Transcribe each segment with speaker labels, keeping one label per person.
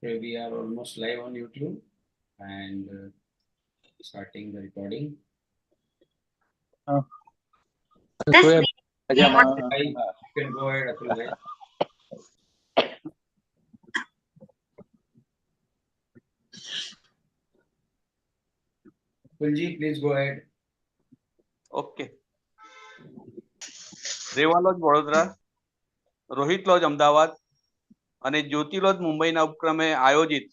Speaker 1: Okay, we are almost live on YouTube and starting the recording.
Speaker 2: This
Speaker 1: You can go ahead, Atul. Kulji, please go ahead.
Speaker 3: Okay Reva lodge Vadodara, Rohit lodge Ahmedabad અને Jyoti lodge મુંબઈના ઉપક્રમે આયોજિત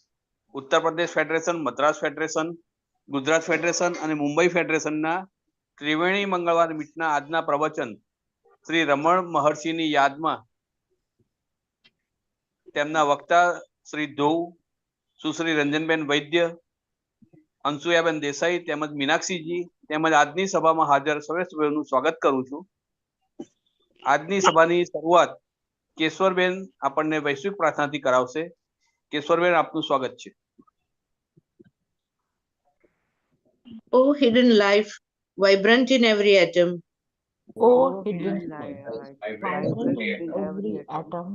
Speaker 3: Uttar Pradesh federation, Madras federation, Gujarat federation અને મુંબઈ ફેડરેશનના ત્રિવેણી મંગળવાર મીટના આજના પ્રવચન શ્રી રમણ મહર્ષિની યાદમાં તેમના વક્તા શ્રી ધ્રુવ, સુશ્રી રંજનબેન વૈદ્ય, અંશુયાબેન દેસાઈ તેમજ મીનાક્ષીજી તેમજ આજની સભામાં હાજર સર્વે સભ્યોનું સ્વાગત કરું છું. આજની સભાની શરૂઆત કેશવરબેન આપણને વૈશ્વિક પ્રાર્થનાથી કરાવશે. કેશવરબેન, આપનું સ્વાગત છે.
Speaker 4: Oh, hidden life, vibrant in every atom.
Speaker 2: Oh, hidden light, vibrant in every atom.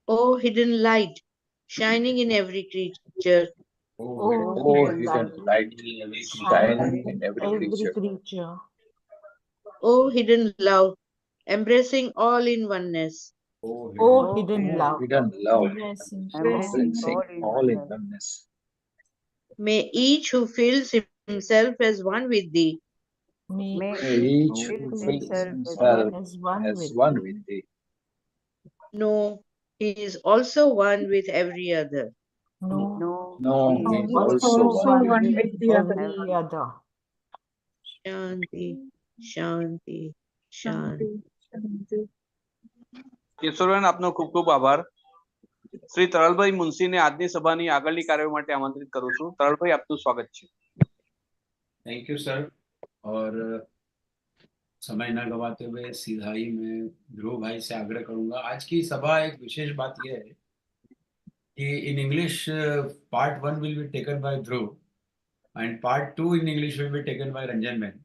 Speaker 4: Oh, hidden light, shining in every creature.
Speaker 2: Oh, hidden light, shining in every creature.
Speaker 4: Oh, hidden love, embracing all in oneness.
Speaker 2: Oh, hidden love, embracing all in oneness.
Speaker 4: May each who feels himself as one with thee.
Speaker 2: May each who feels himself as one with thee.
Speaker 4: know he is also one with every other.
Speaker 2: No, he is also one with every other.
Speaker 4: Shanti, Shanti, Shanti.
Speaker 3: કેશવરબેન, આપનો ખૂબ ખૂબ આભાર. શ્રી તરલભાઈ મુનશીને આજની સભાની આગળની કાર્ય માટે આમંત્રિત કરું છું. તરલભાઈ, આપનું સ્વાગત છે.
Speaker 1: Thank you sir. और समय न गवाते हुए सीधा ही मैं ध्रुव भाई से आग्रह करूंगा. आज की सभा एक विशेष बात यह है कि in English part 1 will be taken by Dhruv and part 2 in English will be taken by Ranjan man.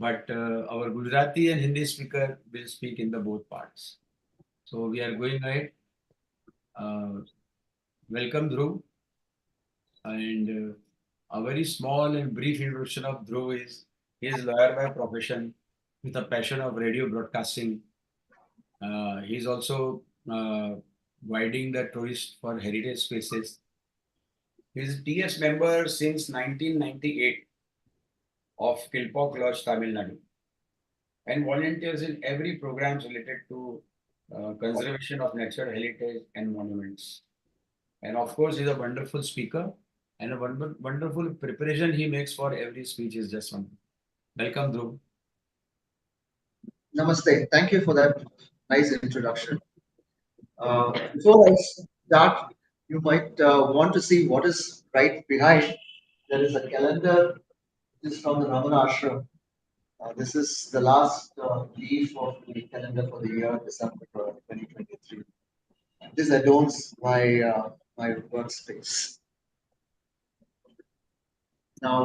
Speaker 1: But our Gujarati and Hindi speaker will speak in the both parts. So we are going ahead. Welcome Dhruv. And a very small and brief introduction of Dhruv is he is lawyer by profession with a passion of radio broadcasting. He is also guiding the tourists for heritage spaces. He is TS member since 1998 of Kilpock Lodge, Tamil Nadu, and volunteers in every program related to conservation of natural heritage and monuments. And of course, he's a wonderful speaker, and a wonderful preparation he makes for every speech is just something. Welcome, Dhruv.
Speaker 5: Namaste. Thank you for that nice introduction. Before I start, you might want to see what is right behind. There is a calendar. This is from the Ramana ashram. This is the last leaf of the calendar for the year December 2023. This adorns my my workspace. Now,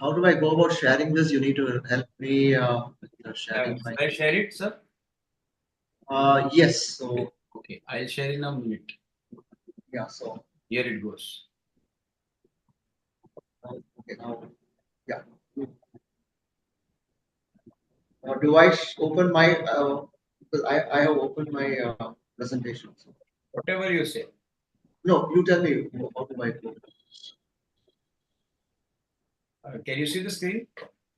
Speaker 5: how do I go about sharing this? You need to help me sharing.
Speaker 1: Should I share it, sir?
Speaker 5: Yes. So
Speaker 1: okay, I'll share in a minute.
Speaker 5: Yeah. So
Speaker 1: here it goes.
Speaker 5: Okay. Now, yeah. Do I open my? Because I have opened my presentation. So.
Speaker 1: Whatever you say.
Speaker 5: No, you tell me how do I go.
Speaker 1: Can you see the screen?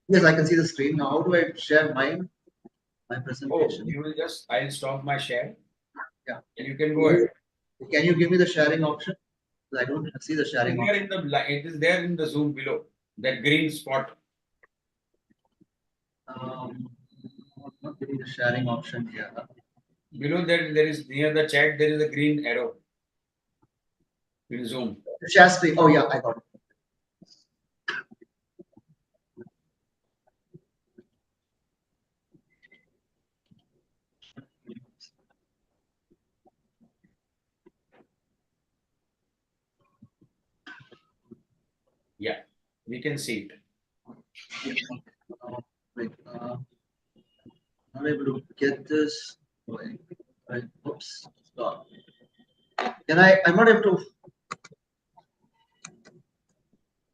Speaker 5: Yes, I can see the screen. Now, how do I share my presentation?
Speaker 1: Oh, you will just. I'll stop my share.
Speaker 5: Yeah.
Speaker 1: And you can go ahead.
Speaker 5: Can you give me the sharing option? I don't see the sharing option.
Speaker 1: It is there in the Zoom below. That green spot.
Speaker 5: Not getting the sharing option here.
Speaker 1: Below that, there is near the chat. There is a green arrow. In Zoom.
Speaker 5: The share screen. Oh yeah, I got it.
Speaker 1: Yeah, we can see it.
Speaker 5: Wait, I'm able to get this. Oops, stop. Can I'm not able to.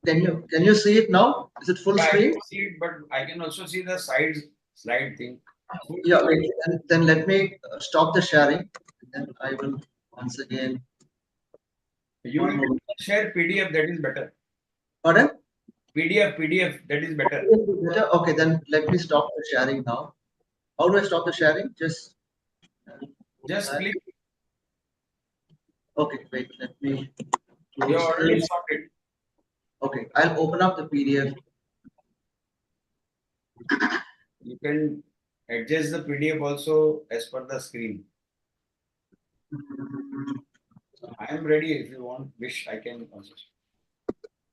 Speaker 5: Can you see it now? Is it full
Speaker 1: Yeah, I
Speaker 5: screen?
Speaker 1: can see it, but I can also see the sides slide thing.
Speaker 5: Yeah, wait, and then let me stop the sharing. And then I will once again.
Speaker 1: You
Speaker 5: One
Speaker 1: will
Speaker 5: more.
Speaker 1: share PDF, that is better.
Speaker 5: Pardon?
Speaker 1: PDF, that is better.
Speaker 5: Okay, then let me stop the sharing now. How do I stop the sharing? Just
Speaker 1: Click.
Speaker 5: Okay, wait, let me
Speaker 1: You
Speaker 5: close
Speaker 1: already
Speaker 5: this.
Speaker 1: stopped it.
Speaker 5: Okay, I'll open up the PDF.
Speaker 1: You can adjust the PDF also as per the screen. I am ready. If you want, wish I can also.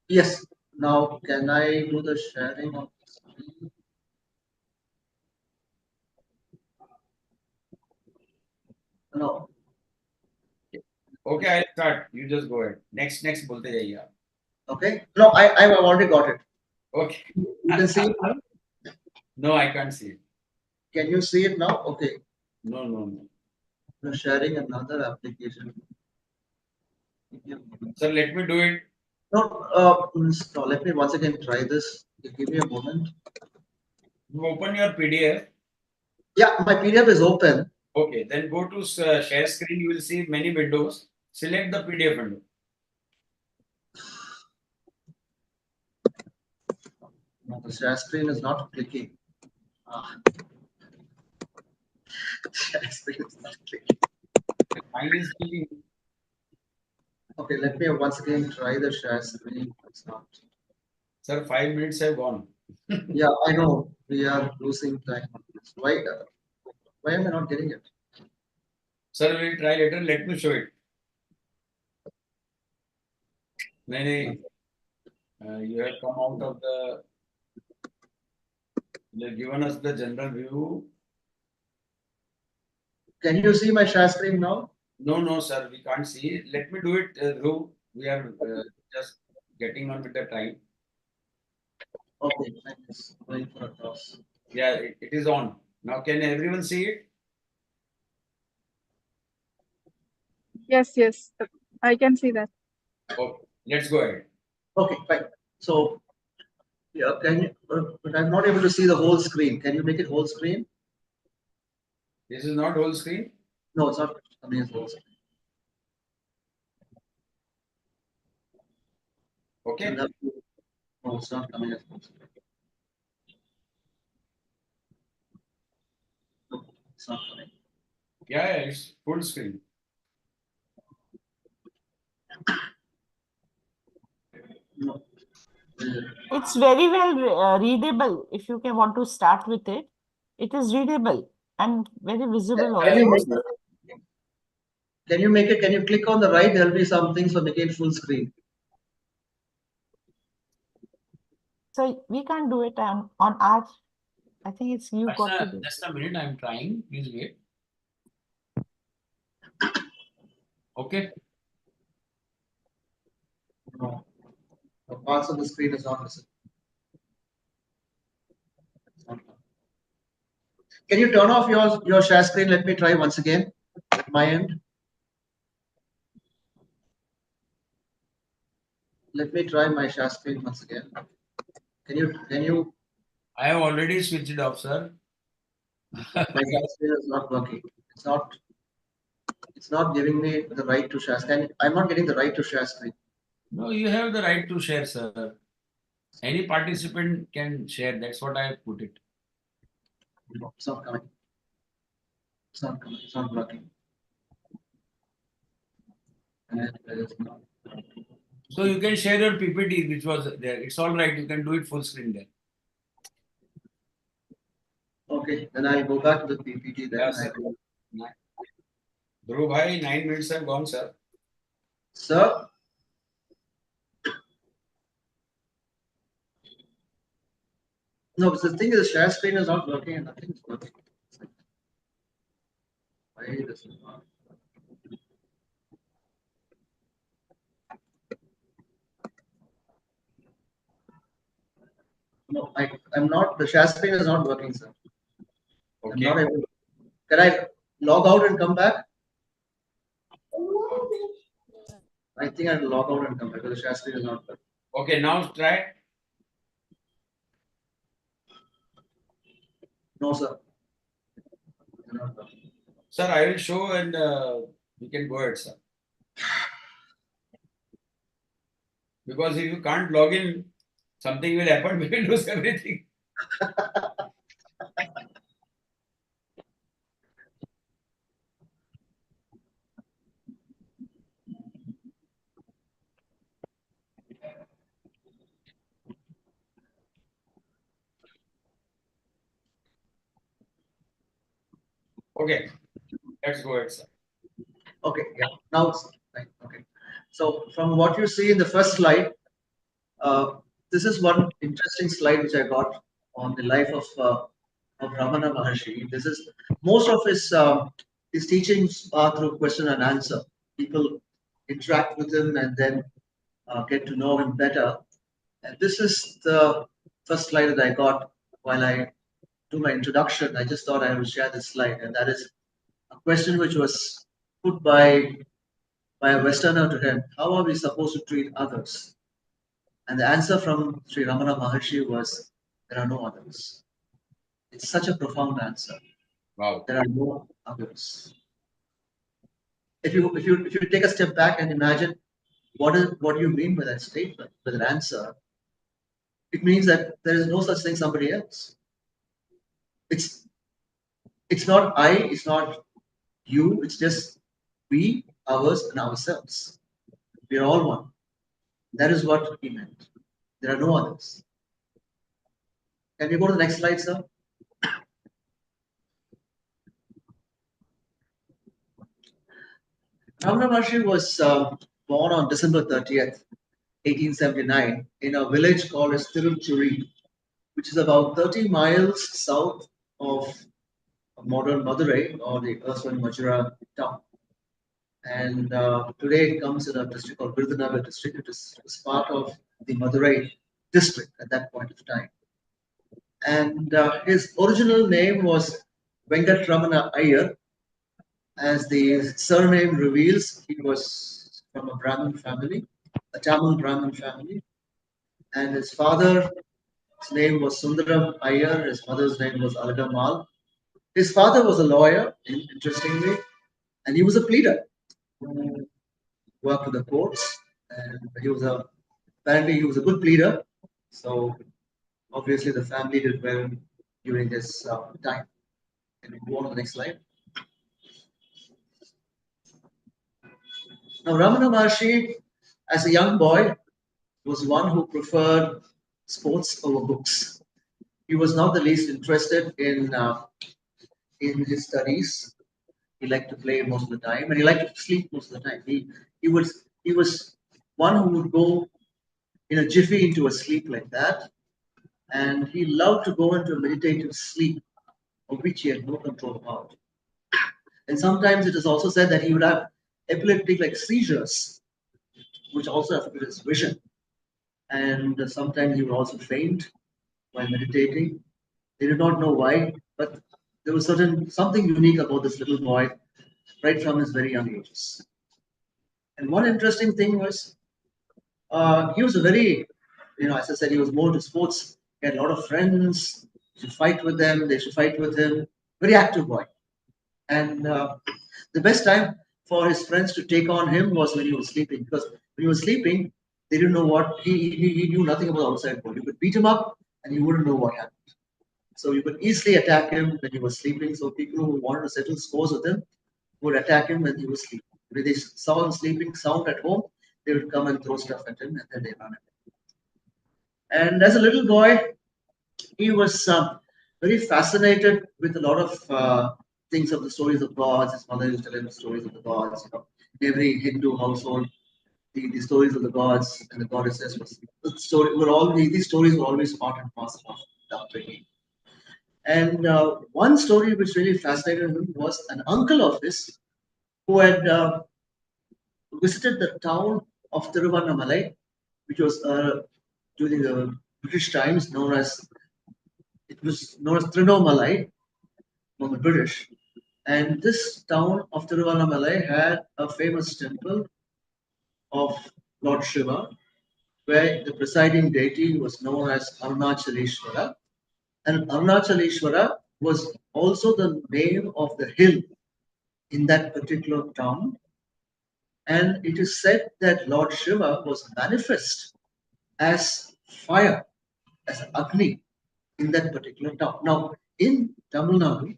Speaker 5: Yes. Now, can I do the sharing of the screen? No.
Speaker 1: Okay, I'll start. You just go ahead. Next, bolte jaiye aap.
Speaker 5: Okay. No, I've already got it.
Speaker 1: Okay.
Speaker 5: You can see it now?
Speaker 1: No, I can't see it.
Speaker 5: Can you see it now? Okay.
Speaker 1: No.
Speaker 5: You're sharing another application.
Speaker 1: Sir, let me do it.
Speaker 5: No, no, let me once again try this. Give me a moment.
Speaker 1: You open your PDF.
Speaker 5: Yeah, my PDF is open.
Speaker 1: Okay, then go to share screen. You will see many windows. Select the PDF window.
Speaker 5: No, the share screen is not clicking. Share screen is not clicking.
Speaker 1: Mine is clicking.
Speaker 5: Okay, let me once again try the share screen. It's not.
Speaker 1: Sir, 5 minutes have gone.
Speaker 5: Yeah, I know. We are losing time. Why am I not getting it?
Speaker 1: Sir, we'll try later. Let me show it. You have come out of the. You have given us the general view.
Speaker 5: Can you see my share screen now?
Speaker 1: No, sir, we can't see it. Let me do it, Dhruv. We are just getting on with the time.
Speaker 5: Okay, thanks. Going for a toss.
Speaker 1: Yeah, it is on. Now, can everyone see it?
Speaker 6: Yes, I can see that.
Speaker 1: Okay, let's go ahead.
Speaker 5: Okay, fine. So, yeah, can you? But I'm not able to see the whole screen. Can you make it whole screen?
Speaker 1: This is not whole screen.
Speaker 5: No, it's not coming as whole screen.
Speaker 1: Okay.
Speaker 5: No, it's not coming as whole screen. No, it's not coming.
Speaker 1: Yeah, it's full screen.
Speaker 5: No.
Speaker 2: It's very well readable. If you can want to start with it, it is readable and very visible
Speaker 5: Can you
Speaker 2: also.
Speaker 5: make it? Can you make it? Can you click on the right? There'll be some things for making it full screen.
Speaker 2: So we can't do it on our. I think it's you got to do.
Speaker 1: Just a minute, I'm trying. Please wait. Okay.
Speaker 5: No. The parts of the screen is not visible. Can you turn off your share screen? Let me try once again at my end. Let me try my share screen once again. Can you?
Speaker 1: I have already switched it off, sir.
Speaker 5: My share screen is not working. It's not giving me the right to share screen. I'm not getting the right to share screen.
Speaker 1: No, you have the right to share, sir. Any participant can share. That's what I put it.
Speaker 5: No, it's not coming. It's not coming. It's not working. And it is not.
Speaker 1: So you can share your PPT, which was there. It's all right. You can do it full screen there.
Speaker 5: Okay, then I'll go back to the PPT then.
Speaker 1: Yeah, sir. Dhruv bhai, 9 minutes have gone, sir.
Speaker 5: Sir? No, but the thing is, the share screen is not working and nothing is working. Why this is not? No, I'm not. The share screen is not working, sir.
Speaker 1: Okay.
Speaker 5: I'm not able. Can I log out and come back? I think I'll log out and come back because the Shastri is not there.
Speaker 1: Okay, now try.
Speaker 5: No, sir. They're not there.
Speaker 1: Sir, I will show and we can go ahead, sir. Because if you can't log in, something will happen. We will lose everything. Okay, let's go ahead, sir.
Speaker 5: Okay, yeah. Now, right, okay. So from what you see in the first slide, this is one interesting slide which I got on the life of Ramana Maharshi. This is most of his teachings are through question and answer. People interact with him and then get to know him better. And this is the first slide that I got while I do my introduction. I just thought I would share this slide, and that is a question which was put by a Westerner to him: how are we supposed to treat others? And the answer from Sri Ramana Maharshi was, there are no others. It's such a profound answer.
Speaker 1: Wow.
Speaker 5: There are no others. If you take a step back and imagine what do you mean by that statement, by that answer, it means that there is no such thing somebody else. It's not I, it's not you, it's just we, ours, and ourselves. We are all one. That is what he meant. There are no others. Can you go to the next slide, sir? Ramana Maharshi was born on December 30th, 1879, in a village called as Triveni, which is about 30 miles south of modern Madurai, or the erstwhile Majura town. And today it comes in a district called Virudhunagar district. It was part of the Madurai district at that point of time. And his original name was Venkat Iyer. As the surname reveals, he was from a Brahmin family, a Tamil Brahmin family. And his father's name was Sundaram Iyer. His mother's name was Alagamal. His father was a lawyer, interestingly, and he was a pleader who worked with the courts. And apparently he was a good pleader. So obviously the family did well during this time. Can we go on to the next slide? Now, Ramana Maharshi, as a young boy, was one who preferred sports over books. He was not the least interested in his studies. He liked to play most of the time, and he liked to sleep most of the time. He was one who would go in a jiffy into a sleep like that, and he loved to go into a meditative sleep, of which he had no control about. And sometimes it is also said that he would have epileptic like seizures, which also affected his vision. And sometimes he would also faint while meditating. They did not know why, but there was something unique about this little boy right from his very young ages. And one interesting thing was he was a very, as I said, he was more into sports. He had a lot of friends. He should fight with them. They should fight with him. Very active boy. And the best time for his friends to take on him was when he was sleeping, because when he was sleeping, they didn't know what he knew nothing about the outside world. You could beat him up, and you wouldn't know what happened. So you could easily attack him when he was sleeping. So people who wanted to settle scores with him would attack him when he was sleeping. When they saw him sleeping sound at home, they would come and throw stuff at him, and then they run away. And as a little boy, he was very fascinated with a lot of things of the stories of gods. His mother used to tell him stories of the gods. In every Hindu household, the stories of the gods and the goddesses these stories were always part and parcel of the upbringing. And one story which really fascinated him was an uncle of his who had visited the town of Tiruvannamalai, which was during the British times known as Trinomalai from the British. And this town of Tiruvannamalai had a famous temple of Lord Shiva, where the presiding deity was known as Arunachaleshwara. And Arunachaleshwara was also the name of the hill in that particular town. And it is said that Lord Shiva was manifest as fire, as Agni in that particular town. Now, in Tamil Nadu,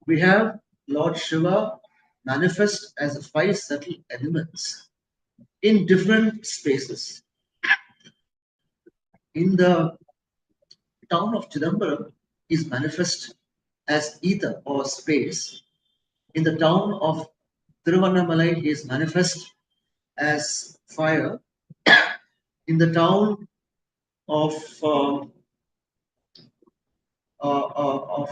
Speaker 5: we have Lord Shiva manifest as the 5 subtle elements in different spaces. In the town of Chidambaram, he is manifest as ether or space. In the town of Tiruvannamalai, he is manifest as fire. In the town of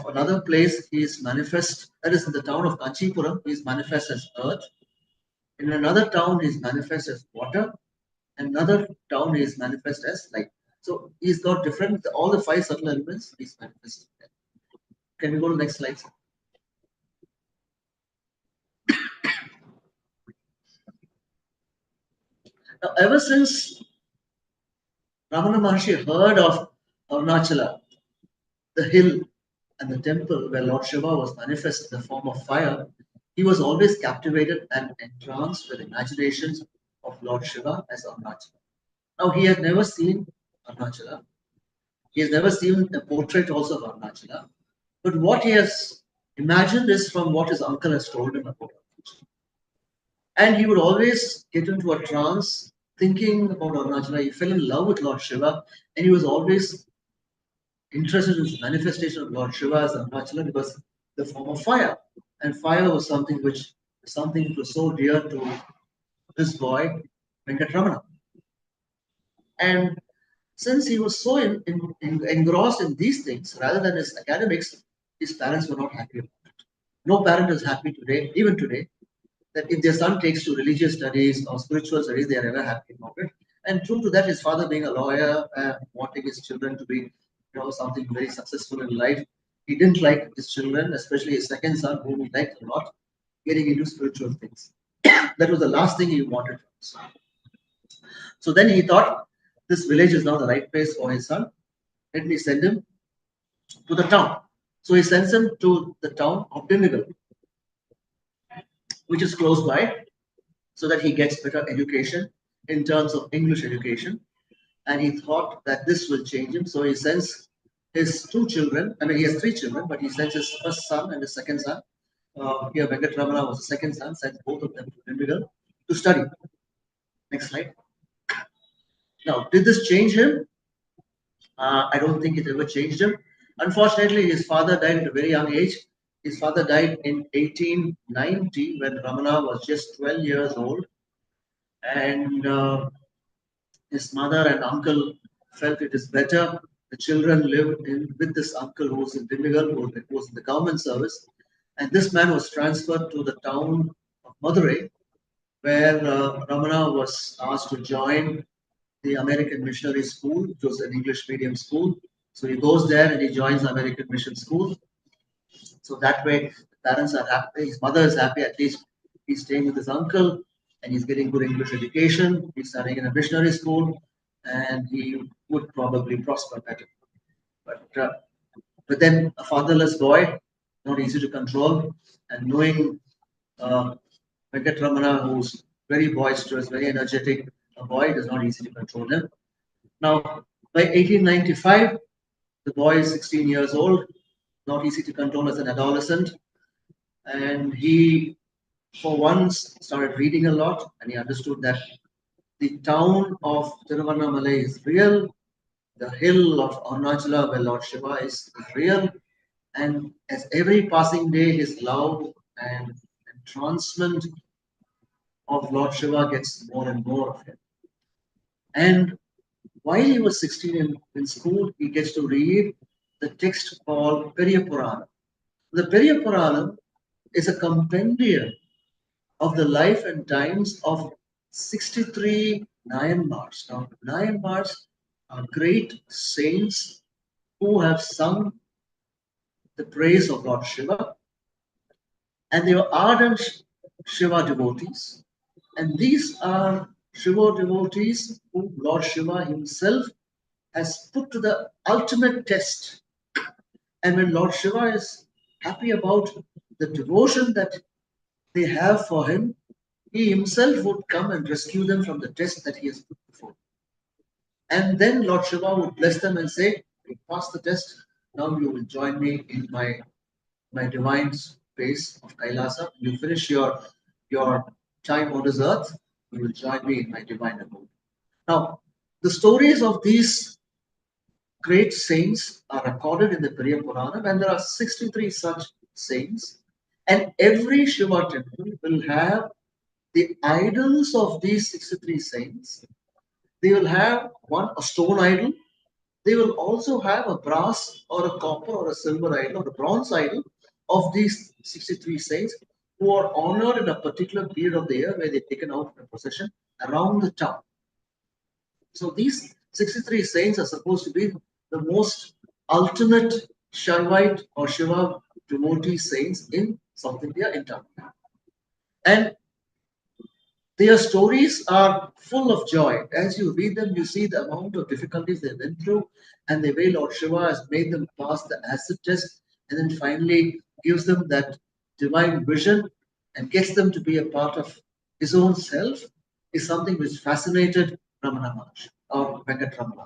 Speaker 5: another place, he is manifest. That is in the town of Kanchipuram, he is manifest as earth. In another town, he is manifest as water. Another town, he is manifest as light. So he's got different, all the 5 subtle elements he's manifest. Can we go to the next slide, sir? Now, ever since Ramana Maharshi heard of Arunachala, the hill and the temple where Lord Shiva was manifest in the form of fire, he was always captivated and entranced with imaginations of Lord Shiva as Arunachala. Now, he has never seen Arunachala. He has never seen a portrait also of Arunachala. But what he has imagined is from what his uncle has told him about Arunachala. And he would always get into a trance thinking about Arunachala. He fell in love with Lord Shiva, and he was always interested in the manifestation of Lord Shiva as Arunachala because the form of fire. And fire was something which was so dear to this boy, Venkatramana. And since he was so engrossed in these things rather than his academics, his parents were not happy about it. No parent is happy today, even today, that if their son takes to religious studies or spiritual studies, they are ever happy about it. And true to that, his father being a lawyer, wanting his children to be, something very successful in life, he didn't like his children, especially his second son, whom he liked a lot, getting into spiritual things. That was the last thing he wanted. So then he thought, this village is not the right place for his son. Let me send him to the town. So he sends him to the town of Dindigul, which is close by, so that he gets better education in terms of English education. And he thought that this will change him. So he sends his 2 children. I mean, he has 3 children, but he sends his first son and his second son. Here, Venkatramana was the second son, sends both of them to Dindigul to study. Next slide. Now, did this change him? I don't think it ever changed him. Unfortunately, his father died at a very young age. His father died in 1890 when Ramana was just 12 years old. And his mother and uncle felt it is better the children live with this uncle who was in Dindigul, who was in the government service. And this man was transferred to the town of Madurai, where Ramana was asked to join the American Missionary School, which was an English medium school. So he goes there and he joins American Mission School. So that way, the parents are happy. His mother is happy. At least he's staying with his uncle and he's getting good English education. He's studying in a missionary school and he would probably prosper better. But then a fatherless boy, not easy to control, and knowing Venkatramana, who's very boisterous, very energetic, a boy, it is not easy to control him. Now, by 1895, the boy is 16 years old, not easy to control as an adolescent. And he, for once, started reading a lot and he understood that the town of Tiruvannamalai is real, the hill of Arunachala where Lord Shiva is real. And as every passing day, his love and entrancement of Lord Shiva gets more and more of him. And while he was 16 in school, he gets to read the text called Periya Purana. The Periya Purana is a compendium of the life and times of 63 Nayanmars. Now, Nayanmars are great saints who have sung the praise of Lord Shiva, and they were ardent Shiva devotees. And these are Shiva devotees whom Lord Shiva himself has put to the ultimate test. And when Lord Shiva is happy about the devotion that they have for him, he himself would come and rescue them from the test that he has put before. And then Lord Shiva would bless them and say, you passed the test, now you will join me in my divine space of Kailasa. You finish your time on this earth, you will join me in my divine abode. Now, the stories of these great saints are recorded in the Periya Purana, and there are 63 such saints. And every Shiva temple will have the idols of these 63 saints. They will have a stone idol. They will also have a brass or a copper or a silver idol or a bronze idol of these 63 saints who are honored in a particular period of the year where they're taken out in a procession around the town. So these 63 saints are supposed to be the most ultimate Shaivite or Shiva devotee saints in South India in Tamil Nadu. And their stories are full of joy. As you read them, you see the amount of difficulties they went through and the way Lord Shiva has made them pass the acid test and then finally gives them that divine vision and gets them to be a part of his own self is something which fascinated Ramana Maharshi or Venkatramana.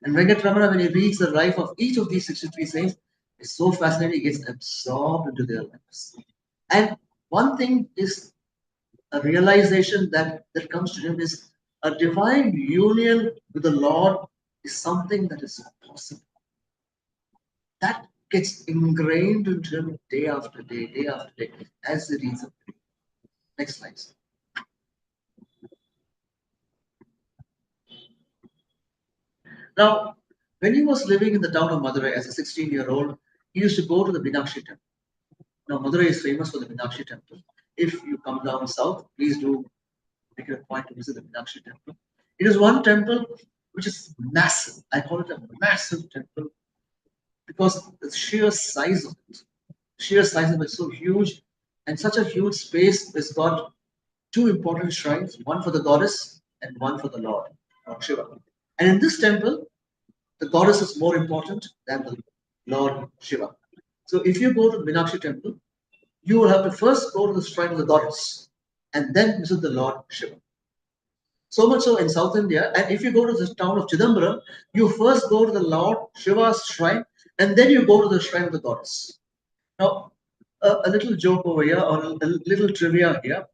Speaker 5: And Venkatramana, when he reads the life of each of these 63 saints, is so fascinating, he gets absorbed into their lives. And one thing is a realization that comes to him is a divine union with the Lord is something that is possible. That gets ingrained into him day after day as he reads it. Next slide. Now, when he was living in the town of Madurai as a 16-year-old, he used to go to the Minakshi temple. Now, Madurai is famous for the Minakshi temple. If you come down south, please do make it a point to visit the Minakshi temple. It is one temple which is massive. I call it a massive temple because the sheer size of it is so huge, and such a huge space has got two important shrines, one for the goddess and one for the Lord, Shiva. And in this temple, the goddess is more important than the Lord Shiva. So if you go to the Minakshi temple, you will have to first go to the shrine of the goddess and then visit the Lord Shiva. So much so in South India, and if you go to the town of Chidambaram, you first go to the Lord Shiva's shrine and then you go to the shrine of the goddess. Now, a little joke over here or a little trivia here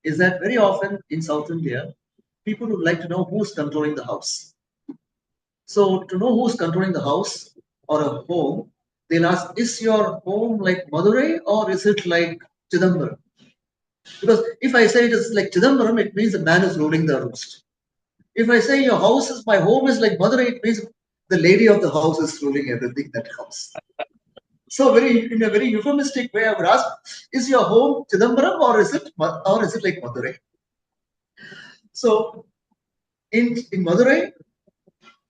Speaker 5: is that very often in South India, people would like to know who's controlling the house. So to know who's controlling the house or a home, they'll ask, is your home like Madurai or is it like Chidambaram? Because if I say it is like Chidambaram, it means the man is ruling the roost. If I say your house is, my home is like Madurai, it means the lady of the house is ruling everything in that house. So in a very euphemistic way, I would ask, is your home Chidambaram or is it like Madurai? So in Madurai,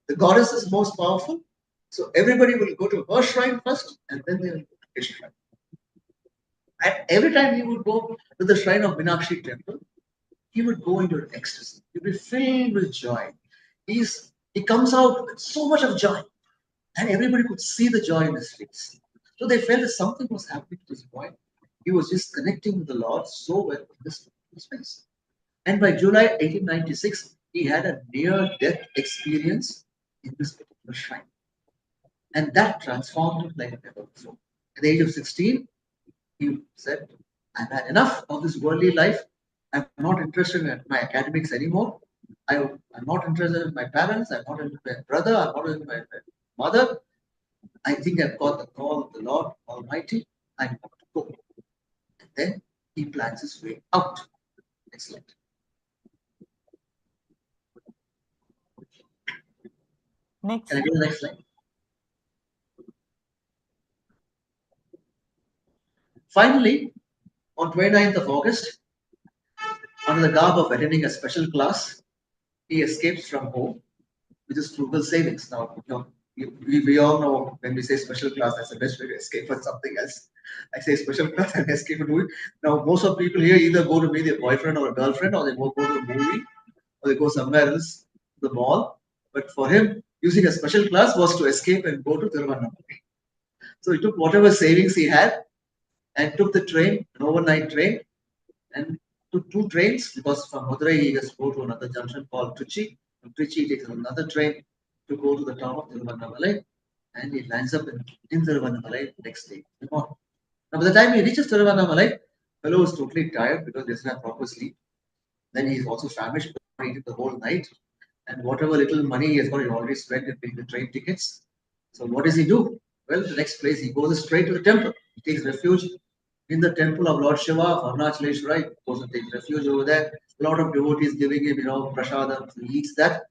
Speaker 5: the goddess is most powerful. So everybody will go to her shrine first and then they will go to his shrine. And every time he would go to the shrine of Minakshi temple, he would go into an ecstasy. He would be filled with joy. He comes out with so much of joy. And everybody could see the joy in his face. So they felt that something was happening to this boy. He was just connecting with the Lord so well in this space. And by July 1896, he had a near-death experience in this particular shrine. And that transformed him like never before. At the age of 16, he said, I've had enough of this worldly life. I'm not interested in my academics anymore. I'm not interested in my parents. I'm not interested in my brother. I'm not interested in my mother. I think I've got the call of the Lord Almighty. I'm going to go. And then he plans his way out. Excellent.
Speaker 2: Next.
Speaker 5: Can I do the next slide? Finally, on 29th of August, under the garb of attending a special class, he escapes from home with his frugal savings. Now, we all know when we say special class, that's the best way to escape from something else. I say special class and escape from movie. Now, most of people here either go to meet their boyfriend or a girlfriend or they go to a movie or they go somewhere else, the mall. But for him, using a special class was to escape and go to Tiruvannamalai. So he took whatever savings he had and took the train, an overnight train, and took 2 trains because from Madurai he has to go to another junction called Trichy. From Trichy he takes another train to go to the town of Tiruvannamalai, and he lands up in Tiruvannamalai next day. Now by the time he reaches Tiruvannamalai, fellow is totally tired because he doesn't have proper sleep. Then he is also famished because he eaten the whole night. And whatever little money he has got, he already spent in paying the train tickets. So what does he do? Well, the next place he goes straight to the temple. He takes refuge in the temple of Lord Shiva, Arunachaleshwara. He goes and takes refuge over there. A lot of devotees giving him, prasadam. So he eats that.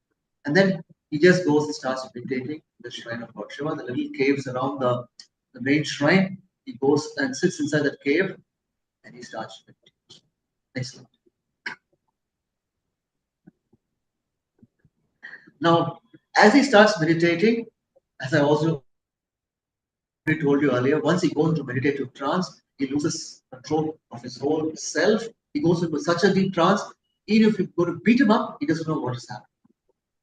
Speaker 5: And then he just goes and starts meditating in the shrine of Lord Shiva. The little caves around the main shrine. He goes and sits inside that cave and he starts meditating. Next slide. Now, as he starts meditating, as I also told you earlier, once he goes into meditative trance, he loses control of his whole self. He goes into such a deep trance, even if you go to beat him up, he doesn't know what is happening.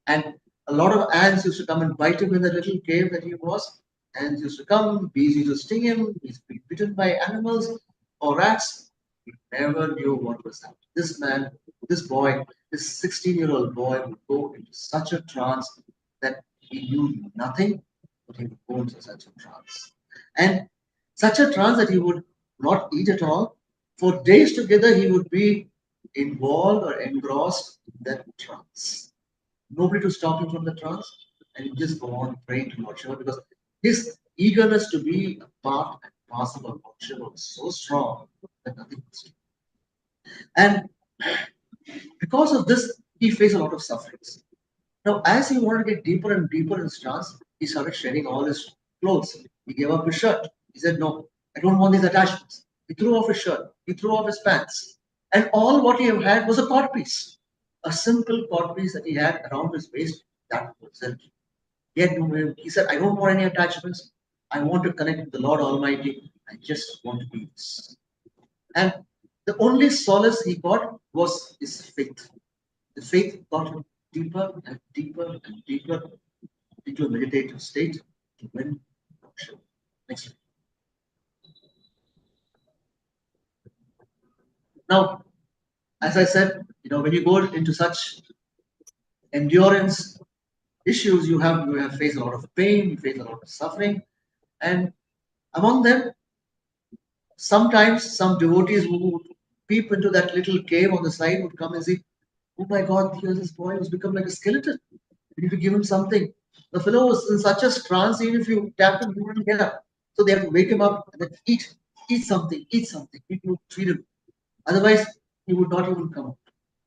Speaker 5: And a lot of ants used to come and bite him in the little cave that he was. Ants used to come, bees used to sting him, he's been bitten by animals or rats. He never knew what was happening. This man, this boy, this 16-year-old boy would go into such a trance that he knew nothing, but he would go into such a trance. And such a trance that he would not eat at all. For days together, he would be involved or engrossed in that trance. Nobody to stop him from the trance, and he just go on praying to Lord Shiva because his eagerness to be a part and parcel of Lord Shiva was so strong that nothing was doing. And because of this, he faced a lot of sufferings. Now, as he wanted to get deeper and deeper in his trance, he started shedding all his clothes. He gave up his shirt. He said, "No, I don't want these attachments." He threw off his shirt. He threw off his pants. And all what he had was a cord piece. A simple cord piece that he had around his waist. That was it. He had no, he said, "I don't want any attachments. I want to connect with the Lord Almighty. I just want to be this." And the only solace he got was his faith. The faith got him deeper and deeper and deeper into a meditative state to win Shiva. Next. Now, as I said, when you go into such endurance issues, you have faced a lot of pain, you face a lot of suffering, and among them, sometimes some devotees who would peep into that little cave on the side would come and say, "Oh my God, here's this boy who's become like a skeleton. We need to give him something." The fellow was in such a trance, even if you tap him, he wouldn't get up. So they have to wake him up and then eat something, eat something. People would treat him. Otherwise, he would not even come out.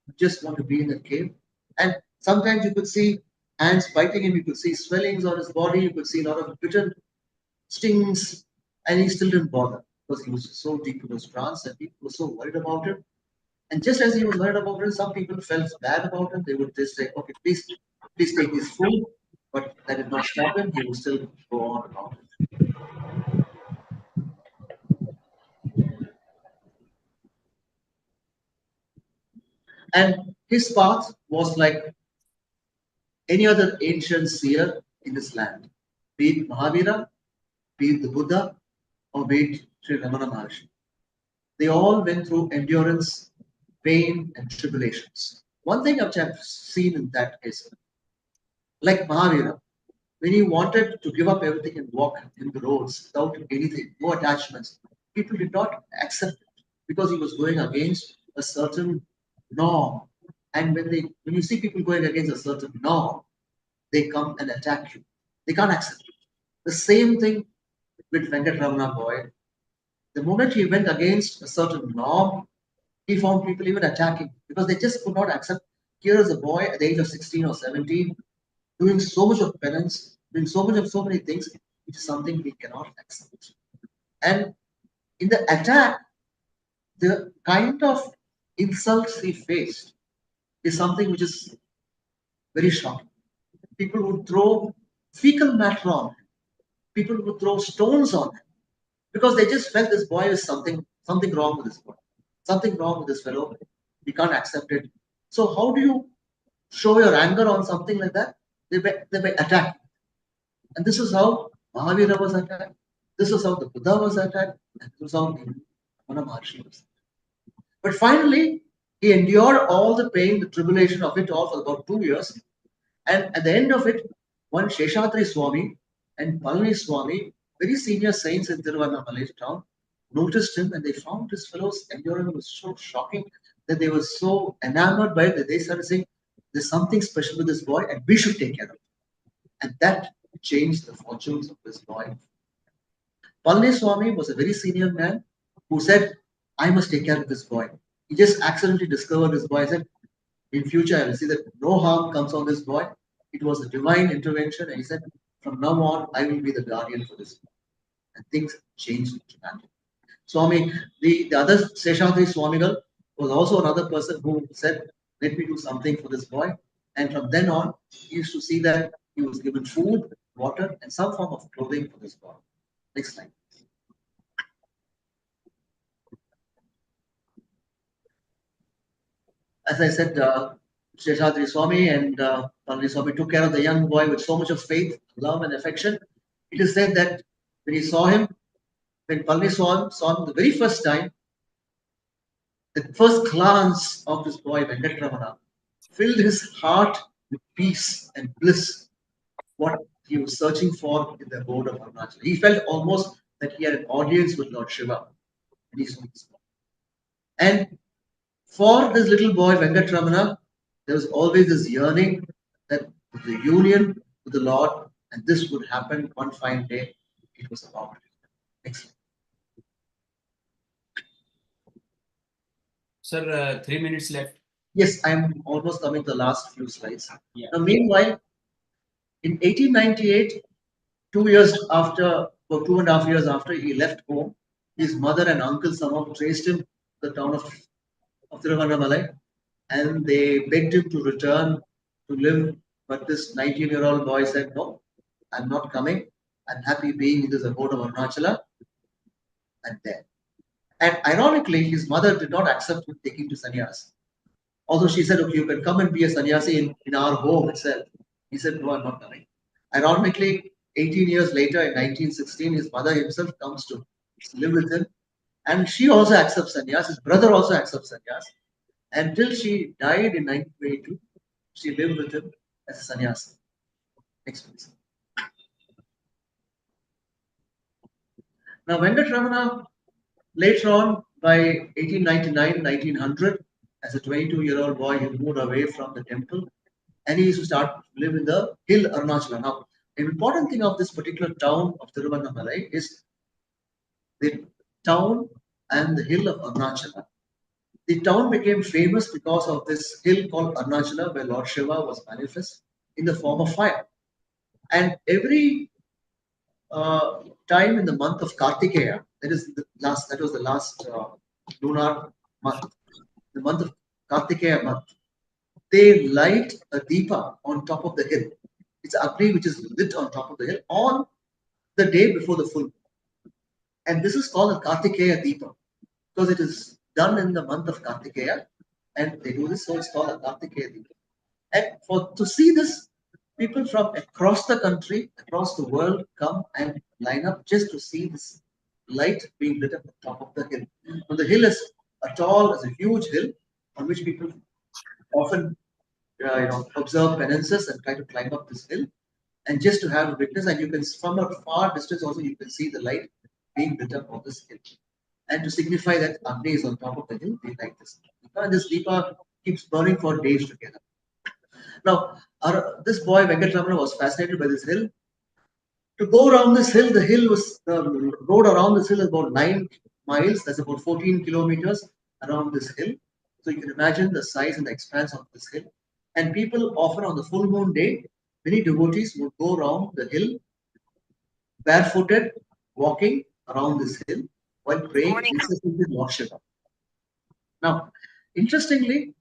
Speaker 5: He just want to be in the cave. And sometimes you could see ants biting him, you could see swellings on his body, you could see a lot of bitter stings, and he still didn't bother because he was so deep in his trance and people were so worried about him. And just as he was worried about it, some people felt bad about him. They would just say, "Okay, please take his food." But that did not stop him. He would still go on about it. And his path was like any other ancient seer in this land, be it Mahavira, be it the Buddha, or be it Sri Ramana Maharshi. They all went through endurance, pain, and tribulations. One thing which I've seen in that is, like Mahavira, when he wanted to give up everything and walk in the roads without anything, no attachments, people did not accept it because he was going against a certain norm. And when you see people going against a certain norm, they come and attack you. They can't accept it. The same thing with Venkatramana boy. The moment he went against a certain norm, he found people even attacking because they just could not accept. Here is a boy at the age of 16 or 17 doing so much of penance, doing so many things, which is something we cannot accept. And in the attack, the kind of insults he faced is something which is very shocking. People would throw fecal matter on him. People would throw stones on him because they just felt this boy is something wrong with this boy, something wrong with this fellow. We can't accept it. So how do you show your anger on something like that, they were attacked. And this is how Mahavira was attacked. This is how the Buddha was attacked. And this is how Ramana Maharshi was. But finally, he endured all the pain, the tribulation of it all for about 2 years. And at the end of it, one Sheshatri Swami and Palani Swami, very senior saints in Tiruvannamalai town, noticed him, and they found this fellow's endurance was so shocking that they were so enamored by it that they started saying, there's something special with this boy and we should take care of it. And that changed the fortunes of this boy. Palani Swami was a very senior man who said, I must take care of this boy. He just accidentally discovered this boy. I said, in future, I will see that no harm comes on this boy. It was a divine intervention. And he said, from now on, I will be the guardian for this boy. And things changed dramatically. Swami, the other Seshatri Swamigal was also another person who said, let me do something for this boy. And from then on, he used to see that he was given food, water, and some form of clothing for this boy. Next slide. As I said, Seshatri Swami and Palani Swami took care of the young boy with so much of faith, love, and affection. It is said that when he saw him, when Palani saw him the very first time, the first glance of this boy, Venkatramana, filled his heart with peace and bliss, what he was searching for in the abode of Arunachala. He felt almost that he had an audience with Lord Shiva. And he saw this boy. And for this little boy, Venkatramana, there was always this yearning that the union with the Lord, and this would happen one fine day. It was about it. Next.
Speaker 1: Sir, 3 minutes left.
Speaker 5: Yes, I'm almost coming to the last few slides.
Speaker 1: Yeah.
Speaker 5: Now, meanwhile, in 1898, 2 years after, or 2.5 years after he left home, his mother and uncle somehow traced him to the town of Tiruvannamalai, and they begged him to return to live. But this 19-year-old boy said, no, I'm not coming. I'm happy being in this abode of Arunachala. And there. And ironically, his mother did not accept him taking to sannyas. Although she said, okay, you can come and be a sannyasi in our home itself. He said, no, I'm not coming. Ironically, 18 years later, in 1916, his mother himself comes to live with him. And she also accepts sannyas. His brother also accepts sannyas. Until she died in 1922, she lived with him as a sannyasi. Next, please. Now, Venkatramana, later on, by 1899, 1900, as a 22-year-old boy, he moved away from the temple and he used to start to live in the hill Arunachala. Now, an important thing of this particular town of Tiruvannamalai is the town and the hill of Arunachala. The town became famous because of this hill called Arunachala, where Lord Shiva was manifest in the form of fire. And every time in the month of Kartikeya, that was the last lunar month, the month of Kartikeya month, they light a deepa on top of the hill. It's Agni which is lit on top of the hill on the day before the full moon. And this is called a Kartikeya deepa because it is done in the month of Kartikeya, and they do this, so it's called a Kartikeya deepa. And to see this, people from across the country, across the world come and line up just to see this light being lit up on top of the hill. Now, the hill is a huge hill on which people often observe penances and try to climb up this hill. And just to have a witness, and you can, from a far distance also, you can see the light being lit up on this hill. And to signify that Agni is on top of the hill, they light this deepa. And this deepa keeps burning for days together. Now, this boy Venkatramana was fascinated by this hill. To go around this hill, the road around this hill is about 9 miles. That's about 14 kilometers around this hill. So you can imagine the size and the expanse of this hill. And people often on the full moon day, many devotees would go around the hill barefooted, walking around this hill while praying incessantly to Lord Shiva. Now, interestingly,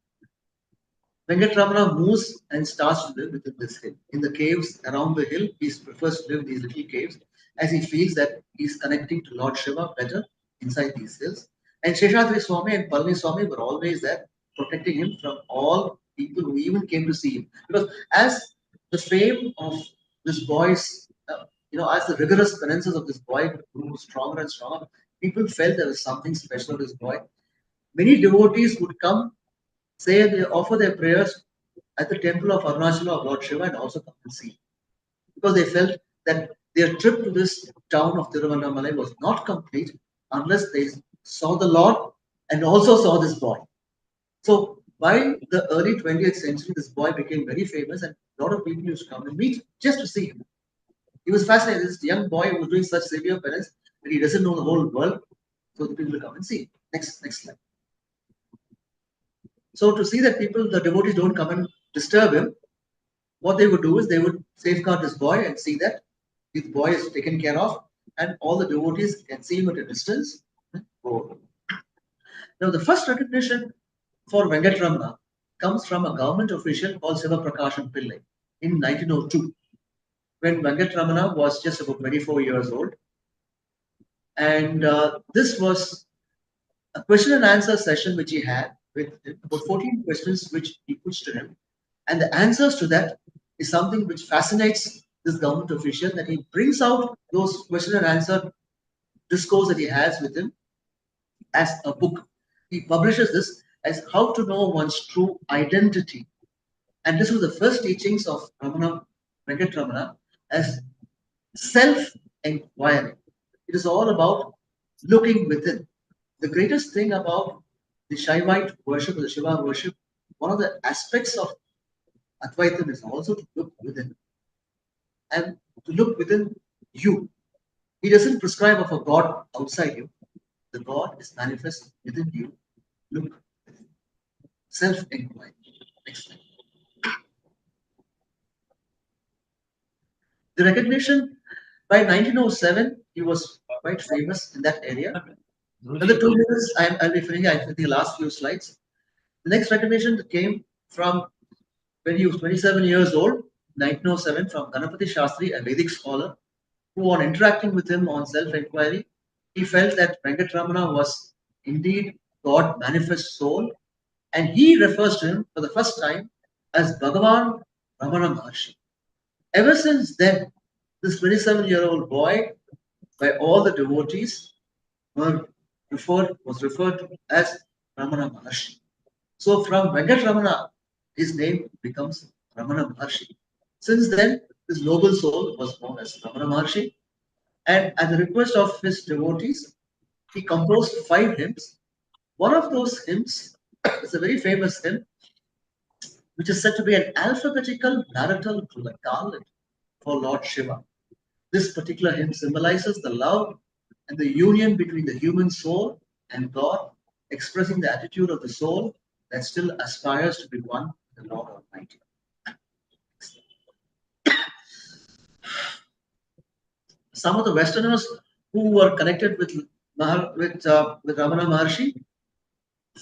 Speaker 5: Venkatramana moves and starts to live within this hill. In the caves around the hill, he prefers to live in these little caves as he feels that he's connecting to Lord Shiva better inside these hills. And Sheshatri Swami and Palani Swami were always there, protecting him from all people who even came to see him. Because as the fame of this boy's, as the rigorous penances of this boy grew stronger and stronger, people felt there was something special of this boy. Many devotees would come, say they offer their prayers at the temple of Arunachala of Lord Shiva and also come and see. Because they felt that their trip to this town of Tiruvannamalai was not complete unless they saw the Lord and also saw this boy. So by the early 20th century, this boy became very famous and a lot of people used to come and meet just to see him. He was fascinated. This young boy who was doing such severe penance that he doesn't know the whole world. So the people will come and see him. Next slide. So to see that the devotees don't come and disturb him, what they would do is they would safeguard this boy and see that this boy is taken care of and all the devotees can see him at a distance. Now the first recognition for Venkatramana comes from a government official called Siva Prakasham Pillai in 1902, when Venkatramana was just about 24 years old. And this was a question and answer session which he had with about 14 questions which he puts to him. And the answers to that is something which fascinates this government official, that he brings out those question and answer discourse that he has with him as a book. He publishes this as How to Know One's True Identity. And this was the first teachings of Venkatramana as self-inquiry. It is all about looking within. The greatest thing about the Shaivite worship or the Shiva worship, one of the aspects of Advaitam is also to look within. And to look within you. He doesn't prescribe of a God outside you. The God is manifest within you. Look within. Self-inquiry. Next slide. The recognition, by 1907, he was quite famous in that area. Another 2 minutes, I'll be finishing, I think, the last few slides. The next recognition came from when he was 27 years old, 1907, from Ganapati Shastri, a Vedic scholar, who, on interacting with him on self-inquiry, he felt that Venkatramana was indeed God manifest soul, and he refers to him for the first time as Bhagavan Ramana Maharshi. Ever since then, this 27-year-old boy, by all the devotees, was referred to as Ramana Maharshi. So from Venkatramana, his name becomes Ramana Maharshi. Since then, this noble soul was known as Ramana Maharshi. And at the request of his devotees, he composed 5 hymns. One of those hymns is a very famous hymn, which is said to be an alphabetical marital garland for Lord Shiva. This particular hymn symbolizes the love and the union between the human soul and God, expressing the attitude of the soul that still aspires to be one with the Lord Almighty. Some of the Westerners who were connected with Ramana Maharshi,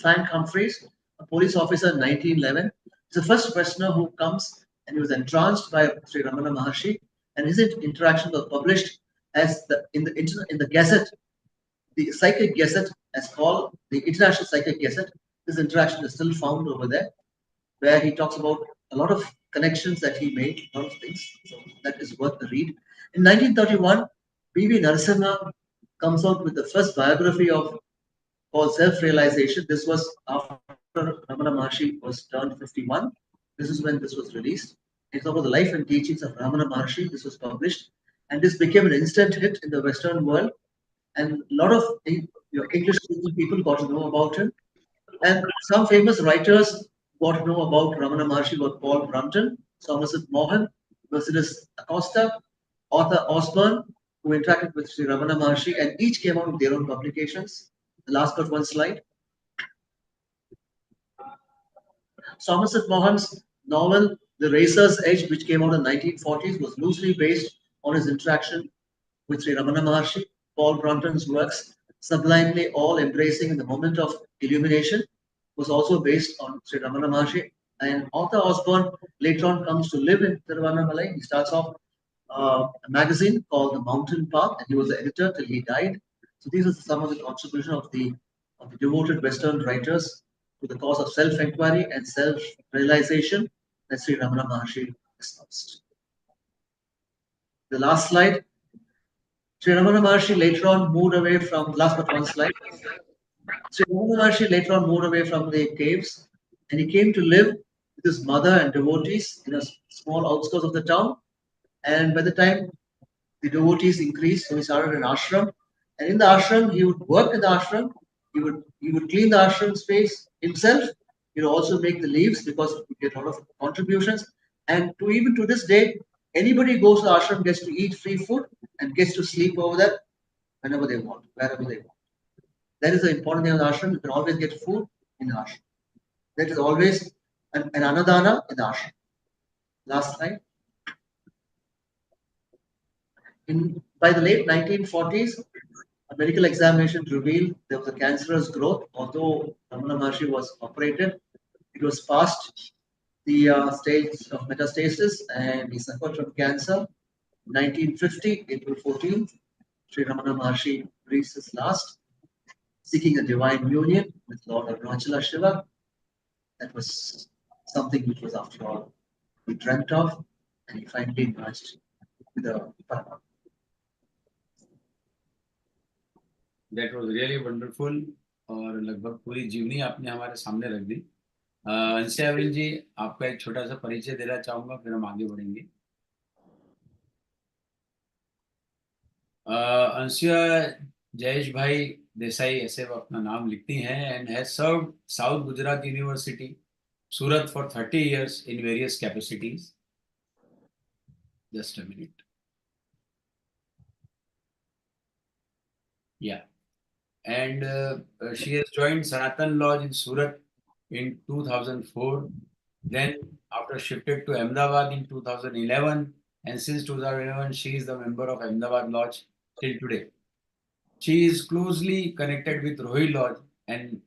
Speaker 5: Frank Humphreys, a police officer in 1911, is the first Westerner who comes, and he was entranced by Sri Ramana Maharshi, and his interaction was published as in the Gazette, the Psychic Gazette, as called the International Psychic Gazette. This interaction is still found over there, where he talks about a lot of connections that he made, a lot of things. So that is worth the read. In 1931, B.V. Narasimha comes out with the first biography of called Self-Realization. This was after Ramana Maharshi was turned 51. This is when this was released. It's about the life and teachings of Ramana Maharshi. This was published, and this became an instant hit in the Western world. And a lot of English-speaking people got to know about him. And some famous writers got to know about Ramana Maharshi were Paul Brunton, Somerset Maugham, Mercedes Acosta, Arthur Osborne, who interacted with Sri Ramana Maharshi, and each came out with their own publications. The last but one slide. Somerset Maugham's novel, The Racer's Edge, which came out in the 1940s, was loosely based on his interaction with Sri Ramana Maharshi. Paul Brunton's works, sublimely all embracing in the moment of illumination, was also based on Sri Ramana Maharshi. And Arthur Osborne later on comes to live in Tiruvannamalai. He starts off a magazine called The Mountain Path, and he was the editor till he died. So these are some of the contributions of the devoted Western writers to the cause of self-inquiry and self-realization that Sri Ramana Maharshi espoused. The last slide. Sri Ramana Maharshi later on moved away from, last but one slide. Sri Ramana Maharshi later on moved away from the caves, and he came to live with his mother and devotees in a small outskirts of the town. And by the time the devotees increased, so he started an ashram. And in the ashram, he would work in the ashram. He would clean the ashram space himself. He would also make the leaves because he would get a lot of contributions. And even to this day, anybody who goes to the ashram gets to eat free food and gets to sleep over there whenever they want, wherever they want. That is the important thing of the ashram. You can always get food in the ashram. There is always an anadana in the ashram. Last slide. By the late 1940s, a medical examination revealed there was a cancerous growth. Although Ramana Maharshi was operated, it was past the stage of metastasis and he suffered from cancer. 1950, April 14th, Sri Ramana Maharshi breathed his last, seeking a divine union with Lord Arunachala Shiva. That was something which was, after all, he dreamt of, and he finally merged with the Paramatma.
Speaker 1: That was really wonderful और लगभग पूरी जीवनी आपने हमारे सामने रख दी। अंशयाबेन जी, आपका एक छोटा सा परिचय देना चाहूंगा, फिर हम आगे बढ़ेंगे। अंशुया जयेश भाई देसाई, ऐसे वो अपना नाम लिखती हैं, and has served South Gujarat University, Surat for 30 years in various capacities. Just a minute. Yeah. And she has joined Sanatan Lodge in Surat in 2004. Then after shifted to Ahmedabad in 2011, and since 2011 she is the member of Ahmedabad Lodge till today. She is closely connected with Rohi Lodge and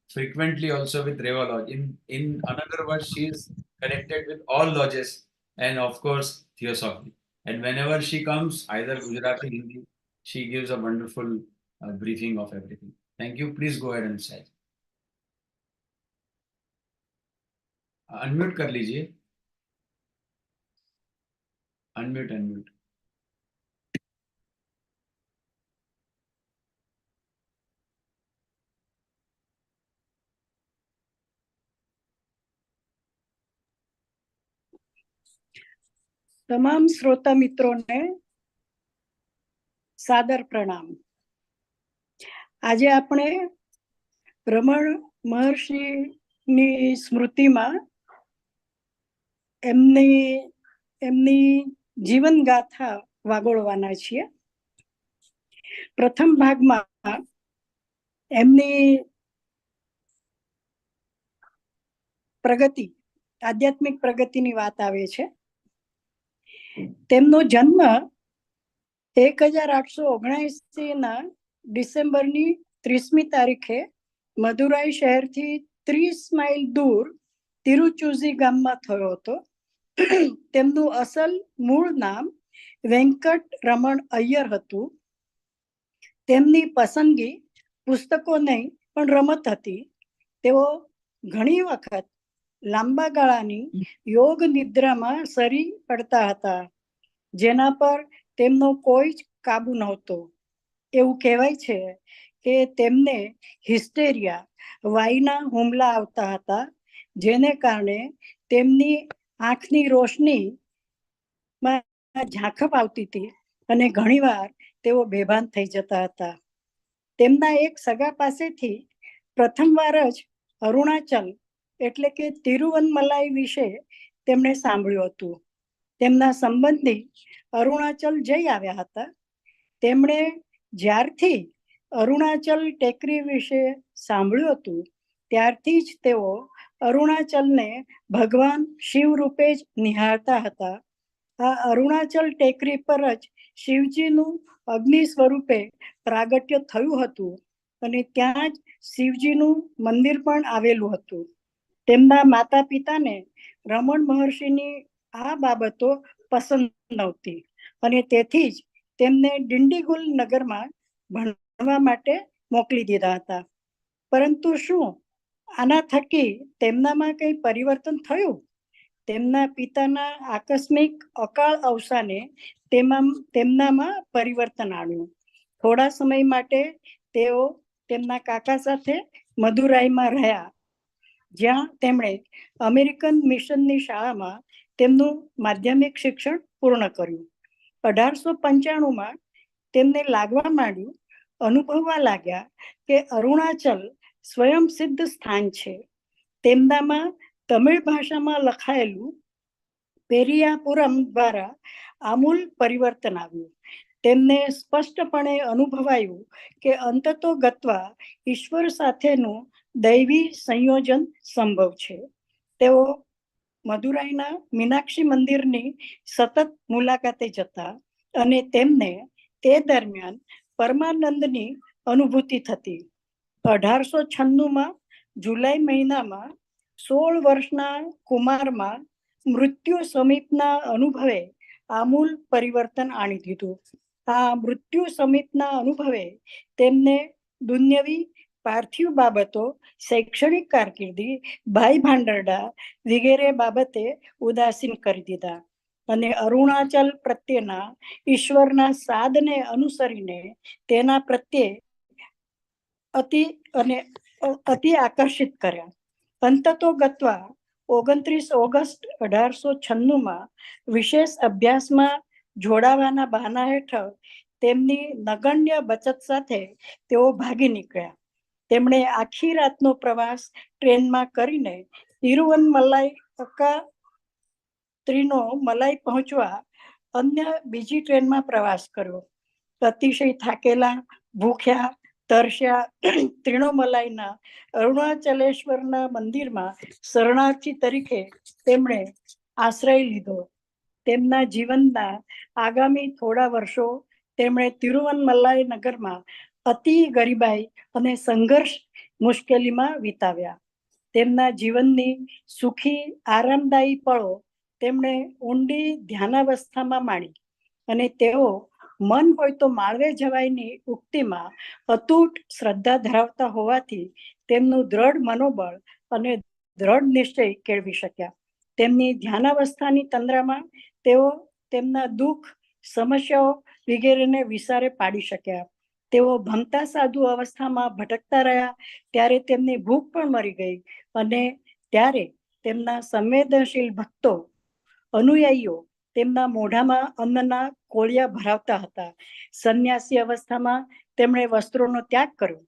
Speaker 1: frequently also with Reva Lodge. In another words, she is connected with all lodges and of course theosophy. And whenever she comes, either Gujarati, Hindi, she gives a wonderful briefing of everything. Thank you. Please go ahead and say. Unmute कर लीजिए. Unmute.
Speaker 7: તમામ શ્રોતા મિત્રોને સાદર પ્રણામ. આજે આપણે રમણ મહર્ષિની સ્મૃતિમાં એમની જીવન ગાથા વાગોળવાના છીએ. પ્રથમ ભાગમાં એમની પ્રગતિ, આધ્યાત્મિક પ્રગતિની વાત આવે છે. તેમનો જન્મ 1879 ડિસેમ્બરની 30મી તારીખે મદુરાઈ શહેરથી 30 માઇલ દૂર તિરુચુઝી ગામમાં થયો હતો. તેમનું અસલ મૂળ નામ વેંકટ રમણ અય્યર હતું. તેમની પસંદગી પુસ્તકો નહીં પણ રમત હતી. તેઓ ઘણી વખત લાંબા ગાળાની યોગ નિદ્રામાં સરી પડતા હતા, જેના પર તેમનો કોઈ જ કાબુ નહોતો. એવું કહેવાય છે કે તેમને હિસ્ટેરિયા, વાઈના હુમલા આવતા હતા, જેને કારણે તેમની આંખની રોશનીમાં ઝાંખપ આવતી હતી અને ઘણીવાર તેઓ બેભાન થઈ જતા હતા. તેમના એક સગા પાસેથી પ્રથમવાર જ અરુણાચલ એટલે કે તિરુવનમલાઈ વિશે તેમણે સાંભળ્યું હતું. તેમના સંબંધી અરુણાચલ જઈ આવ્યા હતા. તેમણે જ્યારથી અરુણાચલ ટેકરી વિશે સાંભળ્યું હતું, ત્યારથી જ તેઓ અરુણાચલને ભગવાન શિવ રૂપે જ નિહાળતા હતા. આ અરુણાચલ ટેકરી પર જ શિવજીનું અગ્નિ સ્વરૂપે પ્રાગટ્ય થયું હતું અને ત્યાં જ શિવજીનું મંદિર પણ આવેલું હતું. તેમના માતા પિતાને રમણ મહર્ષિની આ બાબતો પસંદ નહોતી અને તેથી જ તેમને ડિંડીગુલ નગરમાં ભણવા માટે મોકલી દીધા હતા. પરંતુ શું આના થકી તેમનામાં કઈ પરિવર્તન થયું? તેમના પિતાના આકસ્મિક અકાળ અવસાને તેમનામાં પરિવર્તન આવ્યું. થોડા સમય માટે તેઓ તેમના કાકા સાથે મદુરાઈમાં રહ્યા, જ્યાં તેમણે અમેરિકન મિશનની શાળામાં તેમનું માધ્યમિક શિક્ષણ પૂર્ણ કર્યું. 1895માં તેમને લાગવા માંડ્યું, અનુભવવા લાગ્યા કે અરુણાચલ સ્વયં સિદ્ધ સ્થાન છે. તેમનામાં તમિળ ભાષામાં લખાયેલું પેરિયાપુરમ દ્વારા આમૂલ પરિવર્તન આવ્યું. તેમને સ્પષ્ટપણે અનુભવાયું કે અંતતો ગત્વા ઈશ્વર સાથેનું દૈવી સંયોજન સંભવ છે. તેઓ મદુરાઈના મીનાક્ષી મંદિરની સતત મુલાકાતે જતા અને તેમને તે દરમિયાન પરમાનંદની અનુભૂતિ થતી. 1896માં જુલાઈ મહિનામાં 16 વર્ષના કુમારમાં મૃત્યુ સમીપના અનુભવે આમૂલ પરિવર્તન આણી દીધું. આ મૃત્યુ સમીપના અનુભવે તેમને દુન્યવી પાર્થિવ બાબતો, શૈક્ષણિક કારકિર્દી, ભાઈ ભાંડરડા વગેરે બાબતે ઉદાસીન કરી દીધા અને અરુણાચલ પ્રત્યેના ઈશ્વરના સાદને અનુસરીને તેના પ્રત્યે અતિ આકર્ષિત કર્યા. અંતતો ગત્વા 29 ઓગસ્ટ 1896માં વિશેષ અભ્યાસમાં જોડાવાના બહાના હેઠળ તેમની નગણ્ય બચત સાથે તેઓ ભાગી નીકળ્યા. તેમણે આખી રાતનો પ્રવાસ ટ્રેનમાં કરીને તિરુવનમલાઈ ત્રિનોમલાઈ પહોંચવા અન્ય બીજી ટ્રેનમાં પ્રવાસ કર્યો. અતિશય થાકેલા, ભૂખ્યા, તરસ્યા ત્રિનોમલાઈના અરુણાચલેશ્વરના મંદિરમાં શરણાર્થી તરીકે તેમણે આશ્રય લીધો. તેમના જીવનના આગામી થોડા વર્ષો તેમણે તિરુવનમલાઈ નગરમાં અતિ ગરીબાઈ અને સંઘર્ષ મુશ્કેલીમાં વિતાવ્યા. તેમના જીવનની સુખી આરામદાયી પળો તેમણે ઊંડી ધ્યાનાવસ્થામાં માણી અને તેઓ મન હોય તો માળવે જવાયની ઉક્તિમાં અતૂટ શ્રદ્ધા ધરાવતા હોવાથી તેમનું દ્રઢ મનોબળ અને દ્રઢ નિશ્ચય કેળવી શક્યા. તેમની ધ્યાનાવસ્થાની તંદ્રામાં તેઓ તેમના દુઃખ, સમસ્યાઓ વગેરેને વિસારે પાડી શક્યા. તેઓ ભમતા સાધુ અવસ્થામાં ભટકતા રહ્યા ત્યારે તેમની ભૂખ પણ મરી ગઈ અને ત્યારે તેમના સંવેદનશીલ ભક્તો, અનુયાયીઓ તેમના મોઢામાં અન્નના કોળિયા ભરાવતા હતા. સંન્યાસી અવસ્થામાં તેમણે વસ્ત્રોનો ત્યાગ કર્યો,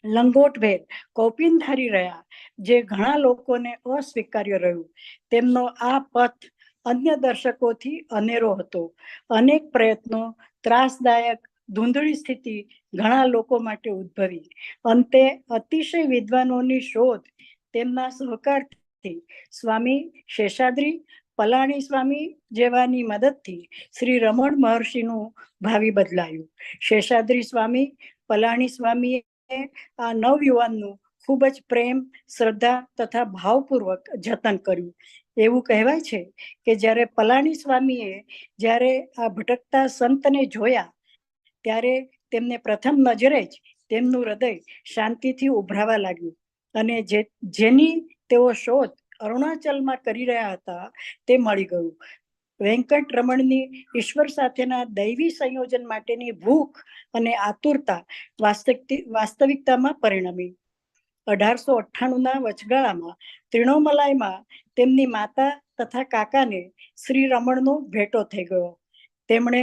Speaker 7: લંગોટભેર કૌપિનધારી રહ્યા, જે ઘણા લોકોને અસ્વીકાર્ય રહ્યું. તેમનો આ પથ અન્ય દર્શકોથી અનેરો હતો. અનેક પ્રયત્નો, ત્રાસદાયક ધૂંધળી સ્થિતિ ઘણા લોકો માટે ઉદ્ભવી. અંતે અતિશય વિદ્વાનોની શોધ તેમના સહકારથી સ્વામી શેષાદ્રી, પલાણી સ્વામી જેવાની મદદથી શ્રી રમણ મહર્ષિનું ભાવિ બદલાયું. શેષાદ્રી સ્વામી, પલાણી સ્વામીએ આ નવયુવાનનું ખૂબ જ પ્રેમ, શ્રદ્ધા તથા ભાવપૂર્વક જતન કર્યું. એવું કહેવાય છે કે જ્યારે પલાણી સ્વામીએ જ્યારે આ ભટકતા સંતને જોયા ત્યારે તેમને પ્રથમ નજરે જ તેમનું હૃદય શાંતિથી ઉભરાવા લાગ્યું અને જેની તેઓ શોધ અરુણાચલમાં કરી રહ્યા હતા તે મળી ગયું. વેંકટ રમણની ઈશ્વર સાથેના દૈવી સંયોજન માટેની ભૂખ અને આતુરતા વાસ્તવિકતામાં પરિણમી. 1898ના વચગાળામાં ત્રિનોમલાઈમાં તેમની માતા તથા કાકાને શ્રી રમણનો ભેટો થઈ ગયો. તેમણે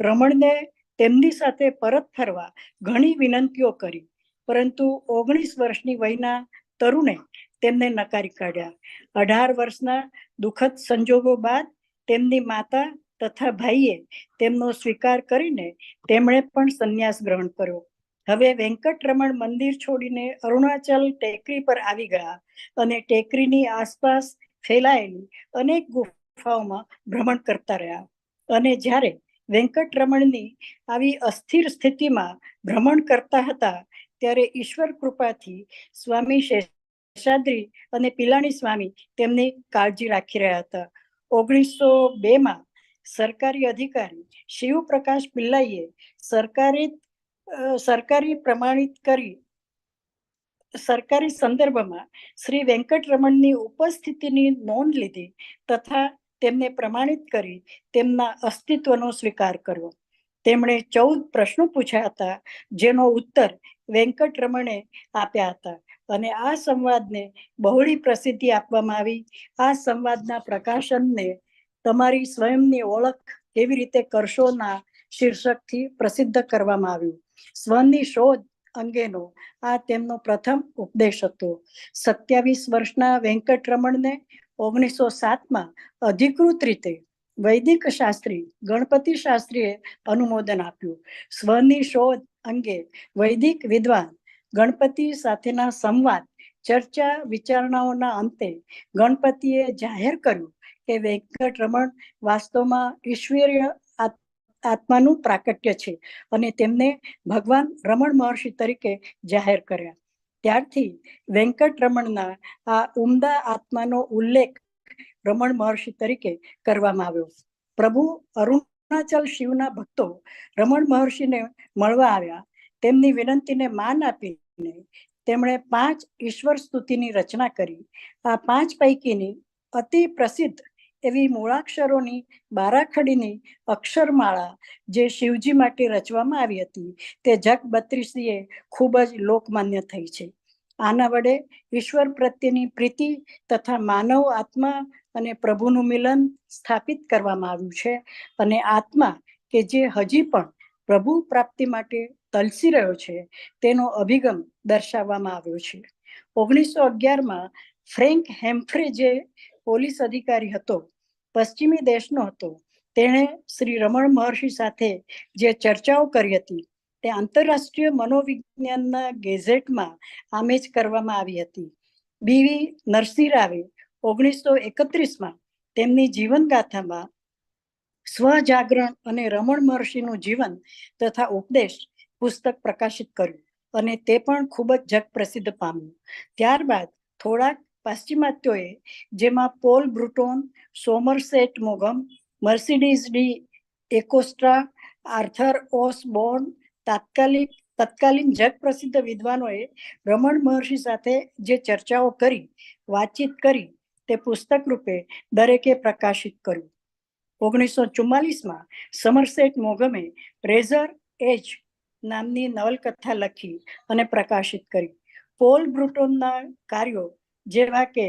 Speaker 7: રમણને તેમની સાથે પરત ફરવા ઘણી વિનંતીઓ કરી, પરંતુ 19 વર્ષની વયના તરુણે તેમને નકારી કાઢ્યા. 18 વર્ષના દુઃખદ સંજોગો બાદ તેમની માતા તથા ભાઈએ તેમનો સ્વીકાર કરીને તેમણે પણ સંન્યાસ ગ્રહણ કર્યો. હવે વેંકટરમણ મંદિર છોડીને અરુણાચલ ટેકરી પર આવી ગયા અને ટેકરીની આસપાસ ફેલાયેલી અનેક ગુફાઓમાં ભ્રમણ કરતા રહ્યા. અને જ્યારે વેંકટરમણની આવી અસ્થિર સ્થિતિમાં ભ્રમણ કરતા હતા ત્યારે ઈશ્વર કૃપાથી સ્વામી શેષાદ્રી અને પિલાણી સ્વામી તેમની કાળજી રાખી રહ્યા હતા. 1902માં સરકારી અધિકારી શિવપ્રકાશ પિલ્લાઈએ સરકારી પ્રમાણિત કરી સરકારી સંદર્ભમાં શ્રી વેંકટરમણની ઉપસ્થિતિની નોંધ લીધી તથા તેમને પ્રમાણિત કરી તેમના અસ્તિત્વનો સ્વીકાર કર્યો. તેમણે 14 પ્રશ્નો પૂછ્યા હતા, જેનો ઉત્તર વેંકટરમણે આપ્યા હતા અને આ સંવાદને બહોળી પ્રસિદ્ધિ આપવામાં આવી. આ સંવાદના પ્રકાશનને તમારી સ્વયંની ઓળખ કેવી રીતે કરશોના શીર્ષકથી પ્રસિદ્ધ કરવામાં આવ્યું. સ્વની શોધ અંગેનો આ તેમનો પ્રથમ ઉપદેશ હતો. 27 વર્ષના વેંકટરમણને 1907માં અધિકૃત રીતે વૈદિક શાસ્ત્રી ગણપતિ શાસ્ત્રીએ અનુમોદન આપ્યું. સ્વની શોધ અંગે વૈદિક વિદ્વાન ગણપતિ સાથેના સંવાદ ચર્ચા વિચારણાઓના અંતે ગણપતિએ જાહેર કર્યું કે વેંકટરમણ વાસ્તવમાં ઈશ્વરીય આત્માનું પ્રાકટ્ય છે અને તેમને ભગવાન રમણ મહર્ષિ તરીકે જાહેર કર્યા. ત્યારથી વેંકટરમણના આ ઉમદા આત્માનો ઉલ્લેખ રમણ મહર્ષિ તરીકે કરવામાં આવ્યો. પ્રભુ અરુણાચલ શિવના ભક્તો રમણ મહર્ષિને મળવા આવ્યા. તેમની વિનંતીને માન આપીને તેમણે 5 ઈશ્વર સ્તુતિની રચના કરી. આ 5 પૈકીની અતિ પ્રસિદ્ધ એવી મૂળાક્ષરોની બારાખડીની અક્ષરમાળા જે શિવજી માટે રચવામાં આવી હતી તે જગ 32 ખૂબ જ લોકમાન્ય થઈ છે. આના વડે ઈશ્વર પ્રત્યેની પ્રીતિ તથા માનવ આત્મા અને પ્રભુનું મિલન સ્થાપિત કરવામાં આવ્યું છે અને આત્મા કે જે હજી પણ પ્રભુ પ્રાપ્તિ માટે તલસી રહ્યો છે તેનો અભિગમ દર્શાવવામાં આવ્યો છે. 1911માં ફ્રેન્ક હેમ્ફ્રે જે પોલીસ અધિકારી હતો, પશ્ચિમી દેશનો હતો, તેણે શ્રી રમણ મહર્ષિ સાથે જે ચર્ચાઓ કરી હતી તે આંતરરાષ્ટ્રીય મનોવિજ્ઞાનના ગેઝેટમાં આમેજ કરવામાં આવી હતી. બીવી નરસિંહ રાવે 1931માં તેમની જીવનગાથામાં સ્વજાગરણ અને રમણ મહર્ષિનું જીવન તથા ઉપદેશ પુસ્તક પ્રકાશિત કર્યું અને તે પણ ખૂબ જ જગ પ્રસિદ્ધ પામ્યું. ત્યારબાદ થોડાક પાશ્ચિમાત્યોએ, જેમાં પોલ બ્રુટોન, સોમરસેટ મોગમ, Mercedes de Acosta, Arthur Osborne, તત્કાલીન જગ પ્રસિદ્ધ વિદ્વાનોએ રમણ મહર્ષિ સાથે જે ચર્ચાઓ કરી, વાતચીત કરી તે પુસ્તક રૂપે દરેકે પ્રકાશિત કર્યું. 1944માં સમરસેટ મોગમે રેઝર એજ નામની નવલકથા લખી અને પ્રકાશિત કરી. પોલ બ્રુટોનના કાર્યો જેવા કે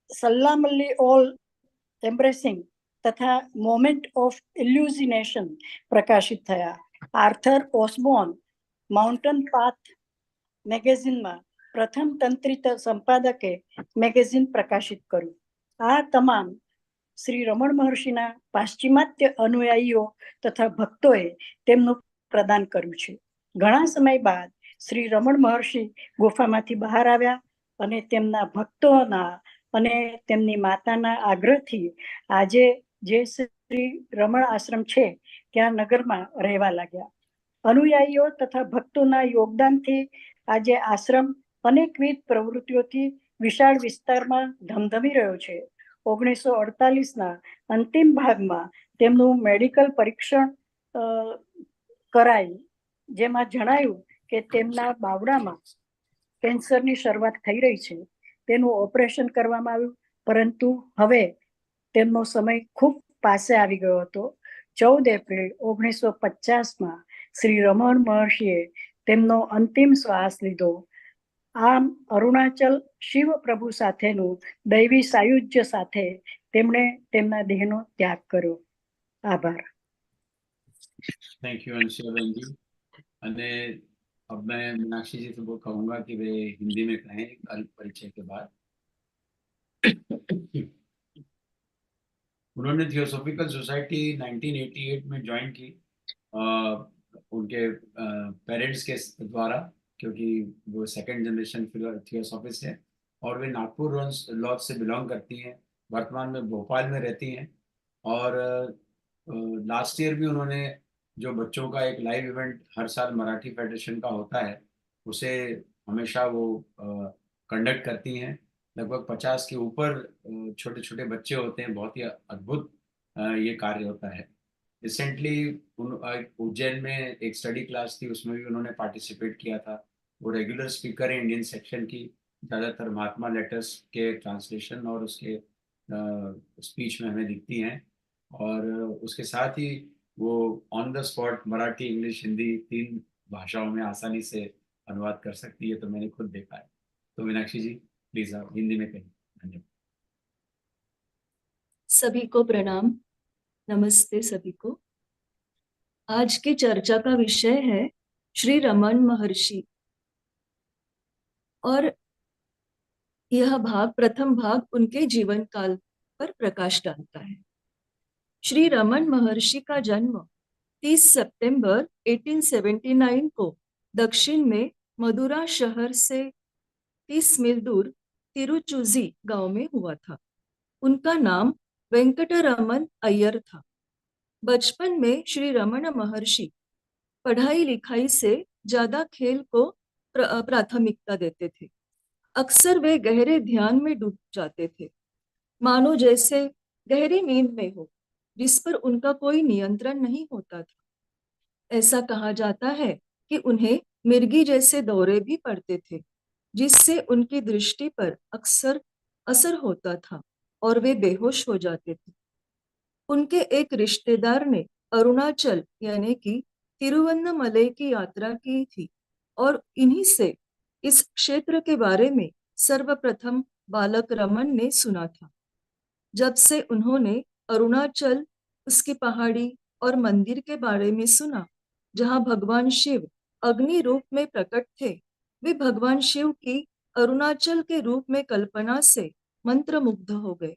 Speaker 7: સલ્લામલ્લી ઓલ એમ્બ્રેસિંગ તથા મોમેન્ટ ઓફ ઇલ્યુઝિનેશન પ્રકાશિત થયા. આર્થર ઓસબોર્ન માઉન્ટન પાથ મેગેઝિનમાં પ્રથમ તંત્રી સંપાદકે મેગેઝિન પ્રકાશિત કર્યું. આ તમામ શ્રી રમણ મહર્ષિના પાશ્ચિમાત્ય અનુયાયીઓ તથા ભક્તોએ તેમનું પ્રદાન કર્યું છે. ઘણા સમય બાદ શ્રી રમણ મહર્ષિ ગુફામાંથી બહાર આવ્યા અને તેમના ભક્તોના અને તેમની માતાના આગ્રહથી આજે જે શ્રી રમણ આશ્રમ છે ત્યાં નગરમાં રહેવા લાગ્યા. અનુયાયીઓ તથા ભક્તોના યોગદાનથી આજે આશ્રમ અનેકવિધ પ્રવૃત્તિઓથી વિશાળ વિસ્તારમાં ધમધમી રહ્યો છે. 1948ના અંતિમ ભાગમાં તેમનું મેડિકલ પરીક્ષણ કરાયું, જેમાં જણાયું કે તેમના બાવડામાં કેન્સરની શરૂઆત થઈ રહી છે. તેનું ઓપરેશન કરવામાં આવ્યું, પરંતુ હવે તેમનો સમય ખૂબ પાસે આવી ગયો હતો. 14 એપ્રિલ 1950માં શ્રી રમણ મહર્ષિએ તેમનો અંતિમ શ્વાસ લીધો. આમ અરુણાચલ શિવ પ્રભુ સાથેનું દૈવી સાયુજ્ય સાથે તેમણે તેમના દેહનો ત્યાગ કર્યો. આભાર.
Speaker 1: थैंक यू अंशुबेन जी. અને अब मैं मीनाक्षी जी से वो कहूंगा कि वे हिंदी में कहें अल्प परिचय के बाद. उन्होंने थियोसॉफिकल सोसाइटी 1988 में ज्वाइन की उनके पेरेंट्स के द्वारा, क्योंकि वो सेकंड जनरेशन थियोसॉफिस्ट है और वे नागपुर लॉज से बिलोंग करती हैं. वर्तमान में भोपाल में रहती हैं और लास्ट ईयर भी उन्होंने जो बच्चों का एक लाइव इवेंट हर साल मराठी फेडरेशन का होता है उसे हमेशा वो कंडक्ट करती हैं. लगभग 50 के ऊपर छोटे छोटे बच्चे होते हैं. बहुत ही अद्भुत ये कार्य होता है. रिसेंटली उज्जैन में एक स्टडी क्लास थी, उसमें भी उन्होंने पार्टिसिपेट किया था वो रेगुलर स्पीकर है इंडियन सेक्शन की, ज़्यादातर महात्मा लेटर्स के ट्रांसलेशन और उसके स्पीच में हमें दिखती हैं। और उसके साथ ही वो on the spot Marathi, English, Hindi 3 भाषाओं में आसानी से अनुवाद कर सकती है, तो मैंने खुद देखा है। तो मीनाक्षी जी प्लीज आप हिंदी में कहें। धन्यवाद।
Speaker 8: सभी को प्रणाम, नमस्ते सभी को। आज की चर्चा का विषय है श्री रमन महर्षि, और यह प्रथम भाग उनके जीवन काल पर प्रकाश डालता है। श्री रमन महर्षि का जन्म 30 सितंबर 1879 को दक्षिण में मदुरा शहर से 30 मील दूर तिरुचुजी गांव में हुआ था। उनका नाम वेंकटरमन अय्यर था। बचपन में श्री रमन महर्षि पढ़ाई लिखाई से ज्यादा खेल को प्राथमिकता देते थे। अक्सर वे गहरे ध्यान में डूब जाते थे, मानो जैसे गहरी नींद में हो, जिस पर उनका कोई नियंत्रण नहीं होता था। ऐसा कहा जाता है कि उन्हें मिर्गी जैसे दौरे भी पड़ते थे, जिससे उनकी दृष्टि पर अक्सर असर होता था और वे बेहोश हो जाते थे। उनके एक रिश्तेदार ने अरुणाचल यानी कि तिरुवन्नमलई की यात्रा की थी और इन्हीं से इस क्षेत्र के बारे में सर्वप्रथम बालक रमन ने सुना था। जब से उन्होंने अरुणाचल, उसकी पहाड़ी और मंदिर के बारे में सुना जहां भगवान शिव अग्नि रूप में प्रकट थे, वे भगवान शिव की अरुणाचल के रूप में कल्पना से मंत्रमुग्ध हो गए।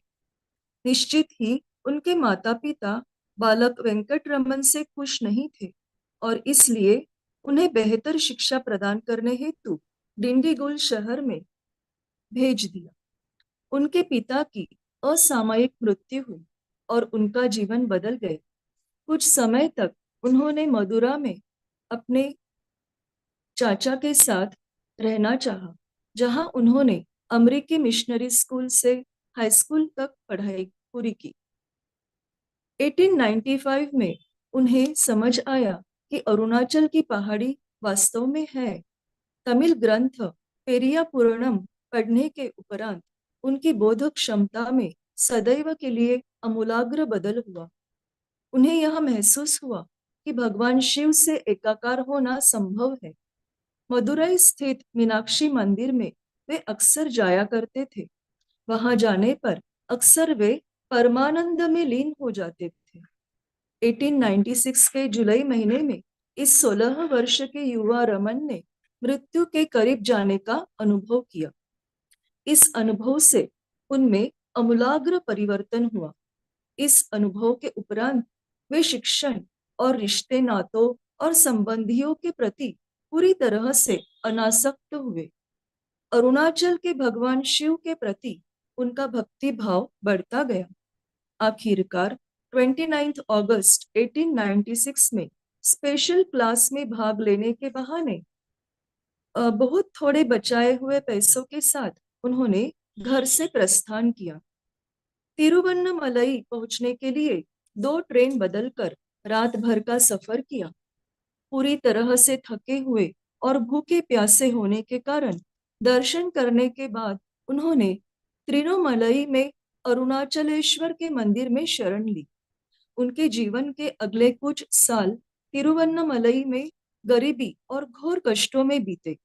Speaker 8: निश्चित ही उनके माता पिता बालक वेंकटरमन से खुश नहीं थे और इसलिए उन्हें बेहतर शिक्षा प्रदान करने हेतु डिंडीगुल शहर में भेज दिया। उनके पिता की असामयिक मृत्यु हुई और उनका जीवन बदल गया। कुछ समय तक उन्होंने मदुरा में अपने चाचा के साथ रहना चाहा, जहां उन्होंने अमेरिकी मिशनरी स्कूल से हाई स्कूल तक पढ़ाई पूरी की। 1895 में उन्हें समझ आया कि अरुणाचल की पहाड़ी वास्तव में है। तमिल ग्रंथ पेरिया पुराणम पढ़ने के उपरांत उनकी बोधक क्षमता में सदैव के लिए अमूलाग्र बदल हुआ। उन्हें यह महसूस हुआ कि भगवान शिव से एकाकार होना संभव है। मदुरई स्थित मीनाक्षी मंदिर में वे अक्सर जाया करते थे। वहां जाने पर अक्सर वे परमानंद में लीन हो जाते थे। 1896 के जुलाई महीने में इस 16 वर्ष के युवा रमन ने मृत्यु के करीब जाने का अनुभव किया। इस अनुभव से उनमें अमूलाग्र परिवर्तन हुआ। इस अनुभव के उपरांत वे शिक्षण और रिश्ते नातों और संबंधियों के प्रति पूरी तरह से अनासक्त हुए। अरुणाचल के भगवान शिव के प्रति उनका भक्ति भाव बढ़ता गया। आखिरकार 29 अगस्त 1896 में स्पेशल क्लास में भाग लेने के बहाने बहुत थोड़े बचाए हुए पैसों के साथ उन्होंने घर से प्रस्थान किया। तिरुवन्नमलई पहुंचने के लिए 2 ट्रेन बदलकर रात भर का सफर किया। पूरी तरह से थके हुए और भूखे प्यासे होने के कारण दर्शन करने के बाद उन्होंने तिरुमलई में अरुणाचलेश्वर के मंदिर में शरण ली। उनके जीवन के अगले कुछ साल तिरुवन्नमलई में गरीबी और घोर कष्टों में बीते।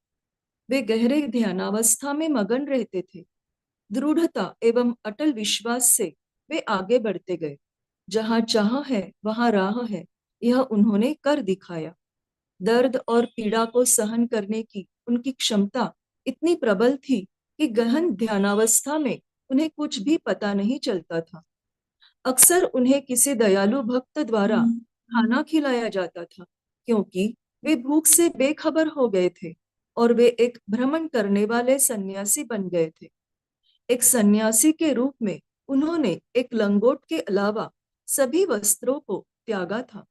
Speaker 8: वे गहरे ध्यानावस्था में मगन रहते थे। दृढ़ता एवं अटल विश्वास से वे आगे बढ़ते गए। जहां चाह है वहां राह है, यह उन्होंने कर दिखाया। दर्द और पीड़ा को सहन करने की उनकी क्षमता इतनी प्रबल थी कि गहन ध्यानावस्था में उन्हें कुछ भी पता नहीं चलता था। अक्सर उन्हें किसी दयालु भक्त द्वारा खाना खिलाया जाता था, क्योंकि वे भूख से बेखबर हो गए थे और वे एक भ्रमण करने वाले सन्यासी बन गए थे। एक सन्यासी के रूप में उन्होंने एक लंगोट के अलावा सभी वस्त्रों को त्यागा था।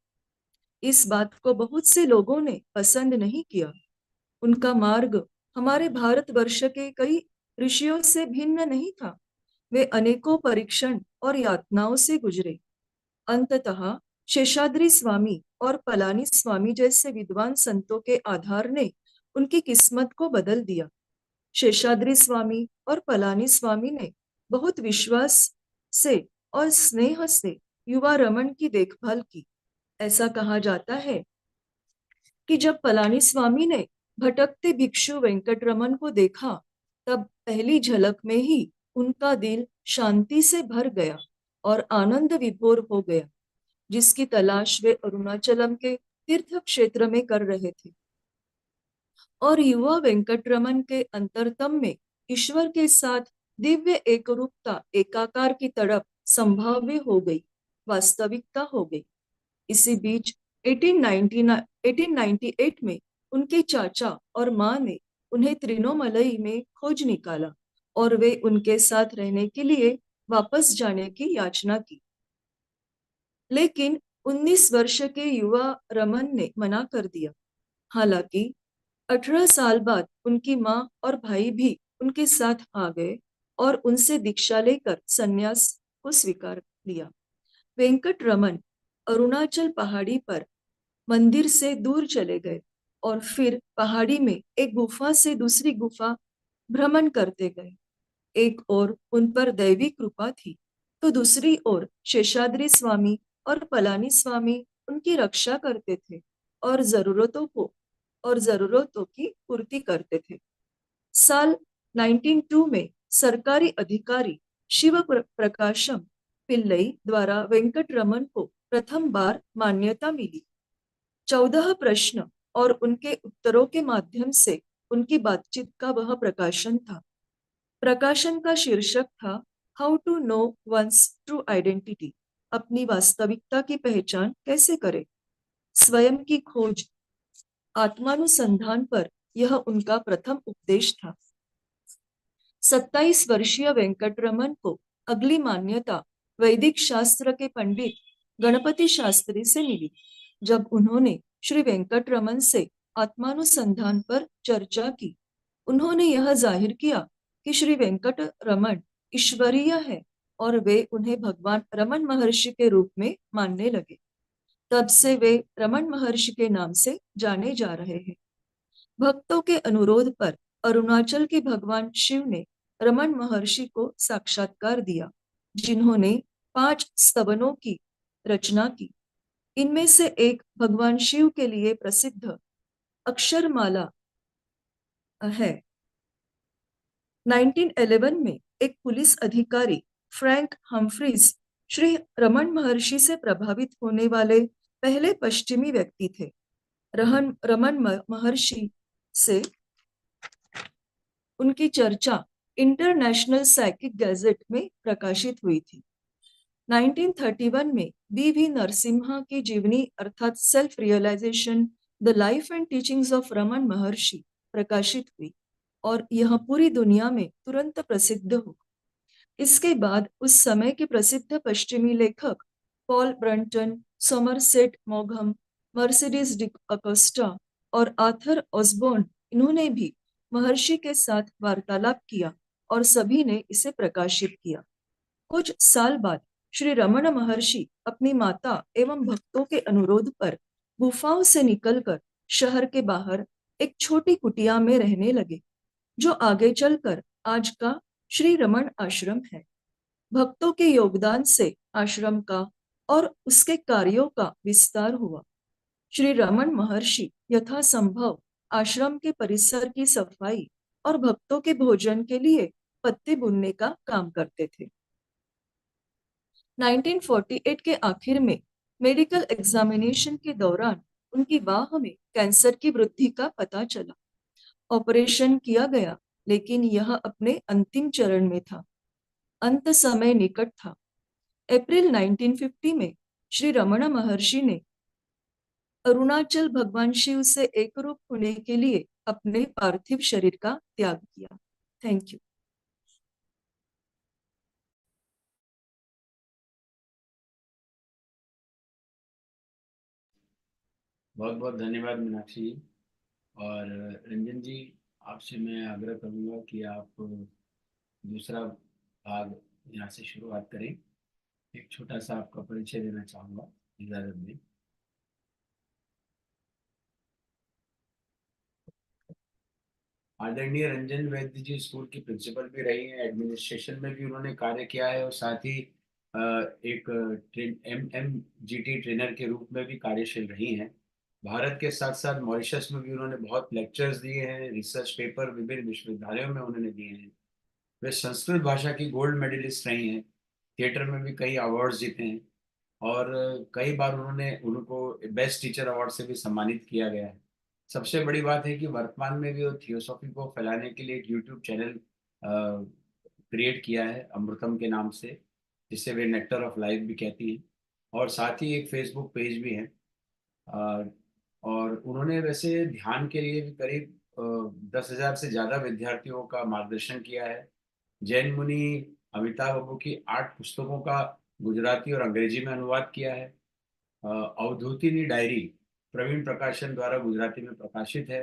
Speaker 8: इस बात को बहुत से लोगों ने पसंद नहीं किया। उनका मार्ग हमारे भारतवर्ष के कई ऋषियों से भिन्न नहीं था। वे अनेकों परीक्षण और यातनाओं से गुजरे। अंततः शेषाद्री स्वामी और पलानी स्वामी जैसे विद्वान संतों के आधार ने उनकी किस्मत को बदल दिया। शेषाद्री स्वामी और पलानी स्वामी ने बहुत विश्वास से और स्नेह से युवा रमन की देखभाल की। ऐसा कहा जाता है कि जब पलानी स्वामी ने भटकते भिक्षु वेंकटरमन को देखा, तब पहली झलक में ही उनका दिल शांति से भर गया और आनंद विभोर हो गया, जिसकी तलाश वे अरुणाचलम के तीर्थ क्षेत्र में कर रहे थे। और युवा वेंकटरमन के अंतरतम में ईश्वर के साथ दिव्य एकरूपता, एकाकार की तड़प संभाव्य हो गई, वास्तविकता हो गई। इसी बीच 1898 में उनके चाचा और माँ ने उन्हें त्रिनोमलई में खोज निकाला और वे उनके साथ रहने के लिए वापस जाने की याचना की। लेकिन 19 वर्ष के युवा रमन ने मना कर दिया। हालांकि 18 साल बाद उनकी माँ और भाई भी उनके साथ आ गए और उनसे दीक्षा लेकर संन्यास को स्वीकार लिया। वेंकट रमन अरुणाचल पहाड़ी पर मंदिर से दूर चले गए और फिर पहाड़ी में एक गुफा से दूसरी गुफा भ्रमण करते गए। एक ओर उन पर दैवी कृपा थी, तो दूसरी ओर शेषाद्री स्वामी और पलानी स्वामी उनकी रक्षा करते थे और जरूरतों की पूर्ति करते थे। साल 1902 में सरकारी अधिकारी शिव प्रकाशम पिल्लई द्वारा वेंकट रमन को प्रथम बार मान्यता मिली। 14 प्रश्न और उनके उत्तरों के माध्यम से उनकी बातचीत का वह प्रकाशन था। प्रकाशन का शीर्षक था how to know one's true identity, अपनी वास्तविकता की पहचान कैसे करें। स्वयं की खोज, आत्मानुसंधान पर यह उनका प्रथम उपदेश था। 27 वर्षीय वेंकटरमन को अगली मान्यता वैदिक शास्त्र के पंडित गणपति शास्त्री से मिली। जब उन्होंने श्री वेंकटरमन से आत्मानुसंधान पर चर्चा की, उन्होंने यह जाहिर किया कि श्री वेंकटरमन ईश्वरीय है और वे उन्हें भगवान रमन महर्षि के रूप में मानने लगे। तब से वे रमन महर्षि के नाम से जाने जा रहे हैं। भक्तों के अनुरोध पर अरुणाचल के भगवान शिव ने रमन महर्षि को साक्षात्कार दिया, जिन्होंने 5 स्तवनों की रचना की। इनमें से एक भगवान शिव के लिए प्रसिद्ध अक्षरमाला है। 1911 में एक पुलिस अधिकारी फ्रैंक हम्फ्रीज श्री रमन महर्षि से प्रभावित होने वाले पहले पश्चिमी व्यक्ति थे। रमन महर्षि से उनकी चर्चा इंटरनेशनल साइकिक गैजेट में प्रकाशित हुई थी। 1931 में बी नरसिम्हा की जीवनी अर्थात self realisation, the life and teachings of Raman Maharshi प्रकाशित हुई और यह पूरी दुनिया में तुरंत प्रसिद्ध हो। इसके बाद उस समय के प्रसिद्ध पश्चिमी लेखक पॉल ब्रंटन, सोमरसेट मॉघम, मर्सिडीज अकोस्टा और आर्थर ऑसबोर्न, इन्होंने भी महर्षि के साथ वार्तालाप किया और सभी ने इसे प्रकाशित किया। कुछ साल बाद श्री रमन महर्षि अपनी माता एवं भक्तों के अनुरोध पर गुफाओं से निकलकर शहर के बाहर एक छोटी कुटिया में रहने लगे, जो आगे चलकर आज का श्री रमन आश्रम है। भक्तों के योगदान से आश्रम का और उसके कार्यों का विस्तार हुआ। श्री रमन महर्षि यथासंभव आश्रम के परिसर की सफाई और भक्तों के भोजन के लिए पत्ते बुनने का काम करते थे। 1948 के आखिर में मेडिकल एग्जामिनेशन के दौरान उनकी बाह में कैंसर की वृद्धि का पता चला। ऑपरेशन किया गया, लेकिन यह अपने अंतिम चरण में था। अंत समय निकट था। अप्रैल 1950 में श्री रमन महर्षि ने अरुणाचल भगवान शिव से एकरूप होने के लिए अपने पार्थिव शरीर का त्याग किया। Thank you.
Speaker 1: बहुत बहुत धन्यवाद मीनाक्षी जी। और रंजन जी, आपसे मैं आग्रह करूंगा कि आप दूसरा भाग यहाँ से शुरुआत करें। एक छोटा सा आपका परिचय देना चाहूँगा इजाज़त में। आदरणीय रंजन वैद्य जी स्कूल की प्रिंसिपल भी रही हैं, एडमिनिस्ट्रेशन में भी उन्होंने कार्य किया है और साथ ही एक MMGT ट्रेनर के रूप में भी कार्यशील रही हैं। भारत के साथ साथ मॉरिशस में भी उन्होंने बहुत लेक्चर्स दिए हैं, रिसर्च पेपर विभिन्न विश्वविद्यालयों में उन्होंने दिए हैं। वे संस्कृत भाषा की गोल्ड मेडलिस्ट रही हैं, थिएटर में भी कई अवार्ड्स जीते हैं और कई बार उनको बेस्ट टीचर अवार्ड से भी सम्मानित किया गया है। सबसे बड़ी बात है कि वर्तमान में भी वो थियोसॉफी को फैलाने के लिए एक यूट्यूब चैनल क्रिएट किया है अमृतम के नाम से, जिसे वे नेक्टर ऑफ लाइफ भी कहती हैं, और साथ ही एक फेसबुक पेज भी है। अ, और उन्होंने वैसे ध्यान के लिए भी करीब 10,000 से ज़्यादा विद्यार्थियों का मार्गदर्शन किया है। जैन मुनि अमिताभ बाबू की 8 पुस्तकों का गुजराती और अंग्रेजी में अनुवाद किया है। अवधूतिनी डायरी प्रवीण प्रकाशन द्वारा गुजराती में प्रकाशित है।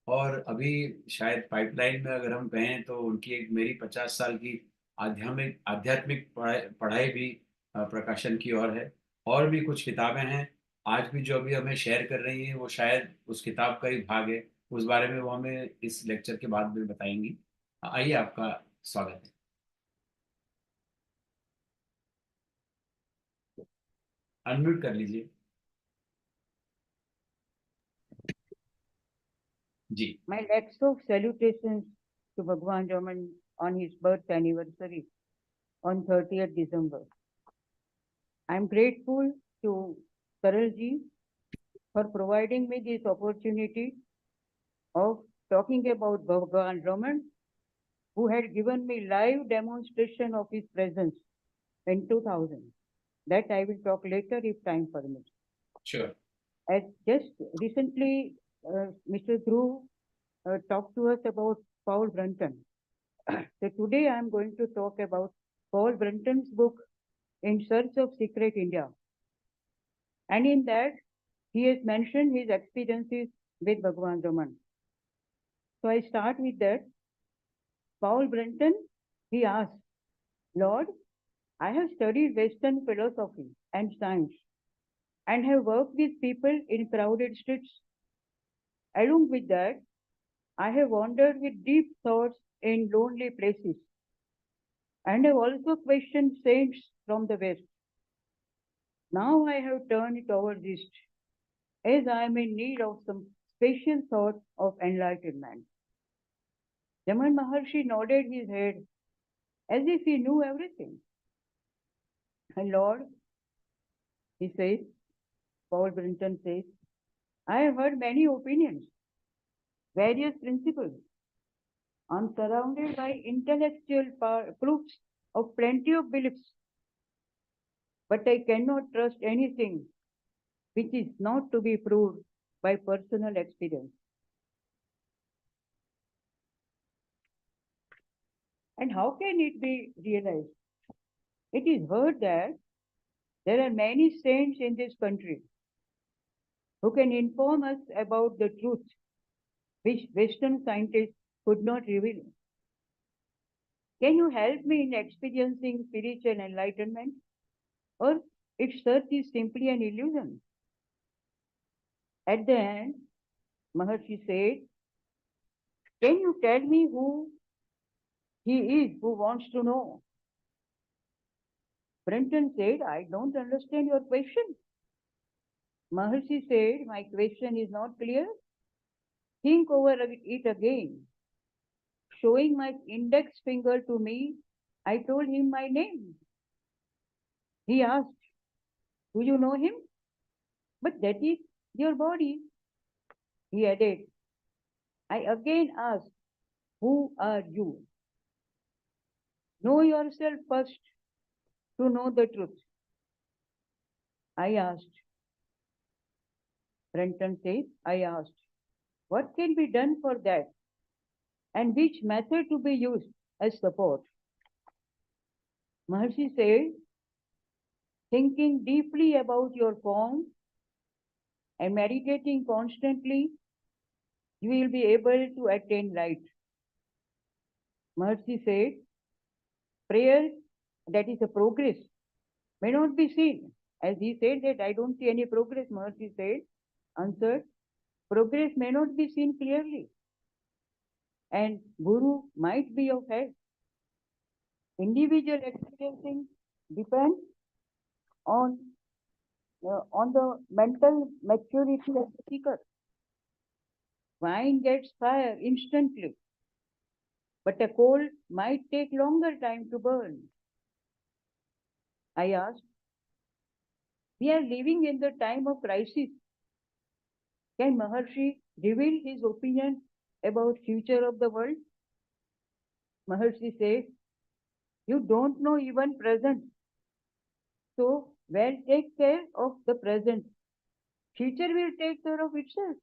Speaker 1: और अभी शायद पाइपलाइन में अगर हम कहें तो उनकी एक मेरी 50 साल की आध्यात्मिक आध्यात्मिक पढ़ाई भी प्रकाशन की ओर है। और भी कुछ किताबें हैं, आज भी जो अभी हमें शेयर कर रही हैं वो शायद उस किताब का ही भाग है। उस बारे में वो हमें इस लेक्चर के बाद में बताएंगी। आइए, आपका स्वागत है। अनम्यूट कर लीजिए जी।
Speaker 9: My lots of salutations to Bhagwan Raman on his birth anniversary on 30th December. I am grateful to Taral ji for providing me this opportunity of talking about Bhagwan Raman, who had given me live demonstration of his presence in 2000. That I will talk later if time permits.
Speaker 1: Sure.
Speaker 9: As just recently, Mr. Dhruv talked to us about Paul Brunton. So today I am going to talk about Paul Brunton's book, In Search of Secret India. And in that, he has mentioned his experiences with Bhagwan Raman. So I start with that. Paul Brunton, he asked, Lord, I have studied Western philosophy and science and have worked with people in crowded streets. Along with that, I have wandered with deep thoughts in lonely places and have also questioned saints from the West. Now I have turned towards East, as I am in need of some special thought of enlightenment. Ramana Maharshi nodded his head as if he knew everything. And Lord, he says, Paul Brinton says, I have heard many opinions, various principles. I am surrounded by intellectual proofs of plenty of beliefs, but I cannot trust anything which is not to be proved by personal experience. And how can it be realized? It is heard that there are many saints in this country who can inform us about the truth which Western scientists could not reveal. Can you help me in experiencing spiritual enlightenment? Or its search is simply an illusion? At the end, Maharshi said, can you tell me who he is who wants to know? Brenton said, I don't understand your question. Maharshi said, my question is not clear. Think over it again. Showing my index finger to me, I told him my name. He asked, do you know him? But that is your body. He added, I again asked, who are you? Know yourself first to know the truth. I asked. Brenton says, I asked, what can be done for that? And which method to be used as support? Maharshi said, thinking deeply about your form and meditating constantly, you will be able to attain light. Maharshi said, prayer, that is a progress, may not be seen. As he said that I don't see any progress, Maharshi said, answered, progress may not be seen clearly. and Guru might be of help. Individual experiencing depends on the mental maturity of the seeker. Wine gets fire instantly, but a coal might take longer time to burn. I asked, we are living in the time of crisis. Can Maharshi reveal his opinion about future of the world? Maharshi says, you don't know even present. So, well, take care of the present. Future will take care of itself.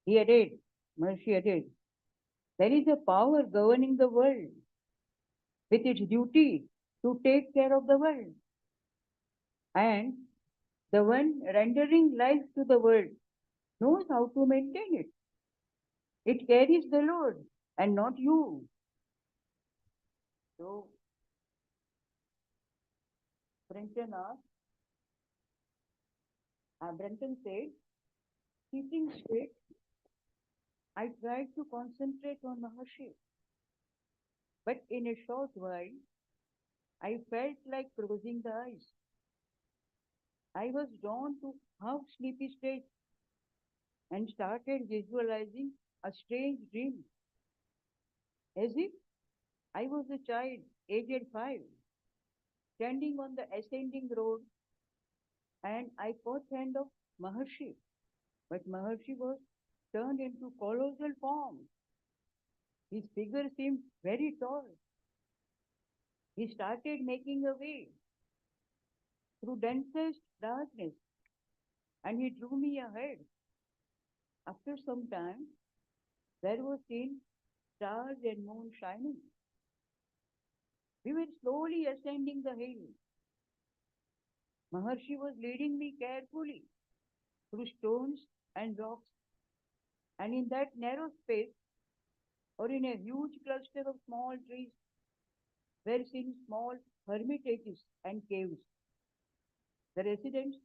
Speaker 9: He added, Maharshi added, there is a power governing the world with its duty to take care of the world. And the one rendering life to the world knows how to maintain it. It carries the load and not you. So, Brenton said, sitting straight, I tried to concentrate on Maharshi. But in a short while, I felt like closing the eyes. I was drawn to half sleepy state and started visualizing a strange dream. As if I was a child, aged 5, standing on the ascending road, and I caught hand of Maharshi. But Maharshi was turned into colossal form. His figure seemed very tall. He started making a way through densest darkness, and he drew me ahead. After some time, there was seen stars and moon shining. We were slowly ascending the hill. Maharshi was leading me carefully through stones and rocks, and in that narrow space, or in a huge cluster of small trees, were seen small hermitages and caves. The residents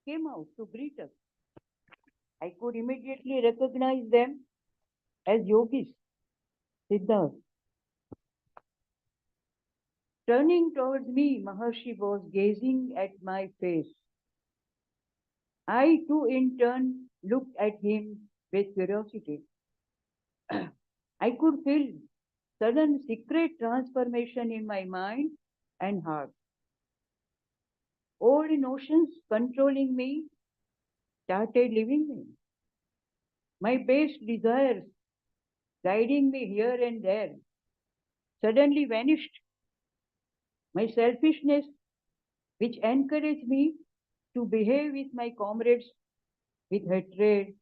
Speaker 9: came out to greet us. I could immediately recognize them as yogis, siddhas. Turning towards me, Maharshi was gazing at my face. I too in turn looked at him with curiosity. I could feel sudden secret transformation in my mind and heart. Old notions controlling me started leaving me. My base desires guiding me here and there suddenly vanished. My selfishness, which encouraged me to behave with my comrades with hatred,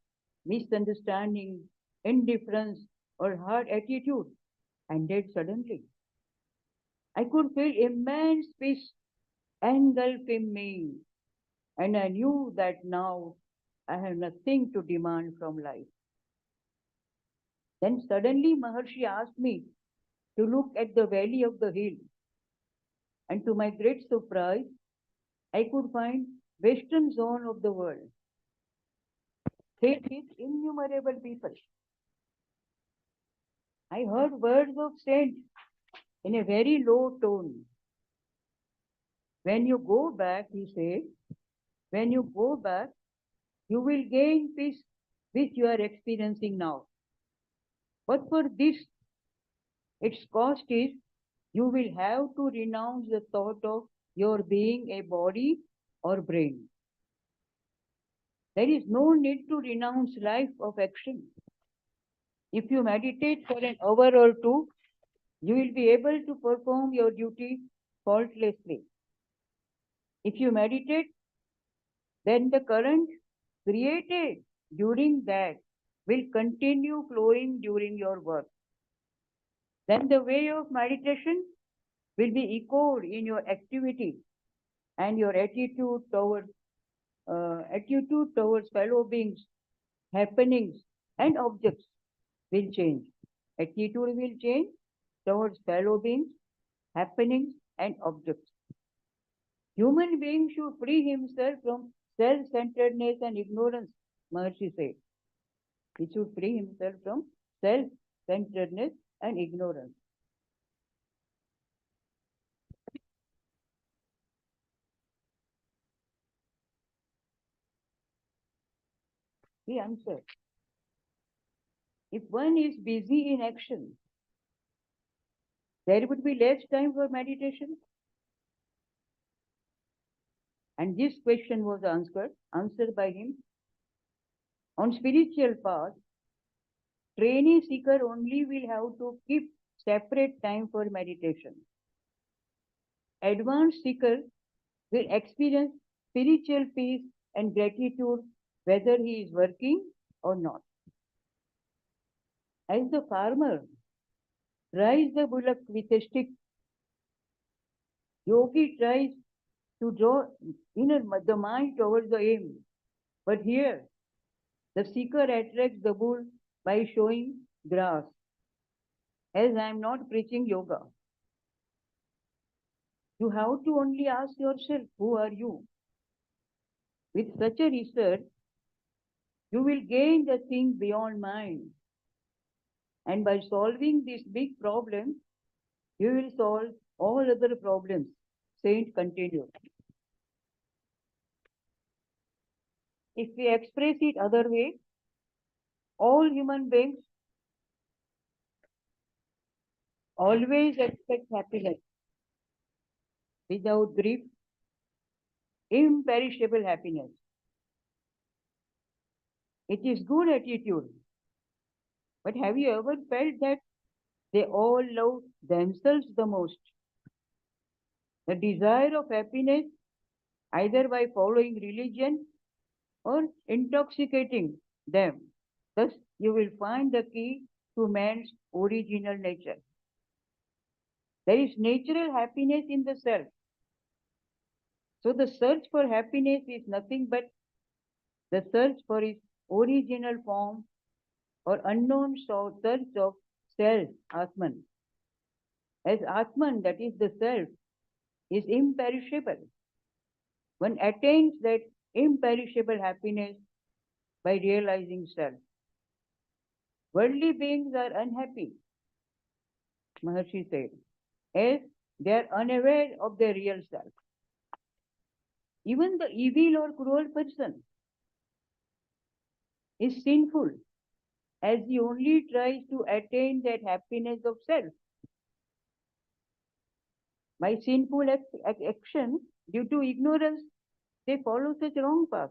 Speaker 9: misunderstanding, indifference, or hard attitude, ended suddenly. I could feel immense peace engulfing me, and I knew that now I have nothing to demand from life. Then suddenly Maharshi asked me to look at the valley of the hill, and to my great surprise, I could find western zone of the world, filled with innumerable people. I heard words of saint in a very low tone. When you go back, he said, when you go back, you will gain peace which you are experiencing now. But for this, its cost is you will have to renounce the thought of your being a body or brain. There is no need to renounce life of action. If you meditate for an hour or two, you will be able to perform your duty faultlessly. If you meditate, then the current created during that will continue flowing during your work. Then the way of meditation will be echoed in your activity, and your attitude towards fellow beings, happenings, and objects will change. Attitude will change towards fellow beings, happenings, and objects. Human being should free himself from self-centeredness and ignorance, Maharshi said. He should free himself from self-centeredness and ignorance. The answer. If one is busy in action, there would be less time for meditation. And this question was answered by him. On spiritual path, trainee seeker only will have to keep separate time for meditation. Advanced seeker will experience spiritual peace and gratitude whether he is working or not. As the farmer drives the bullock with a stick, yogi tries to draw the mind towards the aim. But here, the seeker attracts the bull by showing grass. As I am not preaching yoga, you have to only ask yourself, who are you? With such a research, you will gain the thing beyond mind. And by solving this big problem, you will solve all other problems. Saint continued. If we express it other way, all human beings always expect happiness without grief, imperishable happiness. It is good attitude. But have you ever felt that they all love themselves the most? The desire of happiness, either by following religion or intoxicating them. Thus, you will find the key to man's original nature. There is natural happiness in the self. So the search for happiness is nothing but the search for its original form or unknown search of self, Atman. As Atman, that is the self, is imperishable. One attains that imperishable happiness by realizing self. Worldly beings are unhappy, Maharshi said, as they are unaware of their real self. Even the evil or cruel person is sinful as he only tries to attain that happiness of self. By sinful action, due to ignorance, they follow such wrong path.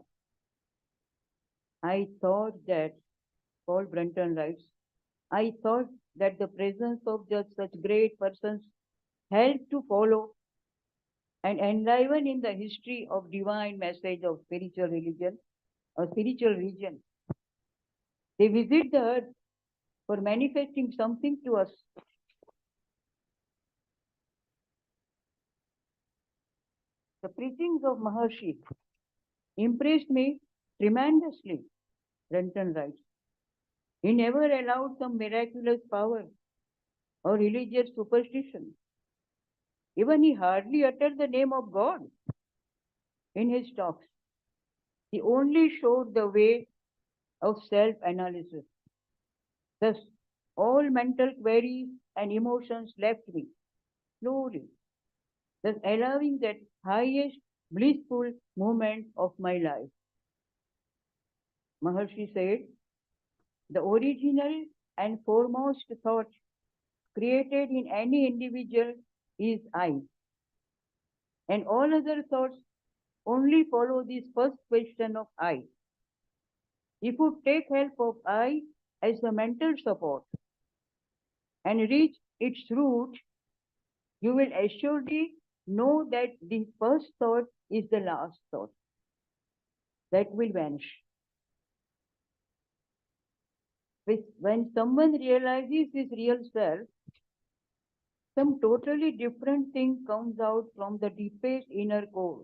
Speaker 9: I thought that, Paul Brunton writes, I thought that the presence of just such great persons helped to follow and enliven in the history of divine message of spiritual religion or spiritual region. They visit the earth for manifesting something to us. The preachings of Maharshi impressed me tremendously, Renton writes. He never allowed some miraculous power or religious superstition. Even he hardly uttered the name of God in his talks. He only showed the way of self-analysis. Thus, all mental queries and emotions left me slowly, thus allowing that highest blissful moment of my life. Maharshi said, the original and foremost thought created in any individual is I. And all other thoughts only follow this first question of I. If you take help of I as the mental support and reach its root, you will assuredly know that the first thought is the last thought that will vanish. When someone realizes his real self, some totally different thing comes out from the deepest inner core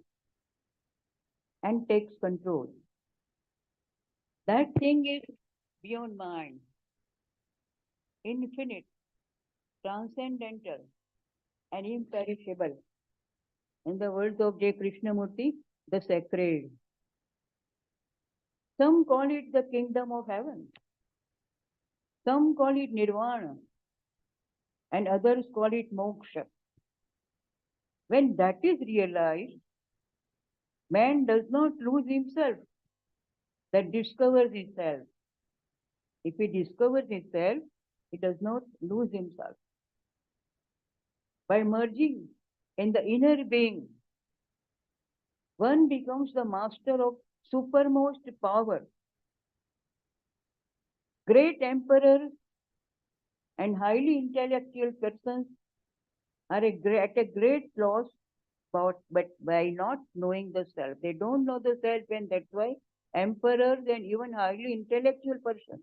Speaker 9: and takes control. That thing is beyond mind, infinite, transcendental, and imperishable. In the words of J. Krishnamurti, the sacred. Some call it the kingdom of heaven. Some call it nirvana and others call it moksha. When that is realized, man does not lose himself, that discovers himself. If he discovers himself, he does not lose himself. By merging in the inner being, one becomes the master of supermost power. Great emperors and highly intellectual persons are at a great loss, but by not knowing the self. They don't know the self, and that's why emperors and even highly intellectual persons,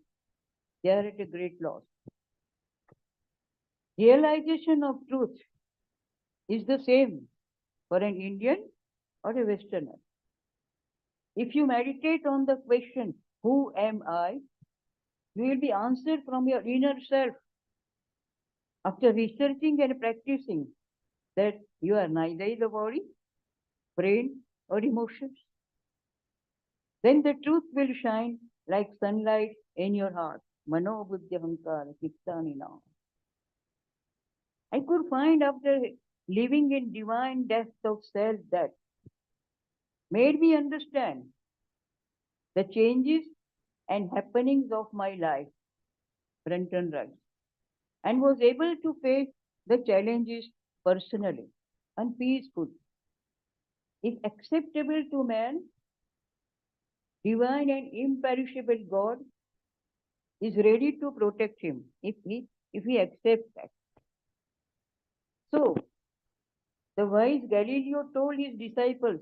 Speaker 9: they are at a great loss. Realization of truth is the same for an Indian or a Westerner. If you meditate on the question, who am I? You will be answered from your inner self. After researching and practicing that you are neither the body, brain, or emotions, then the truth will shine like sunlight in your heart. Mano buddhi ahankara chittanina. I could find after living in divine depth of self that made me understand the changes and happenings of my life, Brunton writes, and was able to face the challenges personally and peacefully. If acceptable to man, divine and imperishable God is ready to protect him if he accepts that. So, the wise Galileo told his disciples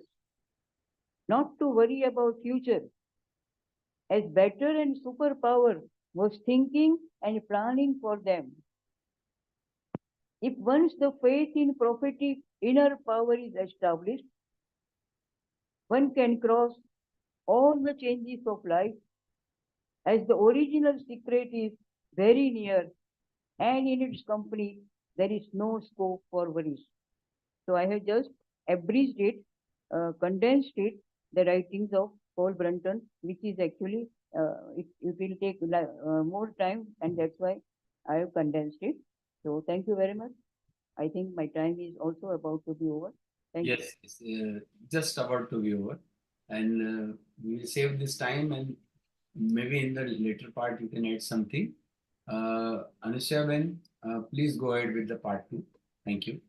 Speaker 9: not to worry about future, as better and superpower was thinking and planning for them. If once the faith in prophetic inner power is established, one can cross all the changes of life, as the original secret is very near, and in its company there is no scope for worries. So I have just abridged it, condensed it, the writings of Paul Brunton, which is actually, it will take more time, and that's why I have condensed it. So thank you very much. I think my time is also about to be over. Thank you.
Speaker 1: Yes, it's just about to be over. And we will save this time, and maybe in the later part you can add something. ANSYABEN, please go ahead with the part 2. Thank you.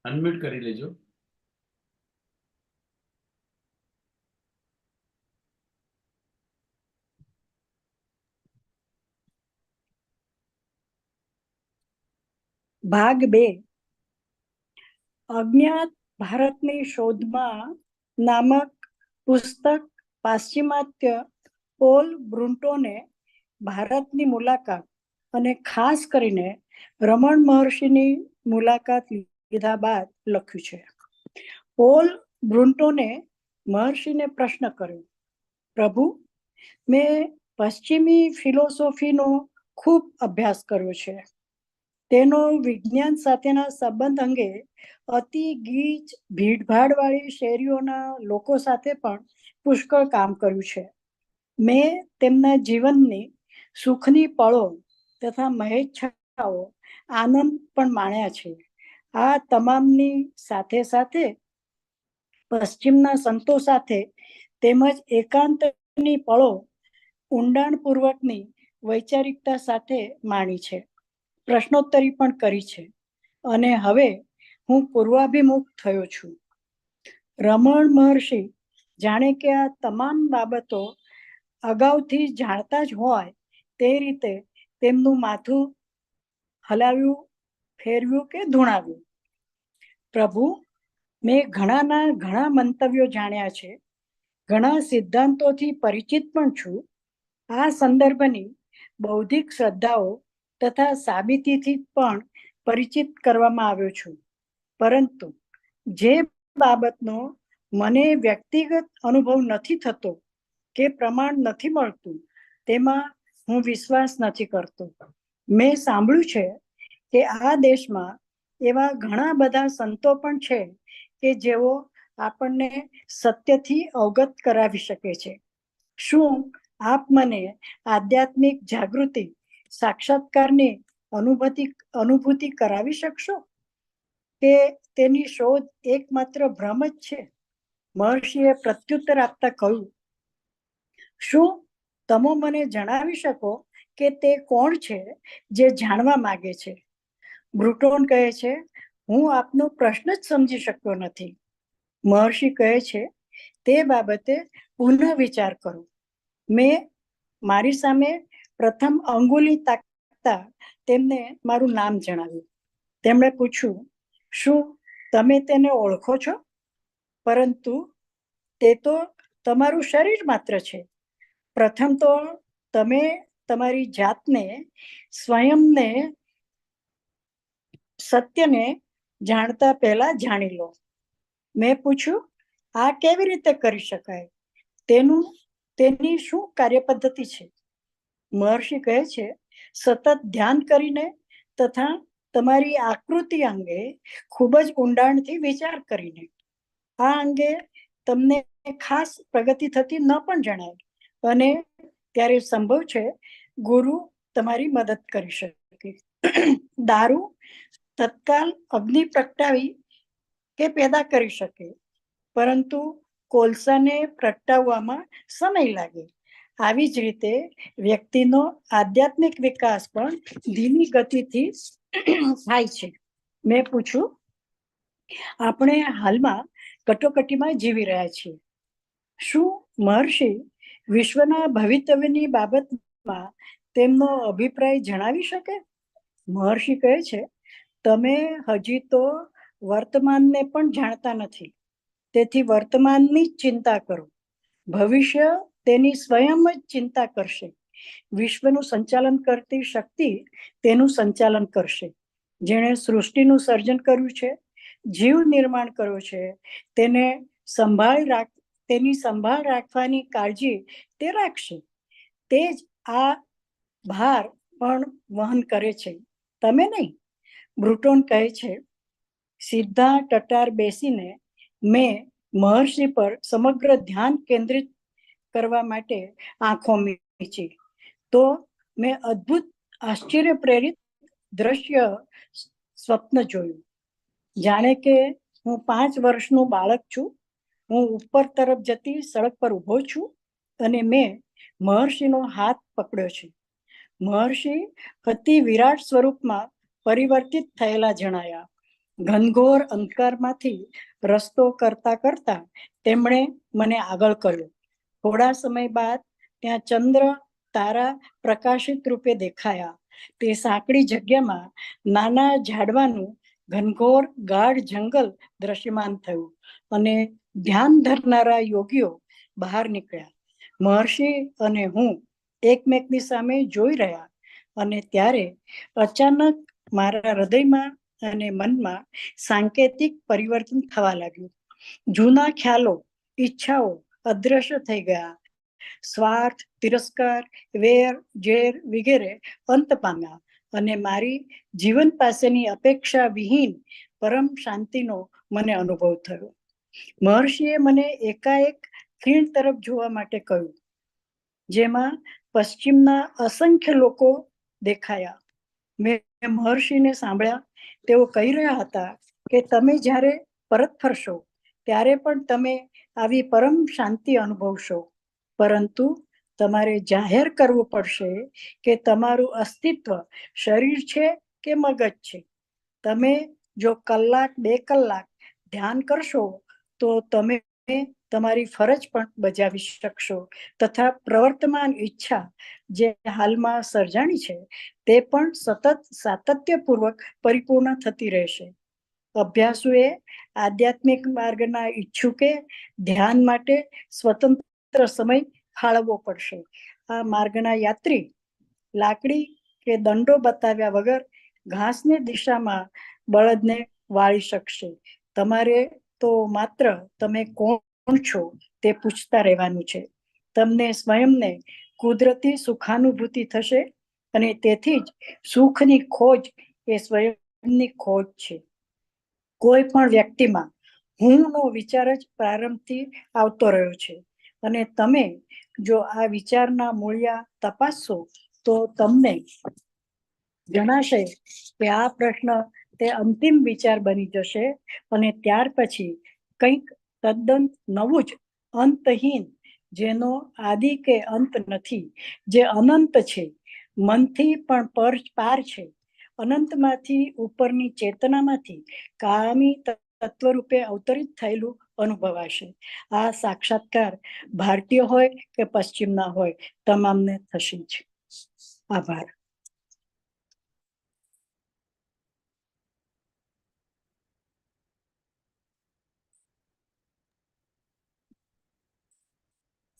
Speaker 1: Unmute કરી લેજો.
Speaker 7: ભાગ 2 અજ્ઞાત ભારતની શોધમાં નામક પુસ્તક પાશ્ચિમાત્ય pole બ્રુન્ટોને ભારતની મુલાકાત અને ખાસ કરીને રમણ મહર્ષિની મુલાકાત લીધા બાદ લખ્યું છે. પોલ બ્રુન્ટોને મહર્ષિને પ્રશ્ન કર્યો, પ્રભુ, મેં પશ્ચિમી ફિલોસોફીનો ખૂબ અભ્યાસ કર્યો છે. તેનો વિજ્ઞાન સાથેના સંબંધ અંગે અતિ ગીચ ભીડભાડવાળી શેરીઓના લોકો સાથે પણ પુષ્કળ કામ કર્યું છે. મેં તેમના જીવનની સુખની પળો તથા મહેચ્છાઓ આનંદ પણ માણ્યા છે. આ તમામની સાથે સાથે પશ્ચિમના સંતો સાથે તેમજ એકાંતની પળો ઊંડાણપૂર્વકની વૈચારિકતા સાથે માણી છે. પ્રશ્નોત્તરી પણ કરી છે અને હવે હું પૂર્વાભિમુખ થયો છું. રમણ મહર્ષિ જાણે કે આ તમામ બાબતો અગાઉથી જાણતા જ હોય તે રીતે તેમનું માથું હલાવ્યું, ફેરવ્યું કે ધૂણાવ્યું. પ્રભુ, મેં ઘણાના ઘણા મંતવ્યો જાણ્યા છે, ઘણા સિદ્ધાંતોથી પરિચિત પણ છું. આ સંદર્ભની બૌદ્ધિક શ્રદ્ધાઓ તથા સાબિતીથી પણ પરિચિત કરવામાં આવ્યો છું. પરંતુ જે બાબતનો મને વ્યક્તિગત અનુભવ નથી થતો કે પ્રમાણ નથી મળતું તેમાં હું વિશ્વાસ નથી કરતો. મેં સાંભળ્યું છે કે આ દેશમાં એવા ઘણા બધા સંતો પણ છે કે જેઓ આપણને સત્યથી અવગત કરાવી શકે છે. શું આપ મને આધ્યાત્મિક જાગૃતિ સાક્ષાત્કારની અનુભૂતિ કરાવી શકશો કે તેની શોધ એકમાત્ર ભ્રમ જ છે? મહર્ષિએ પ્રત્યુત્તર આપતા કહ્યું, શું તમે મને જણાવી શકો કે તે કોણ છે જે જાણવા માંગે છે? બ્રુટોન કહે છે, હું આપનો પ્રશ્ન જ સમજી શક્યો નથી. મહર્ષિ કહે છે, તે બાબતે પુનઃ વિચાર કરો. મેં મારી સામે પ્રથમ અંગુલી તાકતા તેમને મારું નામ જણાવ્યું. તેમણે પૂછ્યું, શું તમે તેને ઓળખો છો? પરંતુ તે તો તમારું શરીર માત્ર છે. પ્રથમ તો તમે તમારી જાતને, સ્વયંને, સત્યને જાણતા પહેલા જાણી લો. મેં પૂછ્યું, આ કેવી રીતે કરી શકાય? તેની શું કાર્યપદ્ધતિ છે? મહર્ષિ કહે છે, સતત ધ્યાન કરીને તથા તમારી આકૃતિ અંગે ખૂબ જ ઊંડાણથી વિચાર કરીને. આ અંગે તમને ખાસ પ્રગતિ થતી ન પણ જણાય અને ત્યારે સંભવ છે ગુરુ તમારી મદદ કરી શકે. દારૂ તત્કાલ અગ્નિ પ્રગટાવી કે પેદા કરી શકે, પરંતુ કોલસાને પ્રગટાવવામાં સમય લાગે. આવી જ રીતે વ્યક્તિનો આધ્યાત્મિક વિકાસ પણ ધીમી ગતિથી થાય છે. મેં પૂછ્યું, આપણે હાલમાં કટોકટીમાં જીવી રહ્યા છીએ. શું મહર્ષિ વિશ્વના ભવિતવ્યની બાબતમાં તેમનો અભિપ્રાય જણાવી શકે? મહર્ષિ કહે છે, તમે હજી તો વર્તમાનને પણ જાણતા નથી, તેથી વર્તમાનની જ ચિંતા કરો. ભવિષ્ય તેની સ્વયં જ ચિંતા કરશે. વિશ્વનું સંચાલન કરતી શક્તિ તેનું સંચાલન કરશે. જેણે સૃષ્ટિનું સર્જન કર્યું છે, જીવ નિર્માણ કર્યો છે, તેની સંભાળ રાખવાની કાળજી તે રાખશે. તે જ આ ભાર પણ વહન કરે છે, તમે નહીં. બ્રુટોન કહે છે, સીધા ટટાર બેસીને મેં મહર્ષિ પર સમગ્ર ધ્યાન કેન્દ્રિત કરવા માટે આંખો મીચી તો મેં અદ્ભુત આશ્ચર્ય પ્રેરિત દ્રશ્ય સ્વપ્ન જોયું. જાણે કે હું 5 વર્ષનું બાળક છું. હું ઉપર તરફ જતી સડક પર ઊભો છું અને મેં મહર્ષિનો હાથ પકડ્યો છે. મહર્ષિ અતિ વિરાટ સ્વરૂપમાં પરિવર્તિત થયેલા જણાયા. ઘનઘોર અંધકારમાંથી રસ્તો કરતા કરતા તેમણે મને આગળ કર્યો. થોડા સમય બાદ ત્યાં ચંદ્ર તારા પ્રકાશિત રૂપે દેખાયા. તે સાંકડી જગ્યામાં નાના ઝાડવાનું ઘનઘોર ગાઢ જંગલ દ્રશ્યમાન થયું અને ધ્યાન ધરનારા યોગીઓ બહાર નીકળ્યા. મહર્ષિ અને હું એકમેકની સામે જોઈ રહ્યા અને ત્યારે અચાનક મારા હૃદયમાં અને મનમાં સાંકેતિક પરિવર્તન થવા લાગ્યું. જૂના ખ્યાલો, ઈચ્છાઓ અદ્રશ્ય થઈ ગયા. સ્વાર્થ, તિરસ્કાર, વેર, ઝેર વગેરે અંત પામ્યા અને મારી જીવન પાસેની અપેક્ષા વિહીન પરમ શાંતિનો મને અનુભવ થયો. મહર્ષિએ મને એકાએક ખીણ તરફ જોવા માટે કહ્યું, જેમાં પશ્ચિમના અસંખ્ય લોકો દેખાયા. મેં મહર્ષિને સાંભળ્યા. તેઓ કહી રહ્યા હતા કે તમે જ્યારે પરત ફરશો ત્યારે પણ તમે આવી પરમ શાંતિ અનુભવશો, પરંતુ તમારે જાહેર કરવું પડશે કે તમારું અસ્તિત્વ શરીર છે કે મગજ છે. તમે જો 1 2 કલાક ધ્યાન કરશો તો તમે તમારી ફરજ પણ બજાવી શકશો તથા પ્રવર્તમાન ઈચ્છા જે હાલમાં સર્જાણી છે તે પણ સતત સાતત્યપૂર્વક પરિપૂર્ણ થતી રહેશે. અભ્યાસુએ આધ્યાત્મિક માર્ગના ઈચ્છુકે ધ્યાન માટે સ્વતંત્ર સમય ફાળવવો પડશે. આ માર્ગના યાત્રી લાકડી કે દંડો બતાવ્યા વગર ઘાસની દિશામાં બળદને વાળી શકશે. તમારે તો માત્ર તમે કોણ છો તે પૂછતા રહેવાનું છે. તમને સ્વયંને કુદરતી સુખાનુભૂતિ થશે અને તેથી જ સુખની ખોજ એ સ્વયંની ખોજ છે. કોઈ પણ વ્યક્તિમાં હુંનો વિચાર જ પ્રારંભથી આવતો રહ્યો છે અને તમે જો આ વિચારના મૂળિયા તપાસશો તો તમને જણાશે કે આ પ્રશ્ન તે અંતિમ વિચાર બની જશે અને ત્યાર પછી કંઈક તદ્દન નવું જ અંતહીન, જેનો આદિ કે અંત નથી, જે અનંત છે, મનથી પણ પાર છે, અનંતમાંથી ઉપરની ચેતનામાંથી કાયમી તત્વ રૂપે અવતરિત થયેલું અનુભવાશે. આ સાક્ષાત્કાર ભારતીય હોય કે પશ્ચિમના હોય તમામને થશે જ. આભાર.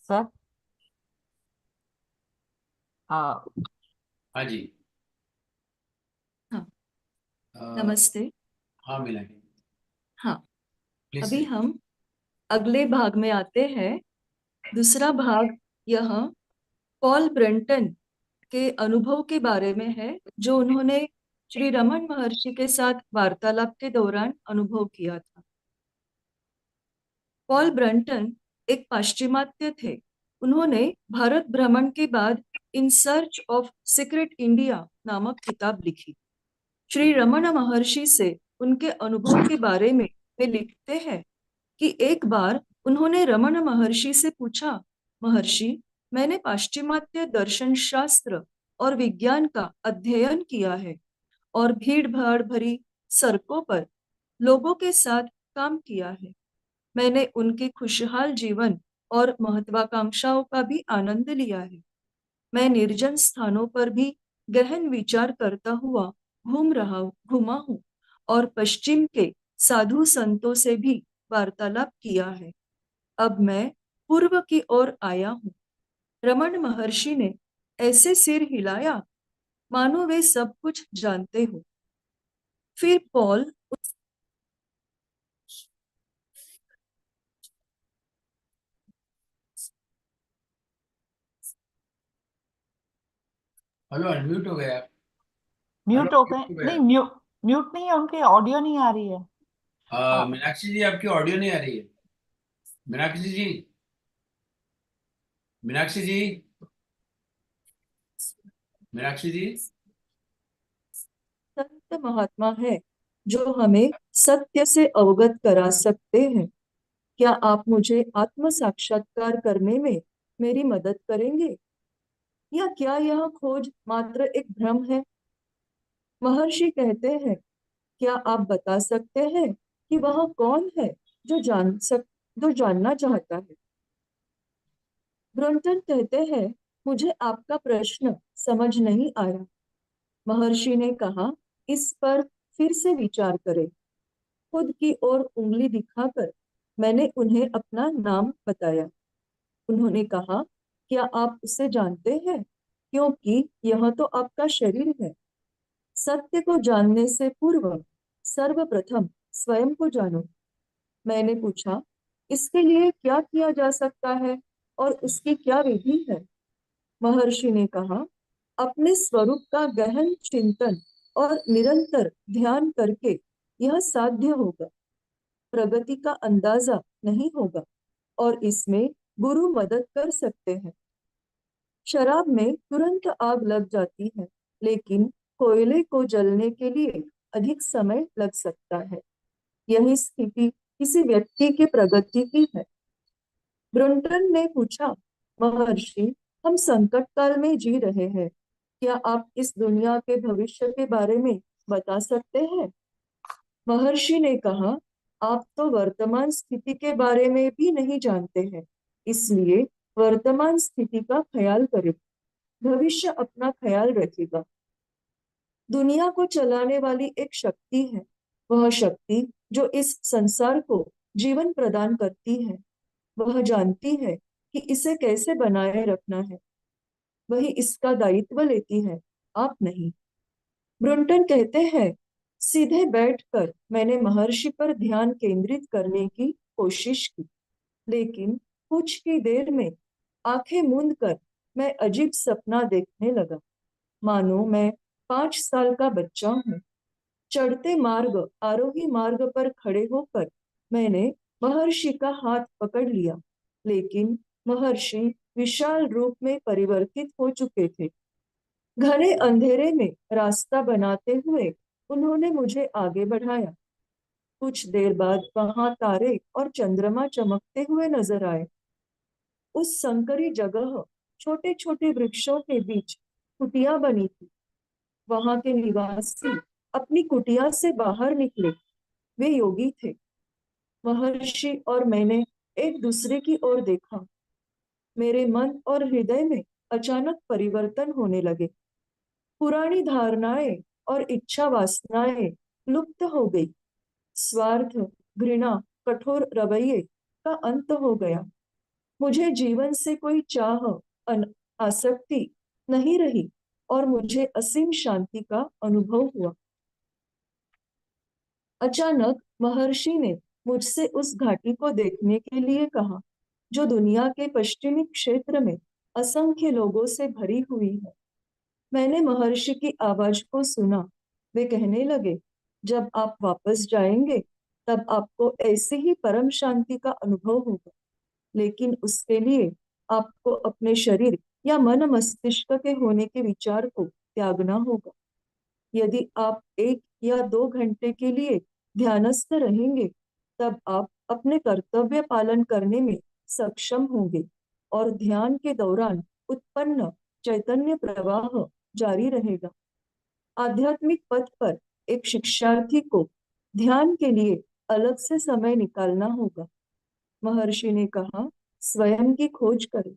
Speaker 2: સર हाँ
Speaker 1: हाँ जी.
Speaker 8: हाँ.
Speaker 1: अ,
Speaker 8: नमस्ते.
Speaker 1: हाँ मीनाक्षी,
Speaker 8: हाँ,
Speaker 1: प्लीज.
Speaker 8: अभी हम अगले भाग में आते हैं. दूसरा भाग यह पॉल ब्रंटन के अनुभव के बारे में है, जो उन्होंने श्री रमन महर्षि के साथ वार्तालाप के दौरान अनुभव किया था. पॉल ब्रंटन एक पाश्चिमात्य थे. उन्होंने भारत भ्रमण के बाद in search of secret India नामक किताब लिखी. श्री रमन महर्षि से उनके अनुभव के बारे में वे लिखते हैं कि एक बार उन्होंने रमन महर्षि से पूछा, महर्षि, मैंने पाश्चिमात्य दर्शन शास्त्र और विज्ञान का अध्ययन किया है और भीड़ भाड़ भरी सड़कों पर लोगों के साथ काम किया है. मैंने उनके खुशहाल जीवन और महत्वाकांक्षाओं का भी आनंद लिया है. मैं निर्जन स्थानों पर भी गहन विचार करता हुआ घूमा हूँ और पश्चिम के साधु संतों से भी वार्तालाप किया है. अब मैं पूर्व की ओर आया हूँ. रमन महर्षि ने ऐसे सिर हिलाया मानो वे सब कुछ जानते हो. फिर पॉल
Speaker 1: हेलो, अनम्यूट हो गया.
Speaker 2: म्यूट
Speaker 1: हेलो,
Speaker 2: हो
Speaker 1: mute
Speaker 2: गए.
Speaker 1: हो गया.
Speaker 2: नहीं, म्यूट नहीं है, उनकी ऑडियो नहीं आ रही है. हाँ.
Speaker 1: मीनाक्षी जी, आपकी ऑडियो नहीं आ रही है. मीनाक्षी जी, मीनाक्षी जी, मीनाक्षी जी.
Speaker 8: संत महात्मा है जो हमें सत्य से अवगत करा सकते हैं. क्या आप मुझे आत्म साक्षात्कार करने में मेरी मदद करेंगे, या क्या यह खोज मात्र एक भ्रम है? महर्षि कहते हैं, क्या आप बता सकते हैं कि वह कौन है जो जानना चाहता है? ब्रंटन कहते हैं, मुझे आपका प्रश्न समझ नहीं आया. महर्षि ने कहा, इस पर फिर से विचार करें. खुद की ओर उंगली दिखाकर मैंने उन्हें अपना नाम बताया. उन्होंने कहा, क्या आप उसे जानते हैं, क्योंकि यह तो आपका शरीर है. सत्य को जानने से पूर्व सर्वप्रथम स्वयं को जानो. मैंने पूछा, इसके लिए क्या किया जा सकता है और उसकी क्या विधि है? महर्षि ने कहा, अपने स्वरूप का गहन चिंतन और निरंतर ध्यान करके यह साध्य होगा. प्रगति का अंदाजा नहीं होगा और इसमें गुरु मदद कर सकते हैं. शराब में तुरंत आग लग जाती है, लेकिन कोयले को जलने के लिए अधिक समय लग सकता है. यही स्थिति किसी व्यक्ति की प्रगति की है. ब्रंटन ने पूछा, महर्षि, हम संकट काल में जी रहे हैं. क्या आप इस दुनिया के भविष्य के बारे में बता सकते हैं? महर्षि ने कहा, आप तो वर्तमान स्थिति के बारे में भी नहीं जानते हैं, इसलिए वर्तमान स्थिति का ख्याल करें. भविष्य अपना ख्याल रखेगा. दुनिया को चलाने वाली एक शक्ति है. वह शक्ति जो इस संसार को जीवन प्रदान करती है, वह जानती है कि इसे कैसे बनाए रखना है. वही इसका दायित्व लेती है, आप नहीं. ब्रुंटन कहते हैं, सीधे बैठकर मैंने महर्षि पर ध्यान केंद्रित करने की कोशिश की, लेकिन कुछ ही देर में आंखें मूंद कर मैं अजीब सपना देखने लगा. मानो मैं 5 साल का बच्चा हूँ। चढ़ते मार्ग आरोही मार्ग पर खड़े होकर मैंने महर्षि का हाथ पकड़ लिया, लेकिन महर्षि विशाल रूप में परिवर्तित हो चुके थे। घने अंधेरे में रास्ता बनाते हुए उन्होंने मुझे आगे बढ़ाया। कुछ देर बाद वहां तारे और चंद्रमा चमकते हुए नजर आए। उस संकरी जगह छोटे छोटे वृक्षों के बीच कुटिया बनी थी। वहां के निवासी अपनी कुटिया से बाहर निकले। वे योगी थे। महर्षि और मैंने एक दूसरे की ओर देखा। मेरे मन और हृदय में अचानक परिवर्तन होने लगे। पुरानी धारणाएं और इच्छा वासनाएं लुप्त हो गई। स्वार्थ, घृणा, कठोर रवैये का अंत हो गया। मुझे जीवन से कोई चाह, आसक्ति नहीं रही और मुझे असीम शांति का अनुभव हुआ। अचानक महर्षि ने मुझसे उस घाटी को देखने के लिए कहा, जो दुनिया के पश्चिमी क्षेत्र में असंख्य लोगों से भरी हुई है। मैंने महर्षि की आवाज को सुना। वे कहने लगे, जब आप वापस जाएंगे तब आपको ऐसी ही परम शांति का अनुभव होगा, लेकिन उसके लिए आपको अपने शरीर या मन मस्तिष्क के होने के विचार को त्यागना होगा। यदि आप 1 या 2 घंटे के लिए ध्यानस्थ रहेंगे, तब आप अपने कर्तव्य पालन करने में सक्षम होंगे और ध्यान के दौरान उत्पन्न चैतन्य प्रवाह जारी रहेगा। आध्यात्मिक पथ पर एक शिक्षार्थी को ध्यान के लिए अलग से समय निकालना होगा। महर्षि ने कहा, स्वयं की खोज करें।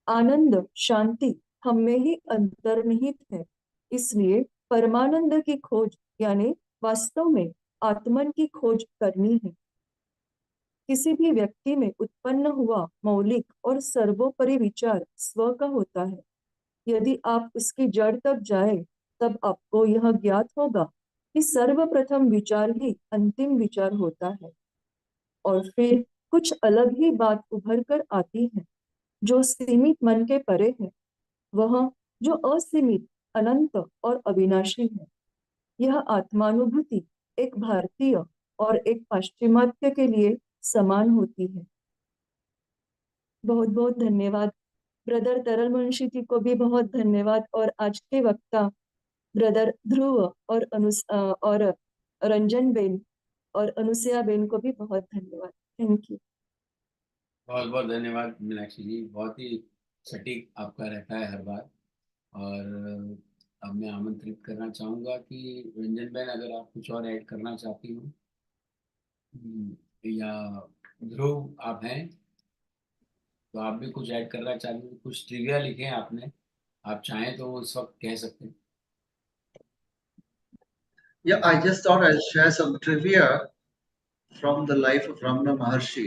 Speaker 8: आनंद, शांति हम में ही अंतर्निहित है। इसलिए परमानंद की खोज यानी वास्तव में आत्मन की खोज करनी है। किसी भी व्यक्ति में उत्पन्न हुआ मौलिक और सर्वोपरि विचार स्व का होता है। यदि आप उसकी जड़ तक जाए, तब आपको यह ज्ञात होगा कि सर्वप्रथम विचार ही अंतिम विचार होता है, और फिर कुछ अलग ही बात उभर कर आती है, जो सीमित मन के परे है, वह जो असीमित, अनंत और अविनाशी है। यह आत्मानुभूति एक भारतीय और एक पाश्चिमात्य के लिए समान होती है। बहुत बहुत धन्यवाद। ब्रदर तरल मुंशी जी को भी बहुत धन्यवाद, और आज के वक्ता ब्रदर ध्रुव और रंजन बेन और अनुसया बेन को भी बहुत धन्यवाद। Thank you.
Speaker 1: बहुत बहुत धन्यवाद मीनाक्षी जी, बहुत ही सटीक आपका रहता है हर बार। और अब मैं आमंत्रित करना चाहूँगा कि रंजन बहन, अगर आप कुछ और ऐड करना चाहती हो, या ध्रुव आप हैं तो आप भी कुछ ऐड करना चाहते हो। कुछ ट्रिविया लिखे हैं आपने, आप चाहें तो वो इस वक्त कह सकते हैं।
Speaker 5: Yeah, I just thought I'll share some trivia from the life of Ramana Maharshi.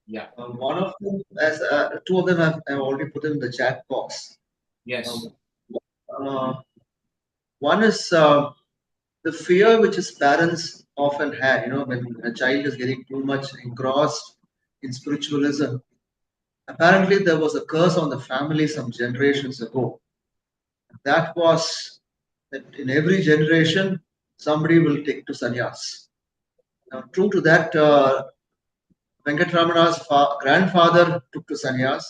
Speaker 1: Yeah.
Speaker 5: One of them, as two of them I've already put in the chat box.
Speaker 1: Yes.
Speaker 5: One is the fear which his parents often had, when a child is getting too much engrossed in spiritualism. Apparently, there was a curse on the family some generations ago. That was that in every generation, somebody will take to sannyas. Now, true to that, Venkatramana's grandfather took to sannyas.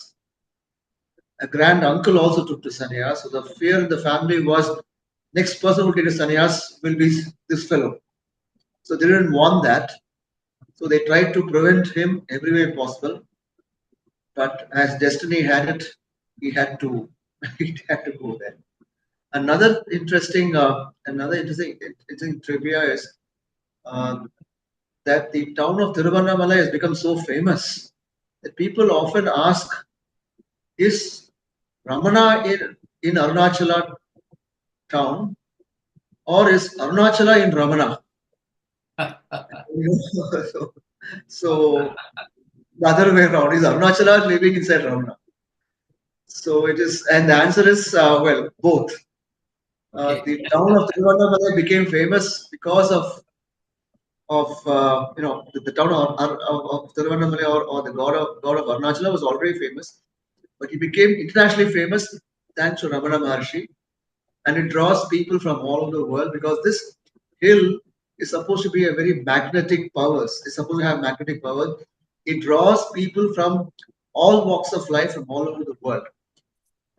Speaker 5: A grand uncle also took to sannyas. So the fear in the family was next person who take a sannyas will be this fellow. So they didn't want that. So they tried to prevent him every way possible. But as destiny had it, he had to go there. Another interesting trivia is that the town of Tiruvannamalai has become so famous that people often ask, is Ramana in Arunachala town, or is Arunachala in Ramana? So the other way around, is Arunachala living inside Ramana? So it is, and the answer is well, both. The town of Tiruvannamalai became famous because of the town of Tiruvannamalai, or the god of Arunachala was already famous, but he became internationally famous thanks to Ramana Maharshi. and it draws people from all over the world because this hill is supposed to be a very magnetic powers. It's supposed to have magnetic power. It draws people from all walks of life from all over the world.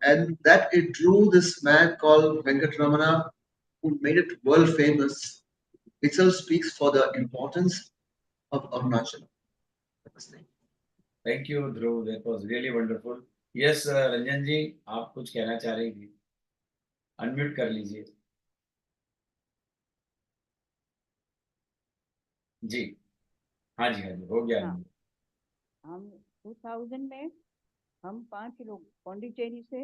Speaker 5: And that it drew this man called Venkatramana, who made it world famous, itself speaks for the importance of Arunachala.
Speaker 1: Thank you, Dhruv. That was really wonderful. Yes, Ranjan जी, आप कुछ कहना चाह रही थी? Unmute कर लीजिए. जी, हाँ जी, हो गया.
Speaker 9: हाँ, हम 2000 में हम 5 लोग पौंडीचेरी से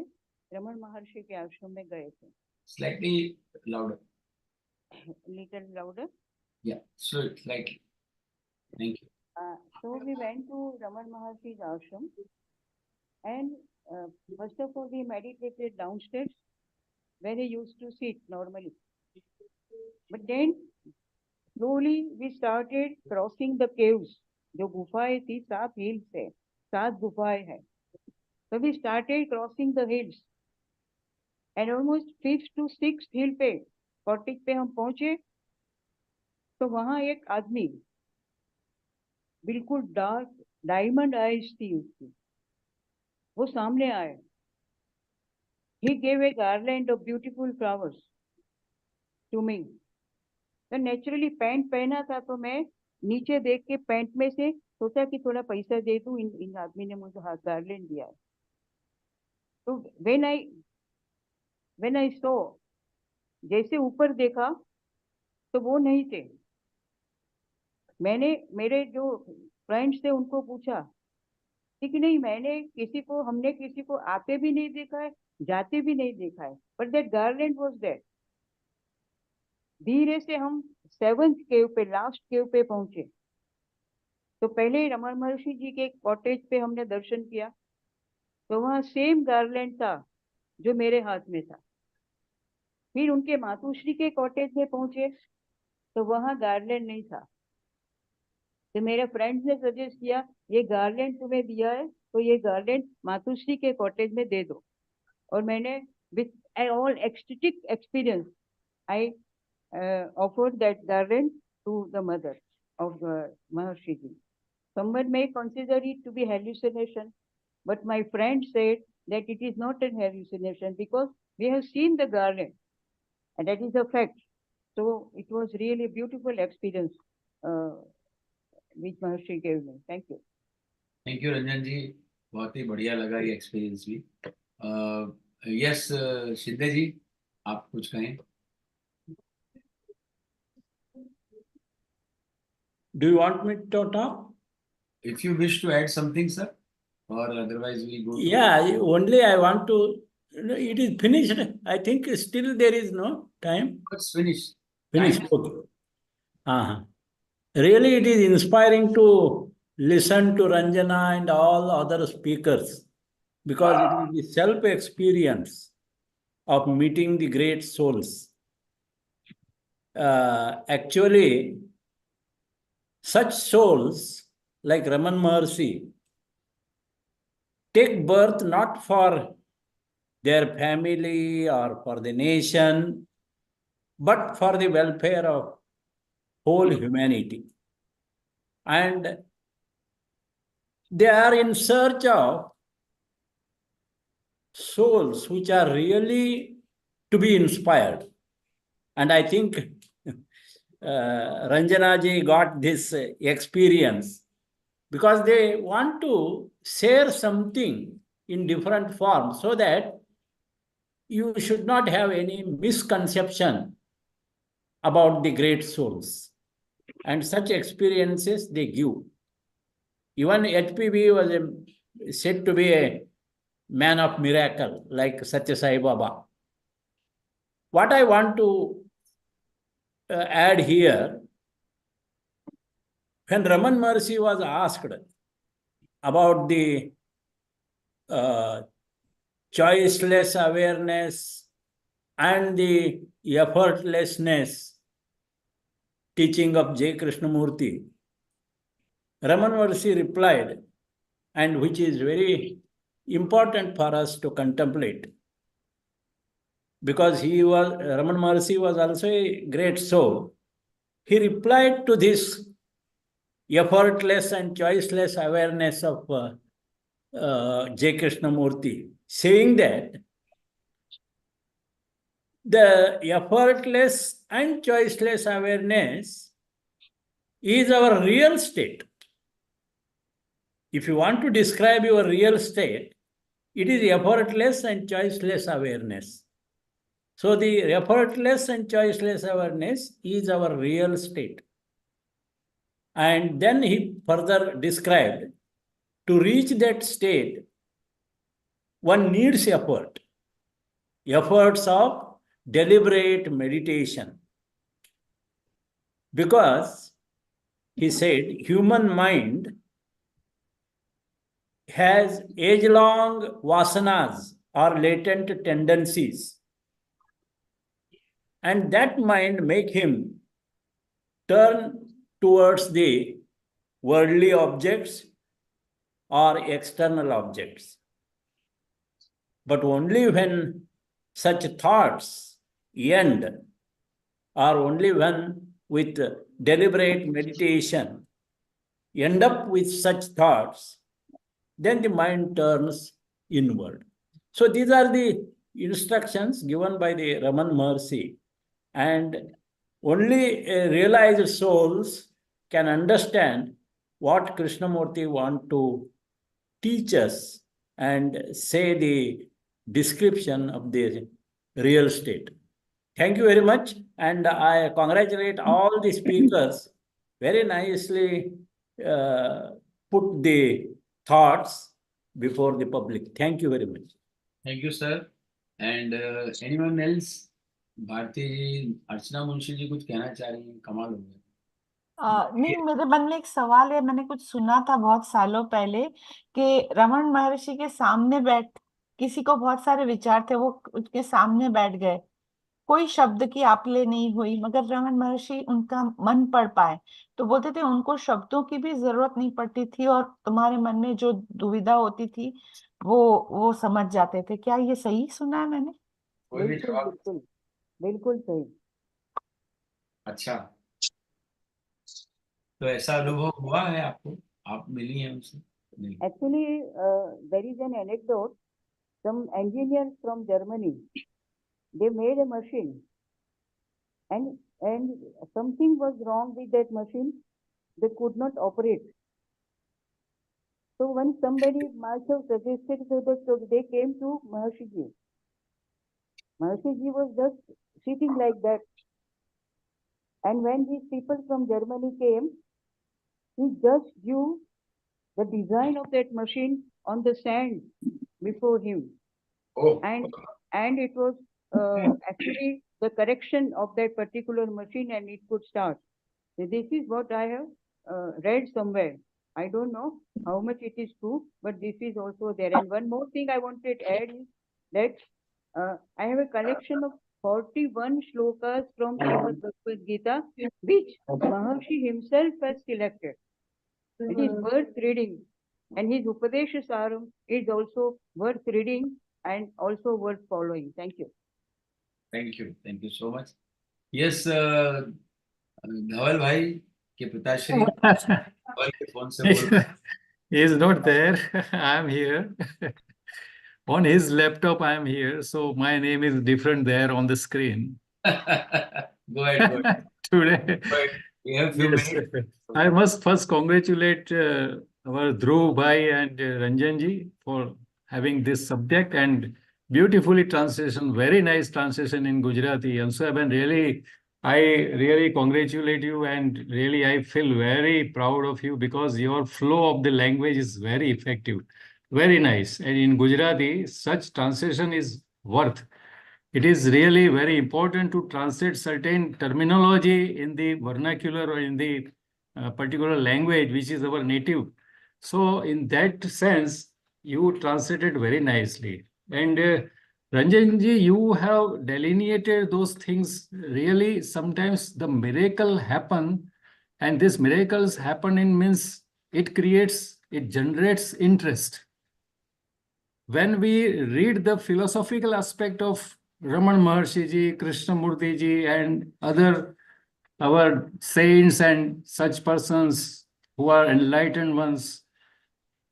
Speaker 9: रमन महर्षि के आश्रम में गए थे.
Speaker 1: Slightly louder.
Speaker 9: Little louder.
Speaker 1: Yeah, slightly. Thank you.
Speaker 9: So we went to Raman Maharshi's ashram, and first of all we meditated downstairs where he used to sit normally. But then slowly we started crossing the caves. जो गुफाएं थी 7 hills है, 7 गुफाएं हैं. So we started crossing the hills, and almost 5th to 6th hill पे cottage पे हम पहुंचे तो वहां एक आदमी बिल्कुल डार्क डायमंड आईज थी उसकी, वो सामने आए. He gave a garland of beautiful flowers to me. तो नेचुरली पैंट पहना था तो मैं नीचे देख के पैंट में से सोचा कि थोड़ा पैसा दे दूं. इन आदमी ने मुझे हाथ गार्लैंड दिया. तो when I saw, जैसे ऊपर देखा तो वो नहीं थे. मैंने मेरे जो फ्रेंड्स थे उनको पूछा कि नहीं, हमने किसी को आते भी नहीं देखा है, जाते भी नहीं देखा है, but that garland was there. धीरे से हम 7th केव पे, लास्ट केव पे पहुंचे तो पहले रमन महर्षि जी के कॉटेज पे हमने दर्शन किया तो वहाँ सेम गार्लैंड था जो मेरे हाथ में था. फिर उनके मातुश्री के कॉटेज में पहुंचे तो वहाँ गार्लैंड नहीं था. तो मेरे फ्रेंड्स ने सजेस्ट किया ये गार्लैंड तुम्हें दिया है तो ये गार्लैंड मातुश्री के कॉटेज में दे दो. और मैंने with all ecstatic experience I offered that garland to the mother of Maharshi ji. Someone may consider it to be hallucination, but my friend said that it is not a hallucination because we have seen the garland and that is a fact. So it was really a beautiful experience which Maharshi gave me. Thank you.
Speaker 1: Thank you, Ranjan ji. बहुत ही बढ़िया लगा ये experience भी. Yes, Shinde जी, आप कुछ कहें?
Speaker 10: Do you want me to talk?
Speaker 1: If you wish to add something, sir, or otherwise we go.
Speaker 10: Yeah, only I want to. It is finished. I think still there is no time.
Speaker 1: It's finished.
Speaker 10: Finished. Okay. Really, it is inspiring to listen to Ranjana and all other speakers because it is the self-experience of meeting the great souls. Actually, such souls like Raman Maharshi take birth not for their family or for the nation, but for the welfare of whole humanity. And they are in search of souls which are really to be inspired. And I think Ranjana ji got this experience because they want to share something in different forms so that you should not have any misconception about the great souls. And such experiences they give. Even HPV was said to be a man of miracle, like Satya Sai Baba. What I want to add here, when Raman Maharshi was asked about the choiceless awareness and the effortlessness teaching of J. Krishnamurti, Raman Maharshi replied, and which is very important for us to contemplate. because Raman Maharishi was also a great soul. He replied to this effortless and choiceless awareness of J. Krishnamurti, saying that the effortless and choiceless awareness is our real state. If you want to describe your real state, it is effortless and choiceless awareness. So the effortless and choiceless awareness is our real state. And then he further described, to reach that state, one needs efforts of deliberate meditation. Because, he said, human mind has age-long vasanas or latent tendencies. And that mind make him turn towards the worldly objects or external objects. But only when such thoughts end, or only when with deliberate meditation end up with such thoughts, then the mind turns inward. So these are the instructions given by the Raman Maharshi, and only realized souls can understand what Krishnamurti want to teach us and say the description of the real state. Thank you very much, and I congratulate all the speakers. Very nicely put the thoughts before the public. Thank you very much.
Speaker 1: Thank you, sir. And anyone else? Bharti जी, अर्चना मुंशी जी कुछ कहना चाह रही हैं, कमाल हो गया।
Speaker 2: नहीं, मेरे मन में एक सवाल है। मैंने कुछ सुना था बहुत सालों पहले कि रमन महर्षि के सामने किसी को बहुत सारे विचार थे, वो उसके सामने बैठ गए, कोई शब्द की आपले नहीं हुई, मगर रमन महर्षि उनका मन पढ़ पाए। तो बोलते थे उनको शब्दों की भी जरूरत नहीं पड़ती थी, और तुम्हारे मन में जो दुविधा होती थी वो समझ जाते थे। क्या ये सही सुना है मैंने?
Speaker 1: कोई भी
Speaker 9: बिल्कुल
Speaker 1: जवाब?
Speaker 9: बिल्कुल बिल्कुल सही।
Speaker 1: अच्छा, तो ऐसा अनुभव हुआ है आपको? आप मिली हैं उनसे? नहीं।
Speaker 9: Actually, there is an anecdote. Some engineers from Germany, they made a machine, and something was wrong with that machine. They could not operate. So when somebody might have suggested, so that they came to Maharshi Ji. Maharshi Ji was just sitting like that. And when these people from Germany came, he just drew the design of that machine on the sand before him.
Speaker 1: Oh.
Speaker 9: And it was actually the correction of that particular machine, and it could start. So this is what I have read somewhere. I don't know how much it is true, but this is also there. And one more thing I wanted to add is that I have a collection of 41 shlokas from Srimad Bhagavad Gita, which Maharshi himself has selected. It is worth reading, and his Upadesha Saram is also worth reading and also worth following. Thank you.
Speaker 1: Thank you so much. Yes, धवल भाई के पिताश्री धवल के phone से बोल रहे हैं।
Speaker 11: He is not there. I am here. On his laptop, I am here. So my name is different there on the screen.
Speaker 1: Go ahead.
Speaker 11: Today.
Speaker 1: Go ahead. We have few
Speaker 11: Yes.
Speaker 1: minutes.
Speaker 11: I must first congratulate our Dhruv Bhai and Ranjan ji for having this subject and beautifully translation, very nice translation in Gujarati. ANSYABEN, really, I really congratulate you, and really I feel very proud of you because your flow of the language is very effective, very nice. And in Gujarati, such translation is worth. It is really very important to translate certain terminology in the vernacular or in the particular language, which is our native. So in that sense, you translated very nicely. And Ranjanji, you have delineated those things. Really, sometimes the miracle happen, and these miracles happening means it generates interest. When we read the philosophical aspect of Raman Maharshi ji, Krishnamurti ji, and other our saints and such persons who are enlightened ones.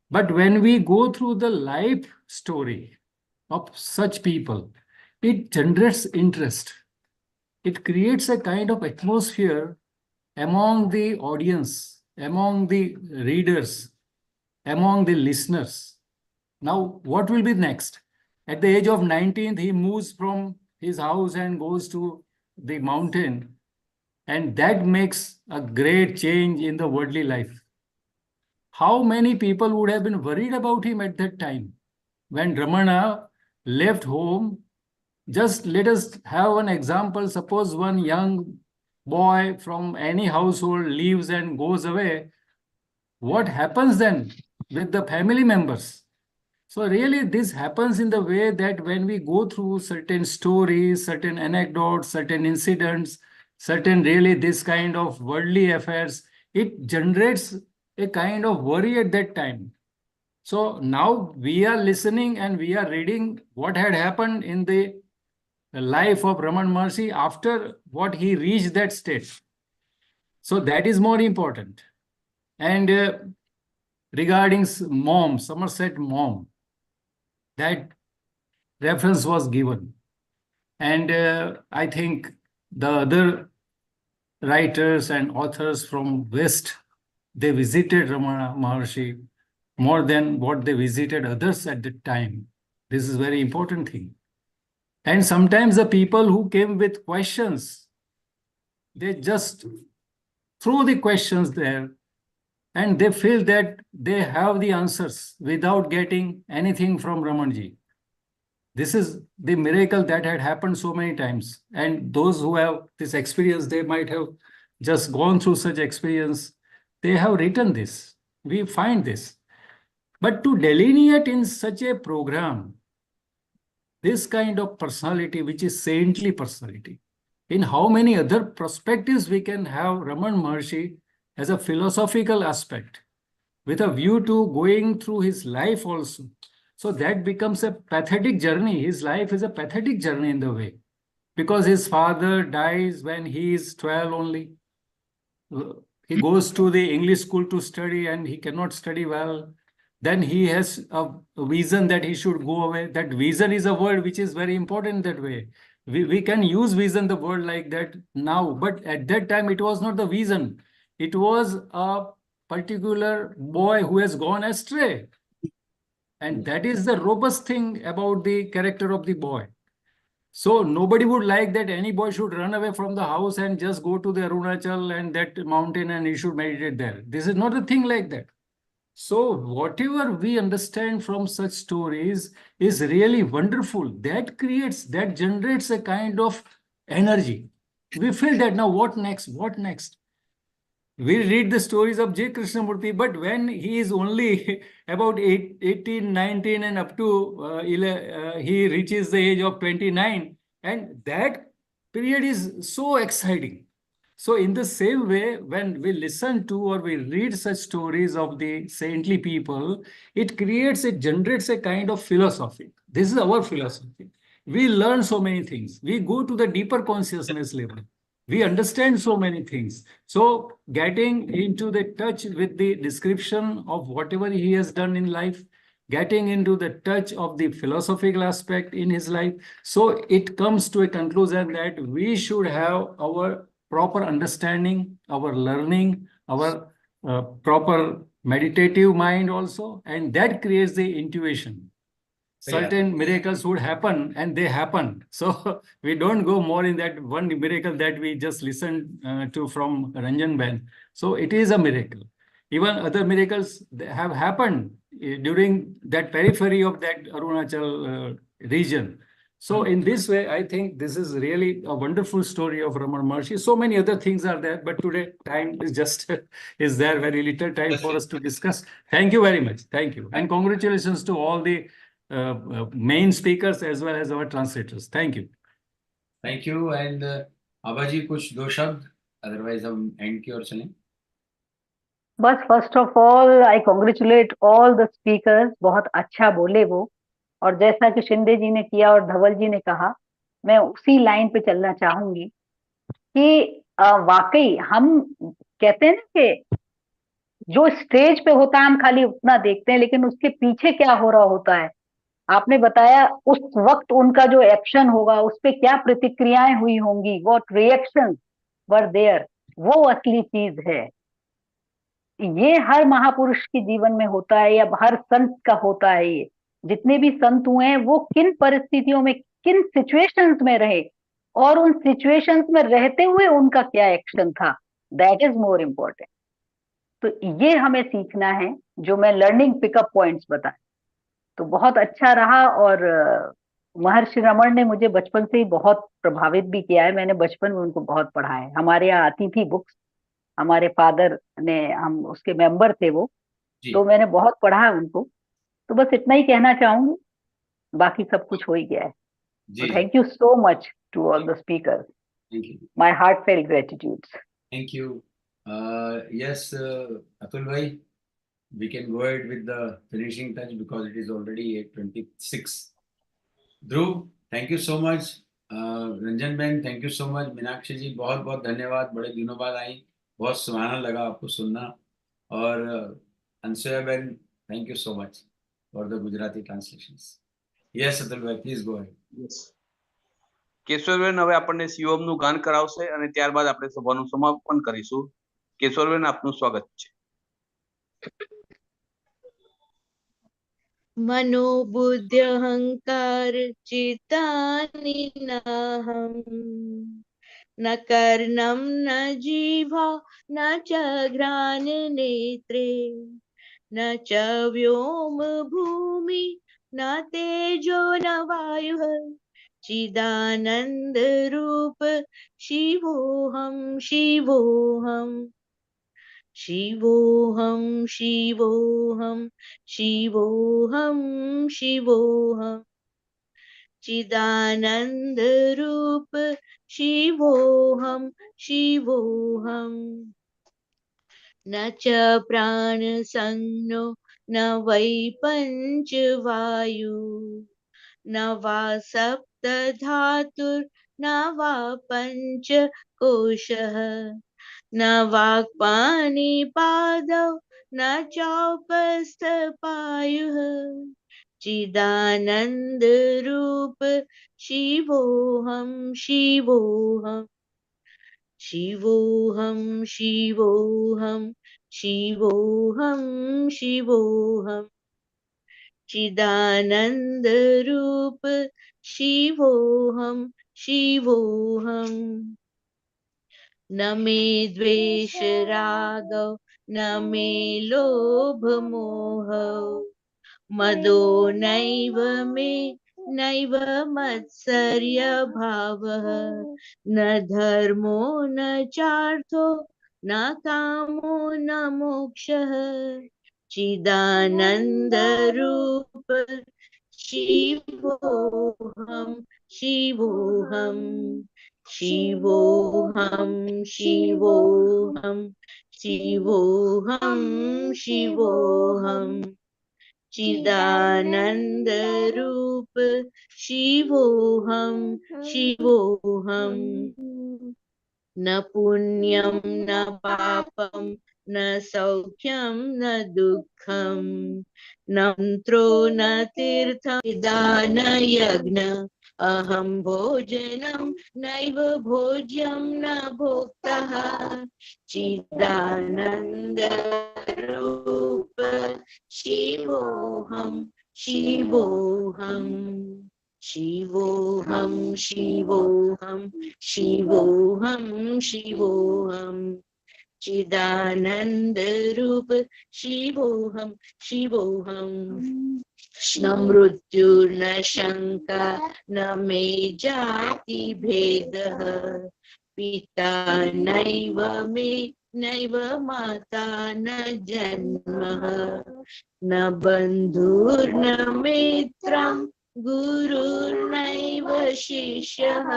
Speaker 11: But when we go through the life story of such people, it generates interest. It creates a kind of atmosphere among the audience, among the readers, among the listeners. Now, what will be next? At the age of 19, he moves from his house and goes to the mountain. And that makes a great change in the worldly life. How many people would have been worried about him at that time? When Ramana left home, just let us have an example. Suppose one young boy from any household leaves and goes away. What happens then with the family members? So really this happens in the way that when we go through certain stories, certain anecdotes, certain incidents, certain really this kind of worldly affairs, it generates a kind of worry at that time. So now we are listening and we are reading what had happened in the life of Raman Maharshi after what he reached that state. So that is more important. And regarding mom, Somerset mom, that reference was given. And I think the other writers and authors from West, they visited Ramana Maharshi more than what they visited others at the time. This is a very important thing. And sometimes the people who came with questions, they just throw the questions there and they feel that they have the answers without getting anything from Ramanji. This is the miracle that had happened so many times. And those who have this experience, they might have just gone through such experience. They have written this. We find this. But to delineate in such a program, this kind of personality, which is saintly personality, in how many other perspectives we can have Raman Maharshi as a philosophical aspect, with a view to going through his life also. So that becomes a pathetic journey. His life is a pathetic journey in the way, because his father dies when he is 12 only. He goes to the English school to study and he cannot study well. Then he has a vision that he should go away. That vision is a word which is very important that way. We can use vision, the word like that now, but at that time it was not the vision. It was a particular boy who has gone astray. And that is the robust thing about the character of the boy. So nobody would like that any boy should run away from the house and just go to the Arunachal and that mountain and he should meditate there. This is not a thing like that. So whatever we understand from such stories is really wonderful. That creates, that generates a kind of energy. We feel that now what next? What next? We read the stories of J. Krishnamurti, but when he is only about 18, 19 and up to he reaches the age of 29, and that period is so exciting. So in the same way, when we listen to or we read such stories of the saintly people, it creates, it generates a kind of philosophy. This is our philosophy. We learn so many things. We go to the deeper consciousness level. We understand so many things. So getting into the touch with the description of whatever he has done in life, getting into the touch of the philosophical aspect in his life. So it comes to a conclusion that we should have our proper understanding, our learning, our proper meditative mind also, and that creates the intuition. Certain miracles would happen and they happen. So we don't go more in that one miracle that we just listened to from Ranjan Ben. So it is a miracle. Even other miracles have happened during that periphery of that Arunachal region. So in this way, I think this is really a wonderful story of Ramana Maharshi. So many other things are there, but today time is just is there very little time for us to discuss. Thank you very much. Thank you. And congratulations to all the main speakers as well as our translators. Thank you.
Speaker 1: Thank you and Abaji कुछ दो शब्द, otherwise हम and की ओर चलें.
Speaker 12: बस first of all I congratulate all the speakers. बहुत अच्छा बोले वो, और जैसा कि शिंदे जी ने किया और धवल जी ने कहा, मैं उसी लाइन पे चलना चाहूंगी कि वाकई हम कहते हैं ना कि जो स्टेज पे होता है हम खाली उतना देखते हैं, लेकिन उसके पीछे क्या हो रहा होता है, आपने बताया उस वक्त उनका जो एक्शन होगा उस पे क्या प्रतिक्रियाएं हुई होंगी, व्हाट रिएक्शंस वर देयर, वो असली चीज है। ये हर महापुरुष के जीवन में होता है या हर संत का होता है। ये जितने भी संत हुए हैं वो किन परिस्थितियों में, किन सिचुएशंस में रहे, और उन सिचुएशंस में रहते हुए उनका क्या एक्शन था, दैट इज मोर इम्पोर्टेंट। तो ये हमें सीखना है, जो मैं लर्निंग पिकअप पॉइंट्स बताए। तो बहुत अच्छा रहा। और महर्षि रमन ने मुझे बचपन से ही बहुत प्रभावित भी किया है। मैंने बचपन में उनको बहुत पढ़ा है, हमारे यहाँ आती थी बुक्स, हमारे फादर ने, हम उसके मेंबर थे वो, तो मैंने बहुत पढ़ा है उनको। तो बस इतना ही कहना चाहूंगी, बाकी सब कुछ हो ही गया है। Thank you so much to all the speakers, my heartfelt gratitudes.
Speaker 1: Thank you. Yes, Atul bhai, we can go ahead with the finishing touch because it is already 8:26. Dhruv, thank you so much. Ranjan Ben, thank you so much. Meenakshi ji बहुत बहुत धन्यवाद, बड़े दिनों बाद आई, बहुत सुहाना लगा आपको सुनना। और Anshaya ben, thank you so much for the Gujarati translations. Yes Atul bhai, please go ahead.
Speaker 3: કેશવબેન હવે આપણને શિવમનું ગાન કરાવશે અને ત્યારબાદ આપણે સભાનું સમાપન કરીશું. કેશવબેન, આપનું સ્વાગત છે.
Speaker 4: मनोबुद्धि अहंकार चित्तानि नाहं, न कर्णं न जीवा न च घ्राण नेत्रे, न च व्योम भूमि न तेजो न वायुः, चिदानंद रूप शिवोहम शिवोहम शिवोहम शिवोहम शिवोहम शिवोहम, चिदानंद रूप शिवोहम शिवोहम, न च प्राण संज्ञो न वै पंच वायु, न वा सप्त धातुर न वा पंच कोशः, न वाक्पाणि पादौ न चौपस्थ पायुः, चिदानंद रूप शिवोहम शिवोहम शिवोहम शिवोहम शिवोहम शिवोहम, चिदानंद रूप शिवोहम शिवोहम, न मे द्वेष रागौ न मे लोभ मोहौ, मदो नैव मे नैव मत्सर्य भावः, न धर्मो न चार्थो न कामो न मोक्षः, चिदानंद रूप शिवोहम शिवोहम शिवोहम शिवोहम शिवोहम शिवोहम, चिदानंद रूप शिवोहम शिवोहम, न पुण्यम न पापम न सौख्यम न दुःखम, न मंत्रो न तीर्थम दान यज्ञ, अहम भोजनम नैव भोज्यम न भोक्तः, चिदानंद रूप शिवोहम शिवोहम शिवोहम शिवोहम शिवोहम शिवोहम, चिदानंद रूप शिवोहम शिवोहम, न मृत्यु न शंका न मे जाति भेदः, पिता नैव मे नैव माता न जन्मः, न बन्धुर्न मित्रं गुरुर्नैव शिष्यः,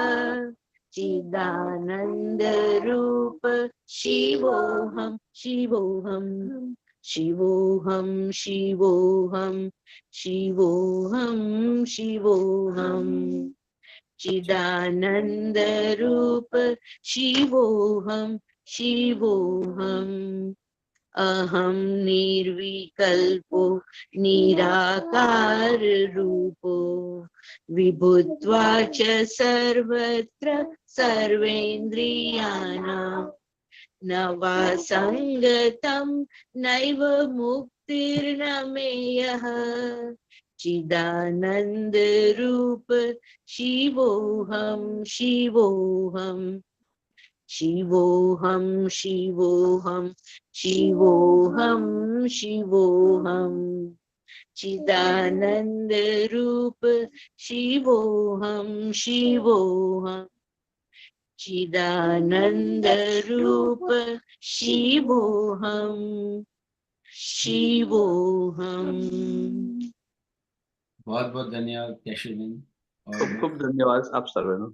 Speaker 4: चिदानंद रूप शिवोहम शिवोहम शिवोहम शिवोहम शिवोहम शिवोहम, चिदानंद रूप शिवोहम शिवोहम अहम निर्विकल्पो निराकार रूपो विभुत्वा च सर्वत्र सर्वेन्द्रियाणां न वा संगतं नैव मुक्तिर्न मेयः चिदानंद रूप शिवोहम शिवोहम शिवोहम शिवोहम शिवोहम शिवोहम चिदानंद रूप शिवोहम शिवोहम चिदानंद रूप शिवोहम शिवोहम।
Speaker 1: बहुत बहुत धन्यवाद कैशव जी
Speaker 3: खूप खूप धन्यवाद आप सर्वांना।